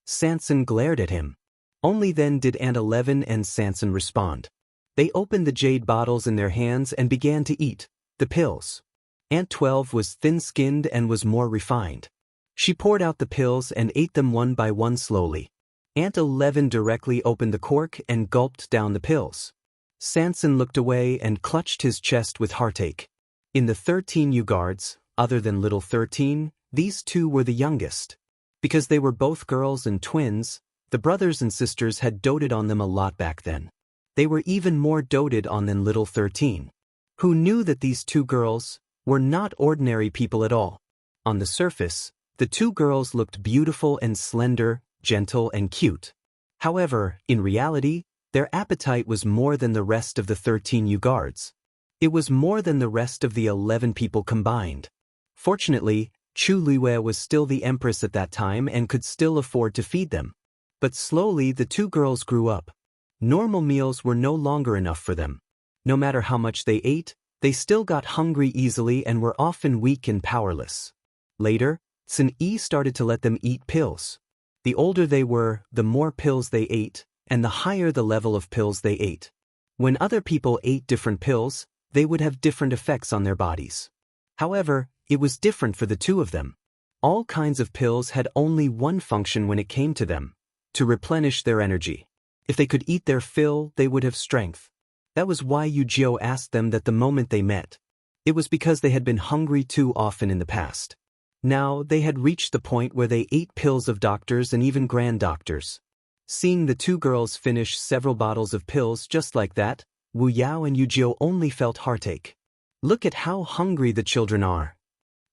Sanson glared at him. Only then did Aunt 11 and Sanson respond. They opened the jade bottles in their hands and began to eat the pills. Aunt 12 was thin-skinned and was more refined. She poured out the pills and ate them one by one slowly. Aunt 11 directly opened the cork and gulped down the pills. Sanson looked away and clutched his chest with heartache. In the 13 guards, other than little 13, these two were the youngest. Because they were both girls and twins, the brothers and sisters had doted on them a lot back then. They were even more doted on than little 13. Who knew that these two girls were not ordinary people at all? On the surface, the two girls looked beautiful and slender, gentle and cute. However, in reality, their appetite was more than the rest of the 13 guards. It was more than the rest of the 11 people combined. Fortunately, Chu Liwei was still the empress at that time and could still afford to feed them. But slowly the two girls grew up. Normal meals were no longer enough for them. No matter how much they ate, they still got hungry easily and were often weak and powerless. Later, Sun Yi started to let them eat pills. The older they were, the more pills they ate, and the higher the level of pills they ate. When other people ate different pills, they would have different effects on their bodies. However, it was different for the two of them. All kinds of pills had only one function when it came to them: to replenish their energy. If they could eat their fill, they would have strength. That was why Wuxia asked them that the moment they met. It was because they had been hungry too often in the past. Now they had reached the point where they ate pills of doctors and even grand doctors. Seeing the two girls finish several bottles of pills just like that, Wu Yao and Wuxia only felt heartache. Look at how hungry the children are.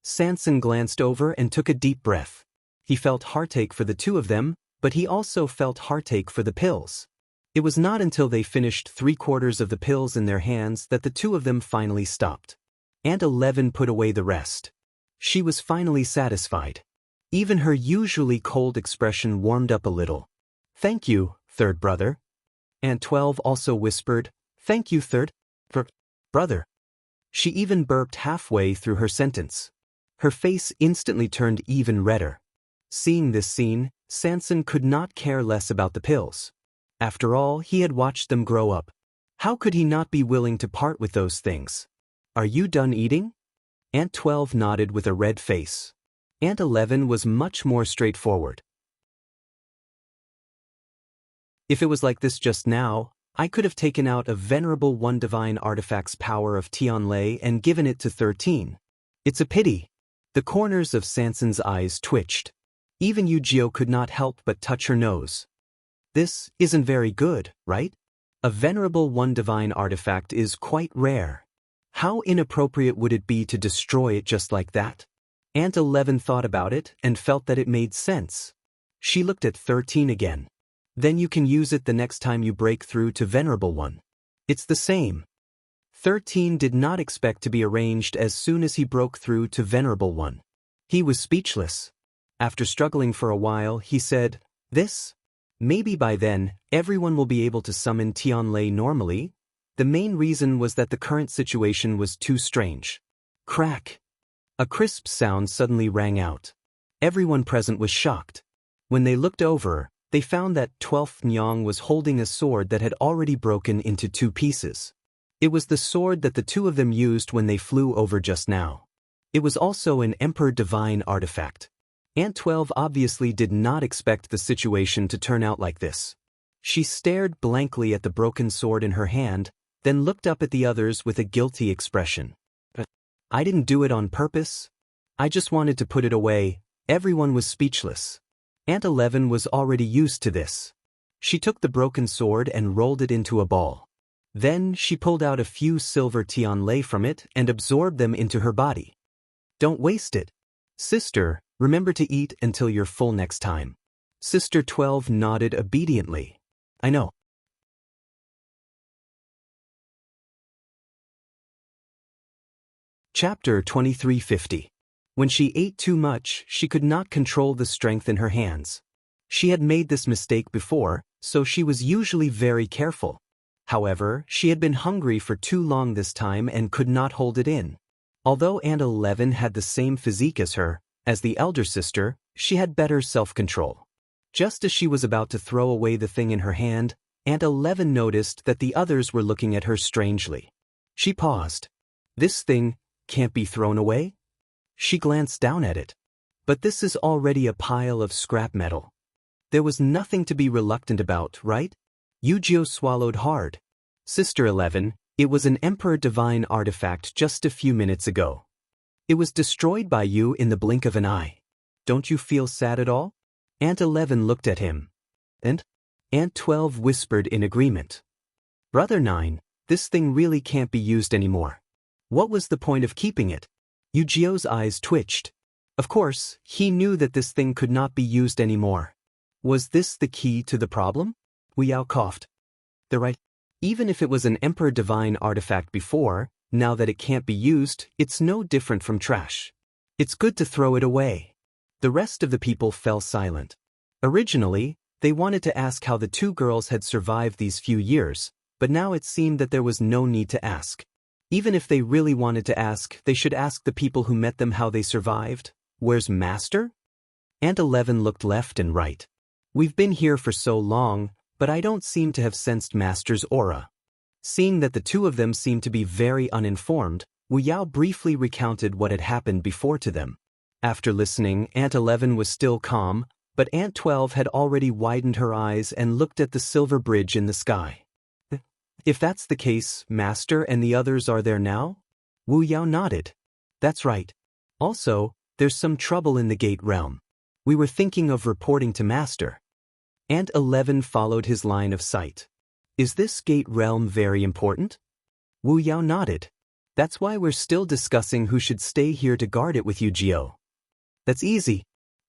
Sanson glanced over and took a deep breath. He felt heartache for the two of them, but he also felt heartache for the pills. It was not until they finished 3/4 of the pills in their hands that the two of them finally stopped. Aunt 11 put away the rest. She was finally satisfied. Even her usually cold expression warmed up a little. Thank you, third brother. Aunt 12 also whispered, Thank you, third brother. She even burped halfway through her sentence. Her face instantly turned even redder. Seeing this scene, Sanson could not care less about the pills. After all, he had watched them grow up. How could he not be willing to part with those things? Are you done eating? Aunt 12 nodded with a red face. Aunt 11 was much more straightforward. If it was like this just now, I could have taken out a venerable one divine artifact's power of Tianlei and given it to 13. It's a pity. The corners of Sanson's eyes twitched. Even Wuxia could not help but touch her nose. This isn't very good, right? A venerable one divine artifact is quite rare. How inappropriate would it be to destroy it just like that? Aunt 11 thought about it and felt that it made sense. She looked at 13 again. Then you can use it the next time you break through to Venerable One. It's the same. 13 did not expect to be arranged as soon as he broke through to Venerable One. He was speechless. After struggling for a while, he said, This? Maybe by then, everyone will be able to summon Tianlei normally. The main reason was that the current situation was too strange. Crack! A crisp sound suddenly rang out. Everyone present was shocked. When they looked over, they found that 12th Nyang was holding a sword that had already broken into 2 pieces. It was the sword that the two of them used when they flew over just now. It was also an Emperor Divine artifact. Aunt 12 obviously did not expect the situation to turn out like this. She stared blankly at the broken sword in her hand, then looked up at the others with a guilty expression. I didn't do it on purpose. I just wanted to put it away. Everyone was speechless. Aunt 11 was already used to this. She took the broken sword and rolled it into a ball. Then she pulled out a few silver Tianlei from it and absorbed them into her body. Don't waste it. Sister, remember to eat until you're full next time. Sister 12 nodded obediently. I know. Chapter 2350. When she ate too much, she could not control the strength in her hands. She had made this mistake before, so she was usually very careful. However, she had been hungry for too long this time and could not hold it in. Although Aunt 11 had the same physique as her, as the elder sister, she had better self-control. Just as she was about to throw away the thing in her hand, Aunt 11 noticed that the others were looking at her strangely. She paused. This thing can't be thrown away? She glanced down at it. But this is already a pile of scrap metal. There was nothing to be reluctant about, right? Yujio swallowed hard. Sister 11, it was an Emperor Divine artifact just a few minutes ago. It was destroyed by you in the blink of an eye. Don't you feel sad at all? Aunt 11 looked at him. And? Aunt 12 whispered in agreement. Brother 9, this thing really can't be used anymore. What was the point of keeping it? Yujio's eyes twitched. Of course, he knew that this thing could not be used anymore. Was this the key to the problem? Wu Yao coughed. They're right. Even if it was an Emperor Divine artifact before, now that it can't be used, it's no different from trash. It's good to throw it away. The rest of the people fell silent. Originally, they wanted to ask how the two girls had survived these few years, but now it seemed that there was no need to ask. Even if they really wanted to ask, they should ask the people who met them how they survived. Where's Master? Aunt 11 looked left and right. We've been here for so long, but I don't seem to have sensed Master's aura. Seeing that the two of them seemed to be very uninformed, Wu Yao briefly recounted what had happened before to them. After listening, Aunt 11 was still calm, but Aunt 12 had already widened her eyes and looked at the silver bridge in the sky. If that's the case, Master and the others are there now? Wu Yao nodded. That's right. Also, there's some trouble in the Gate Realm. We were thinking of reporting to Master. Aunt 11 followed his line of sight. Is this Gate Realm very important? Wu Yao nodded. That's why we're still discussing who should stay here to guard it with you, Gio. That's easy.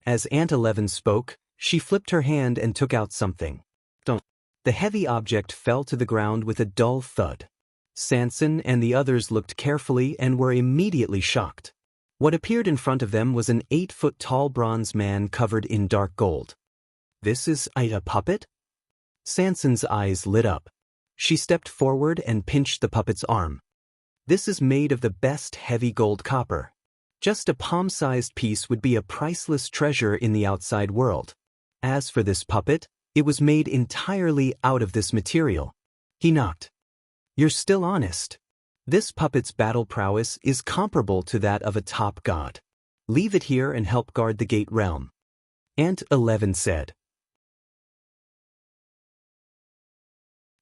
As Aunt 11 spoke, she flipped her hand and took out something. Don't. The heavy object fell to the ground with a dull thud. Sanson and the others looked carefully and were immediately shocked. What appeared in front of them was an 8-foot-tall bronze man covered in dark gold. This is a puppet? Sanson's eyes lit up. She stepped forward and pinched the puppet's arm. This is made of the best heavy gold copper. Just a palm-sized piece would be a priceless treasure in the outside world. As for this puppet, it was made entirely out of this material. He knocked. You're still honest. This puppet's battle prowess is comparable to that of a top god. Leave it here and help guard the Gate Realm. Aunt 11 said.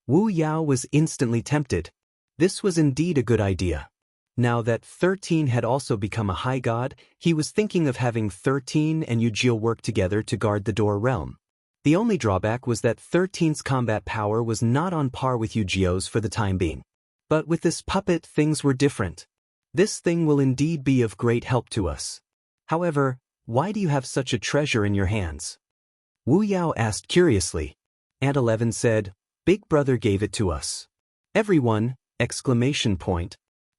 Wu Yao was instantly tempted. This was indeed a good idea. Now that 13 had also become a high god, he was thinking of having 13 and Yujio work together to guard the Door Realm. The only drawback was that 13's combat power was not on par with Yujio's for the time being. But with this puppet, things were different. This thing will indeed be of great help to us. However, why do you have such a treasure in your hands? Wu Yao asked curiously. Aunt 11 said, Big Brother gave it to us. Everyone! Exclamation point.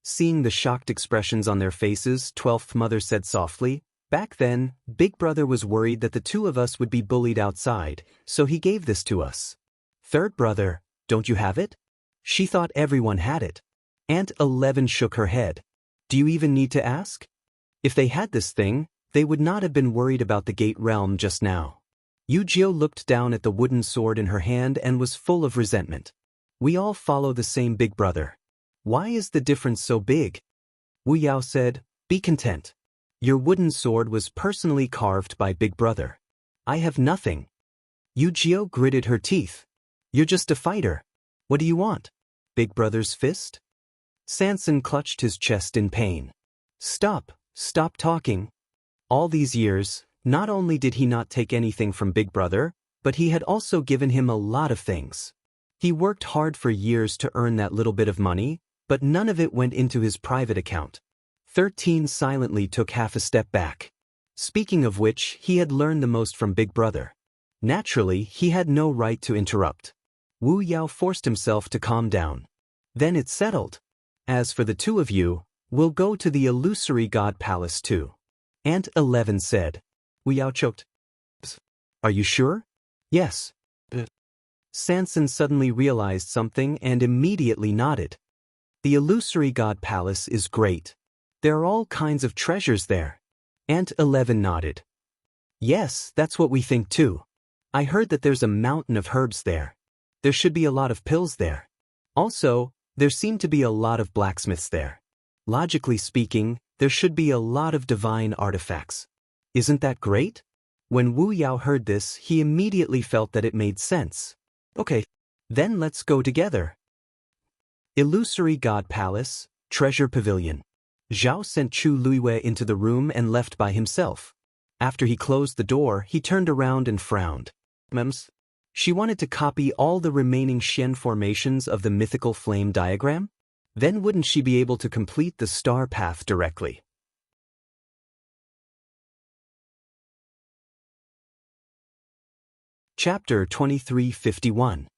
Seeing the shocked expressions on their faces, 12th Mother said softly, Back then, Big Brother was worried that the two of us would be bullied outside, so he gave this to us. Third brother, don't you have it? She thought everyone had it. Aunt 11 shook her head. Do you even need to ask? If they had this thing, they would not have been worried about the Gate Realm just now. Yujio looked down at the wooden sword in her hand and was full of resentment. We all follow the same Big Brother. Why is the difference so big? Wu Yao said, Be content. Your wooden sword was personally carved by Big Brother. I have nothing. Yujio gritted her teeth. You're just a fighter. What do you want? Big Brother's fist? Sanson clutched his chest in pain. Stop talking. All these years, not only did he not take anything from Big Brother, but he had also given him a lot of things. He worked hard for years to earn that little bit of money, but none of it went into his private account. 13 silently took half a step back. Speaking of which, he had learned the most from Big Brother. Naturally, he had no right to interrupt. Wu Yao forced himself to calm down. Then it's settled. As for the two of you, we'll go to the illusory god palace too. Ant 11 said. Wu Yao choked. Are you sure? Yes. Sanson suddenly realized something and immediately nodded. The illusory god palace is great. There are all kinds of treasures there. Ant 11 nodded. Yes, that's what we think too. I heard that there's a mountain of herbs there. There should be a lot of pills there. Also, there seem to be a lot of blacksmiths there. Logically speaking, there should be a lot of divine artifacts. Isn't that great? When Wu Yao heard this, he immediately felt that it made sense. Okay, then let's go together. Illusory God Palace, Treasure Pavilion. Zhao sent Chu Luiwei into the room and left by himself. After he closed the door, he turned around and frowned. She wanted to copy all the remaining Xian formations of the mythical flame diagram? Then wouldn't she be able to complete the star path directly? Chapter 2351.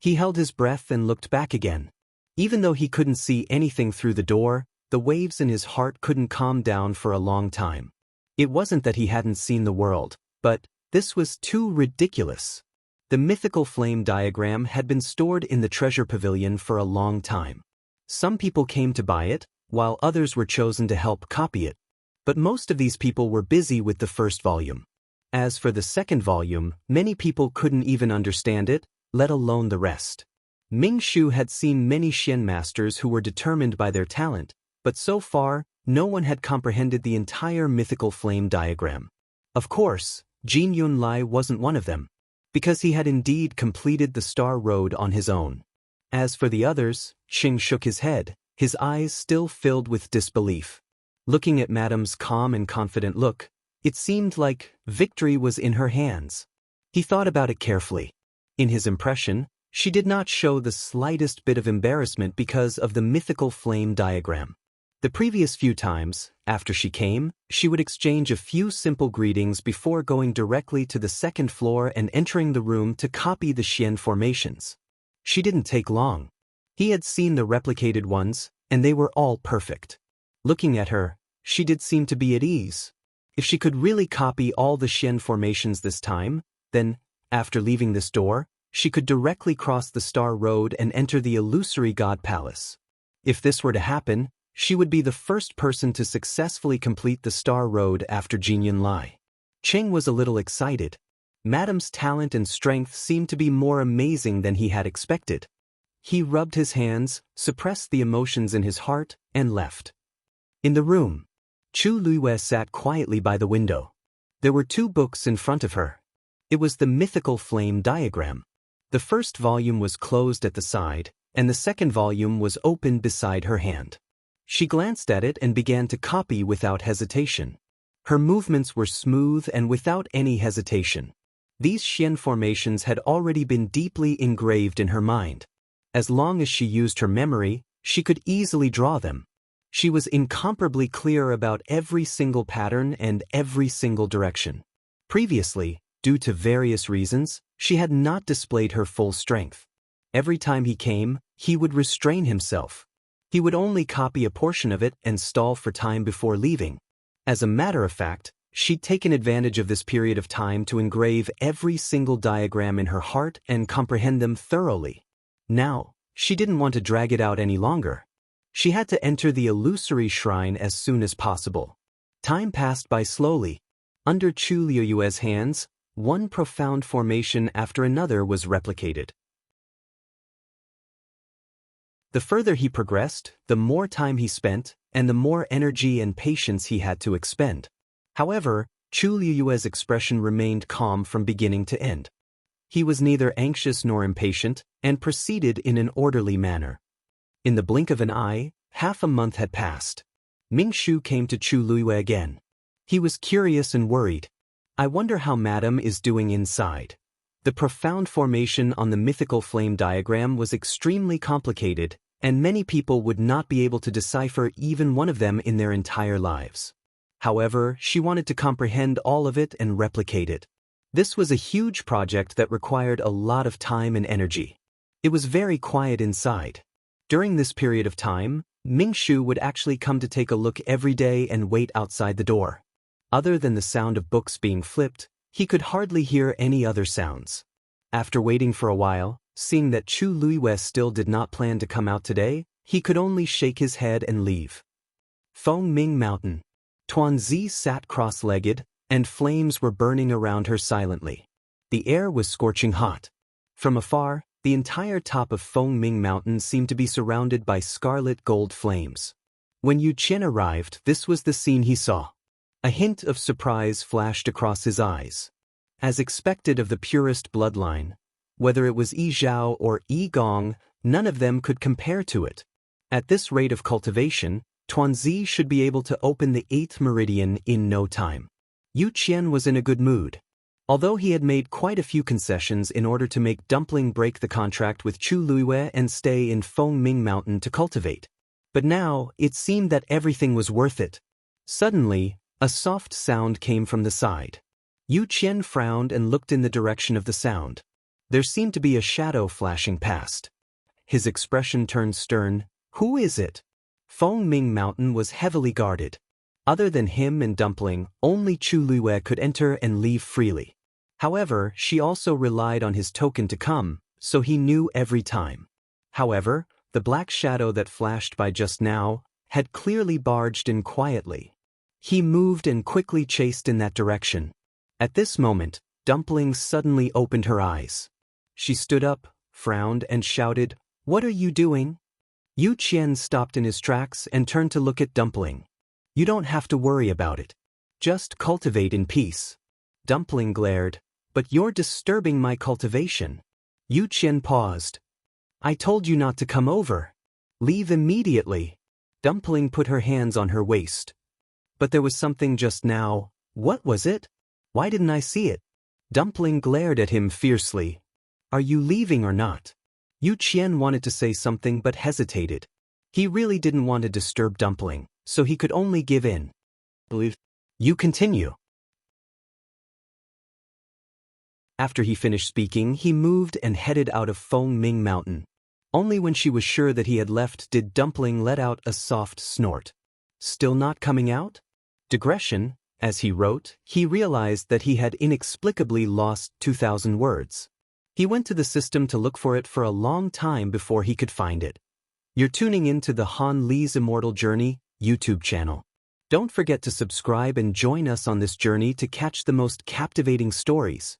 He held his breath and looked back again. Even though he couldn't see anything through the door, the waves in his heart couldn't calm down for a long time. It wasn't that he hadn't seen the world, but this was too ridiculous. The mythical flame diagram had been stored in the treasure pavilion for a long time. Some people came to buy it, while others were chosen to help copy it. But most of these people were busy with the first volume. As for the second volume, many people couldn't even understand it, let alone the rest. Ming Shu had seen many Xian masters who were determined by their talent, but so far, no one had comprehended the entire mythical flame diagram. Of course, Jin Yunlai wasn't one of them, because he had indeed completed the Star Road on his own. As for the others, Xing shook his head, his eyes still filled with disbelief. Looking at Madame's calm and confident look, it seemed like victory was in her hands. He thought about it carefully. In his impression, she did not show the slightest bit of embarrassment because of the mythical flame diagram. The previous few times, after she came, she would exchange a few simple greetings before going directly to the second floor and entering the room to copy the Xian formations. She didn't take long. He had seen the replicated ones, and they were all perfect. Looking at her, she did seem to be at ease. If she could really copy all the Xian formations this time, then, after leaving this door, she could directly cross the Star Road and enter the illusory God Palace. If this were to happen, she would be the first person to successfully complete the Star Road after Jin Yunlai. Cheng was a little excited. Madame's talent and strength seemed to be more amazing than he had expected. He rubbed his hands, suppressed the emotions in his heart, and left. In the room, Chu Luiwei sat quietly by the window. There were two books in front of her. It was the mythical flame diagram. The first volume was closed at the side, and the second volume was open beside her hand. She glanced at it and began to copy without hesitation. Her movements were smooth and without any hesitation. These Xian formations had already been deeply engraved in her mind. As long as she used her memory, she could easily draw them. She was incomparably clear about every single pattern and every single direction. Previously, due to various reasons, she had not displayed her full strength. Every time he came, he would restrain himself. He would only copy a portion of it and stall for time before leaving. As a matter of fact, she'd taken advantage of this period of time to engrave every single diagram in her heart and comprehend them thoroughly. Now, she didn't want to drag it out any longer. She had to enter the illusory shrine as soon as possible. Time passed by slowly. Under Chu Luiwei's hands, one profound formation after another was replicated. The further he progressed, the more time he spent, and the more energy and patience he had to expend. However, Chu Luiwei's expression remained calm from beginning to end. He was neither anxious nor impatient, and proceeded in an orderly manner. In the blink of an eye, half a month had passed. Ming Shu came to Chu Luiwei again. He was curious and worried. I wonder how Madame is doing inside. The profound formation on the mythical flame diagram was extremely complicated, and many people would not be able to decipher even one of them in their entire lives. However, she wanted to comprehend all of it and replicate it. This was a huge project that required a lot of time and energy. It was very quiet inside. During this period of time, Mingshu would actually come to take a look every day and wait outside the door. Other than the sound of books being flipped, he could hardly hear any other sounds. After waiting for a while, seeing that Chu Luiwei still did not plan to come out today, he could only shake his head and leave. Feng Ming Mountain. Tuanzi sat cross-legged, and flames were burning around her silently. The air was scorching hot. From afar, the entire top of Feng Ming Mountain seemed to be surrounded by scarlet gold flames. When Yu Qian arrived, this was the scene he saw. A hint of surprise flashed across his eyes. As expected of the purest bloodline, whether it was Yi Zhao or Yi Gong, none of them could compare to it. At this rate of cultivation, Tuanzi should be able to open the 8th meridian in no time. Yu Qian was in a good mood. Although he had made quite a few concessions in order to make Dumpling break the contract with Chu Luiwei and stay in Feng Ming Mountain to cultivate. But now, it seemed that everything was worth it. Suddenly, a soft sound came from the side. Yu Qian frowned and looked in the direction of the sound. There seemed to be a shadow flashing past. His expression turned stern. Who is it? Feng Ming Mountain was heavily guarded. Other than him and Dumpling, only Chu Luiwei could enter and leave freely. However, she also relied on his token to come, so he knew every time. However, the black shadow that flashed by just now had clearly barged in quietly. He moved and quickly chased in that direction. At this moment, Dumpling suddenly opened her eyes. She stood up, frowned, and shouted, "What are you doing?" Yu Qian stopped in his tracks and turned to look at Dumpling. "You don't have to worry about it. Just cultivate in peace." Dumpling glared. "But you're disturbing my cultivation." Yu Qian paused. "I told you not to come over. Leave immediately." Dumpling put her hands on her waist. "But there was something just now. What was it? Why didn't I see it?" Dumpling glared at him fiercely. "Are you leaving or not?" Yu Qian wanted to say something but hesitated. He really didn't want to disturb Dumpling, so he could only give in. "You continue." After he finished speaking, he moved and headed out of Feng Ming Mountain. Only when she was sure that he had left did Dumpling let out a soft snort. Still not coming out? Digression, as he wrote, he realized that he had inexplicably lost 2,000 words. He went to the system to look for it for a long time before he could find it. You're tuning in to the Han Li's Immortal Journey YouTube channel. Don't forget to subscribe and join us on this journey to catch the most captivating stories.